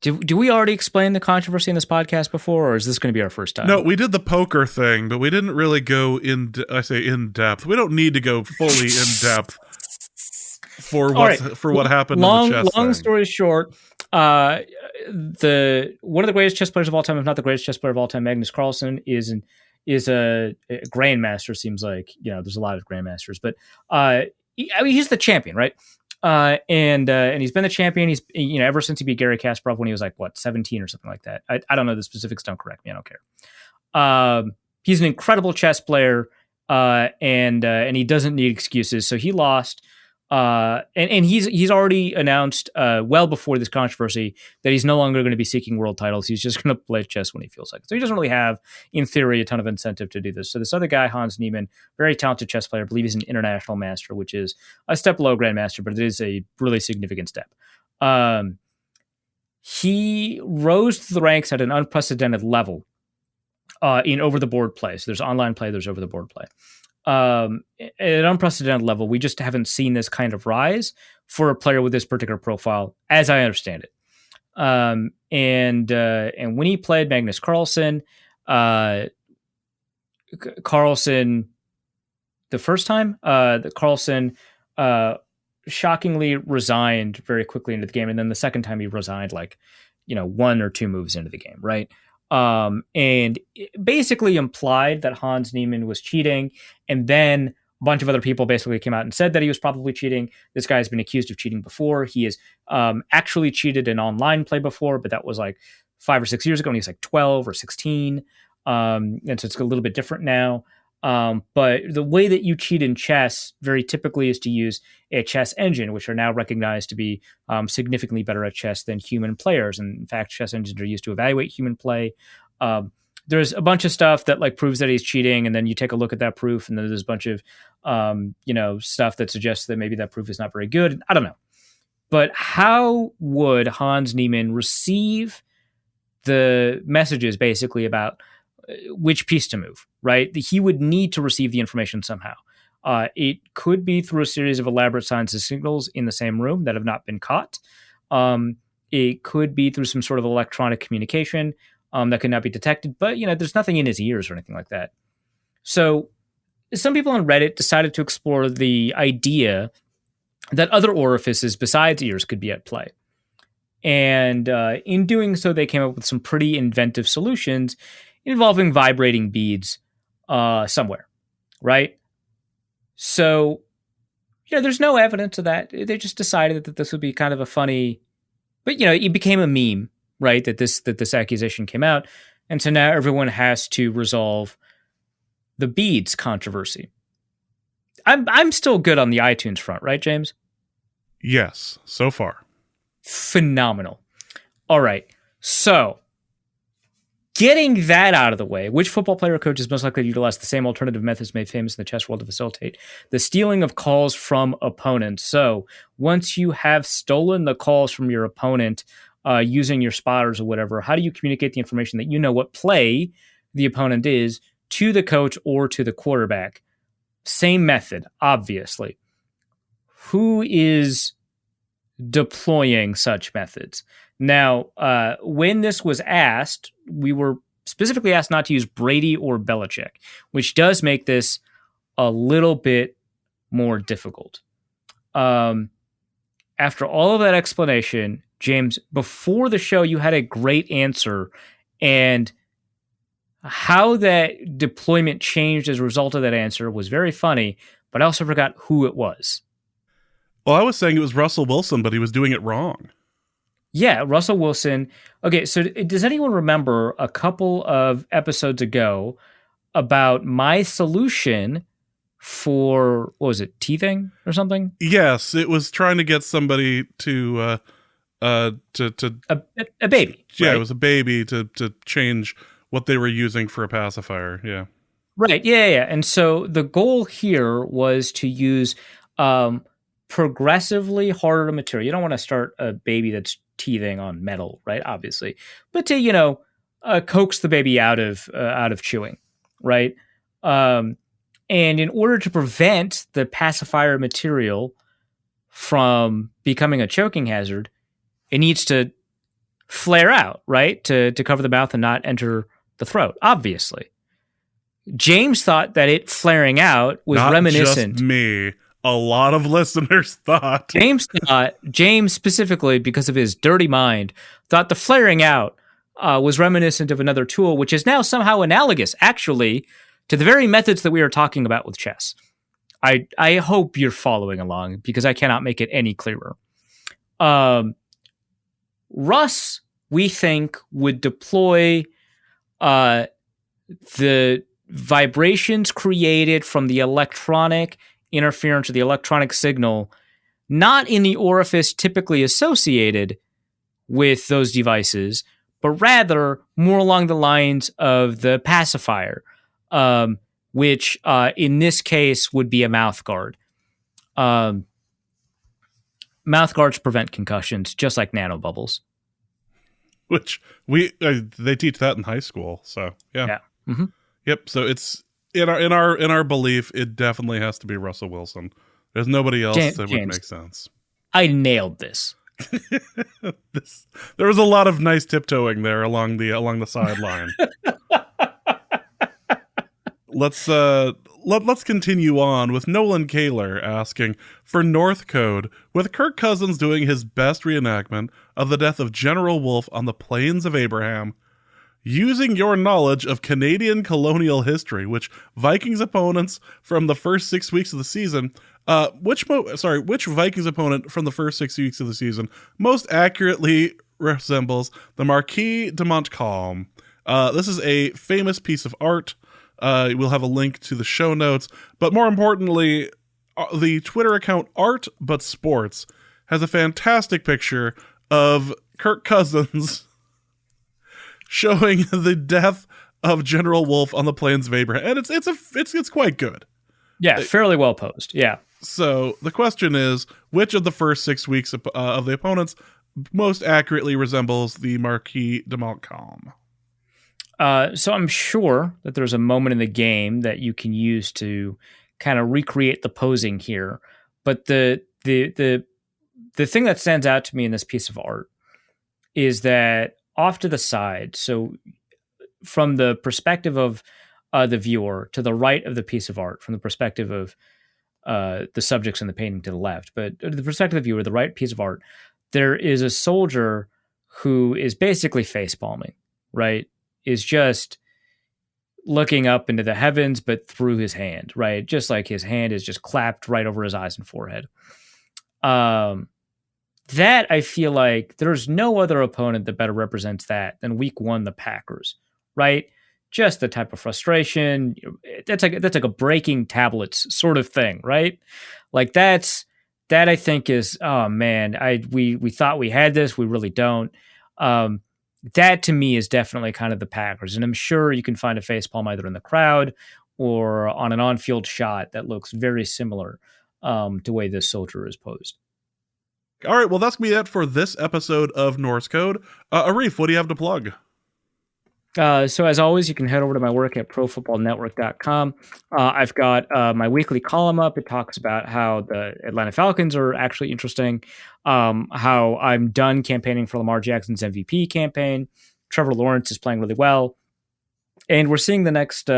do we already explain the controversy in this podcast before, or is this going to be our first time? No, we did the poker thing, but we didn't really go in depth. We don't need to go fully in depth for what happened in the chess long thing. Story short, one of the greatest chess players of all time, if not the greatest chess player of all time, Magnus Carlsen, is a grandmaster. Seems like there's a lot of grandmasters, but he's the champion, right? And he's been the champion. He's ever since he beat Garry Kasparov when he was 17 or something like that. I don't know the specifics. Don't correct me. I don't care. He's an incredible chess player, and he doesn't need excuses. So he lost. And he's already announced well before this controversy that he's no longer going to be seeking world titles. He's just going to play chess when he feels like it. So he doesn't really have, in theory, a ton of incentive to do this. So this other guy, Hans Niemann, very talented chess player, I believe he's an international master, which is a step below grandmaster, but it is a really significant step. He rose to the ranks at an unprecedented level in over-the-board play. So there's online play, there's over-the-board play. At an unprecedented level, we just haven't seen this kind of rise for a player with this particular profile, as I understand it. And when he played Magnus Carlsen, the first time, Carlsen shockingly resigned very quickly into the game, and then the second time he resigned 1 or 2 moves into the game, right? And it basically implied that Hans Niemann was cheating, and then a bunch of other people basically came out and said that he was probably cheating. This guy's been accused of cheating before. He has actually cheated in online play before, but that was 5 or 6 years ago when he was 12 or 16. And so it's a little bit different now. But the way that you cheat in chess very typically is to use a chess engine, which are now recognized to be significantly better at chess than human players. And in fact, chess engines are used to evaluate human play. There's a bunch of stuff that proves that he's cheating, and then you take a look at that proof, and then there's a bunch of stuff that suggests that maybe that proof is not very good. I don't know. But how would Hans Niemann receive the messages basically about which piece to move, right? He would need to receive the information somehow. It could be through a series of elaborate signs and signals in the same room that have not been caught. It could be through some sort of electronic communication that could not be detected, but there's nothing in his ears or anything like that. So some people on Reddit decided to explore the idea that other orifices besides ears could be at play. And in doing so, they came up with some pretty inventive solutions involving vibrating beads somewhere, right? So, there's no evidence of that. They just decided that this would be kind of a funny, but it became a meme, right? That this accusation came out, and so now everyone has to resolve the beads controversy. I'm still good on the iTunes front, right, James? Yes, so far. Phenomenal. All right. So, getting that out of the way, which football player or coach is most likely to utilize the same alternative methods made famous in the chess world to facilitate the stealing of calls from opponents? So, once you have stolen the calls from your opponent using your spotters or whatever, how do you communicate the information that you know what play the opponent is to the coach or to the quarterback? Same method, obviously. Who is deploying such methods? Now, when this was asked, we were specifically asked not to use Brady or Belichick, which does make this a little bit more difficult. After all of that explanation, James, before the show, you had a great answer, and how that deployment changed as a result of that answer was very funny, but I also forgot who it was. Well, I was saying it was Russell Wilson, but he was doing it wrong. Yeah, Russell Wilson. Okay, so does anyone remember a couple of episodes ago about my solution for, what was it, teething or something? Yes, it was trying to get somebody to A baby. yeah, right? it was a baby to change what they were using for a pacifier. Yeah. Right. Yeah. And so the goal here was to use progressively harder material. You don't want to start a baby that's teething on metal, right? Obviously, but to coax the baby out of chewing, right? And in order to prevent the pacifier material from becoming a choking hazard, it needs to flare out, right? To cover the mouth and not enter the throat, obviously. James thought that it flaring out was Not reminiscent. just me. A lot of listeners thought. James specifically, because of his dirty mind, thought the flaring out was reminiscent of another tool, which is now somehow analogous, actually, to the very methods that we are talking about with chess. I hope you're following along, because I cannot make it any clearer. Russ, we think, would deploy the vibrations created from the electronic interference or the electronic signal, not in the orifice typically associated with those devices, but rather more along the lines of the pacifier, which in this case would be a mouth guard. Mouth guards prevent concussions, just like nanobubbles. Which they teach that in high school. So yeah. Mm-hmm. Yep. So it's in our belief, it definitely has to be Russell Wilson. There's nobody else that would make sense. I nailed this. There was a lot of nice tiptoeing there along the sideline. Let's continue on with Nolan Kaler asking for North Code, with Kirk Cousins doing his best reenactment of the death of General Wolfe on the Plains of Abraham. Using your knowledge of Canadian colonial history, which Vikings opponents from the first 6 weeks of the season, which Vikings opponent from the first 6 weeks of the season most accurately resembles the Marquis de Montcalm? This is a famous piece of art. We'll have a link to the show notes, but more importantly, the Twitter account Art But Sports has a fantastic picture of Kirk Cousins showing the death of General Wolfe on the Plains of Abraham, and it's quite good. Yeah, fairly well posed. Yeah. So the question is, which of the first 6 weeks of the opponents most accurately resembles the Marquis de Montcalm? So I'm sure that there's a moment in the game that you can use to kind of recreate the posing here. But the thing that stands out to me in this piece of art is that off to the side, so from the perspective of the viewer, to the right of the piece of art, from the perspective of the subjects in the painting to the left, but to the perspective of the viewer, the right piece of art, there is a soldier who is basically face palming, right? Is just looking up into the heavens, but through his hand, right? Just like his hand is just clapped right over his eyes and forehead. That, I feel like there's no other opponent that better represents that than week one, the Packers, right? just the type of frustration. That's like a breaking tablets sort of thing, right? Like that I think is, oh man, we thought we had this, we really don't. That to me is definitely kind of the Packers, and I'm sure you can find a facepalm either in the crowd or on an on-field shot that looks very similar to the way this soldier is posed. All right, well, that's going to be it for this episode of Norse Code. Arif, what do you have to plug? So as always, you can head over to my work at profootballnetwork.com. I've got my weekly column up. It talks about how the Atlanta Falcons are actually interesting, how I'm done campaigning for Lamar Jackson's MVP campaign. Trevor Lawrence is playing really well. And we're seeing the next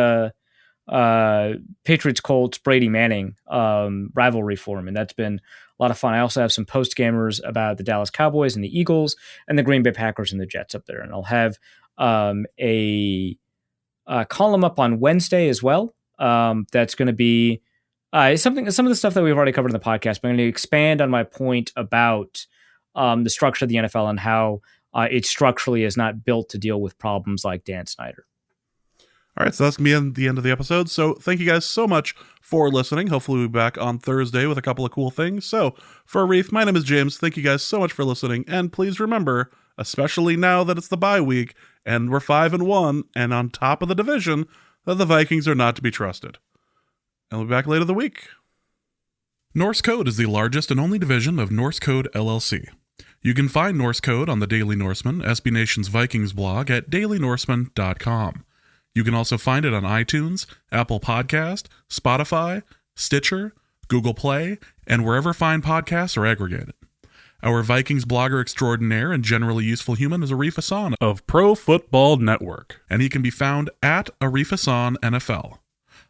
Patriots-Colts Brady Manning rivalry form, and that's been a lot of fun. I also have some post-gamers about the Dallas Cowboys and the Eagles and the Green Bay Packers and the Jets up there. And I'll have a column up on Wednesday as well. That's going to be some of the stuff that we've already covered in the podcast, but I'm going to expand on my point about the structure of the NFL and how it structurally is not built to deal with problems like Dan Snyder. All right, so that's going to be the end of the episode. So thank you guys so much for listening. Hopefully we'll be back on Thursday with a couple of cool things. So for Arif, my name is James. Thank you guys so much for listening. And please remember, especially now that it's the bye week and we're 5-1 and on top of the division, that the Vikings are not to be trusted. And we'll be back later in the week. Norse Code is the largest and only division of Norse Code LLC. You can find Norse Code on the Daily Norseman, SB Nation's Vikings blog at dailynorseman.com. You can also find it on iTunes, Apple Podcast, Spotify, Stitcher, Google Play, and wherever fine podcasts are aggregated. Our Vikings blogger extraordinaire and generally useful human is Arif Hassan of Pro Football Network, and he can be found at Arif Hassan NFL.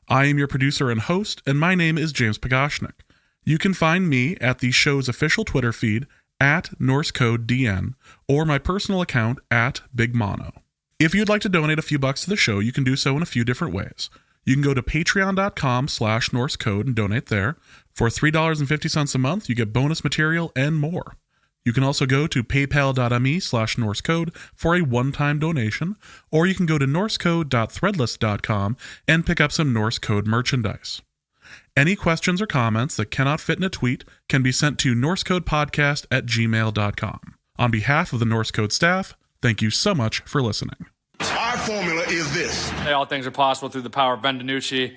I am your producer and host, and my name is James Pagashnik. You can find me at the show's official Twitter feed at NorseCodeDN or my personal account at Big Mono. If you'd like to donate a few bucks to the show, you can do so in a few different ways. You can go to patreon.com/NorseCode and donate there. For $3.50 a month, you get bonus material and more. You can also go to paypal.me/NorseCode for a one-time donation, or you can go to norsecode.threadless.com and pick up some Norse Code merchandise. Any questions or comments that cannot fit in a tweet can be sent to norsecodepodcast@gmail.com. On behalf of the Norse Code staff, thank you so much for listening. Our formula is this. Hey, all things are possible through the power of Ben DiNucci.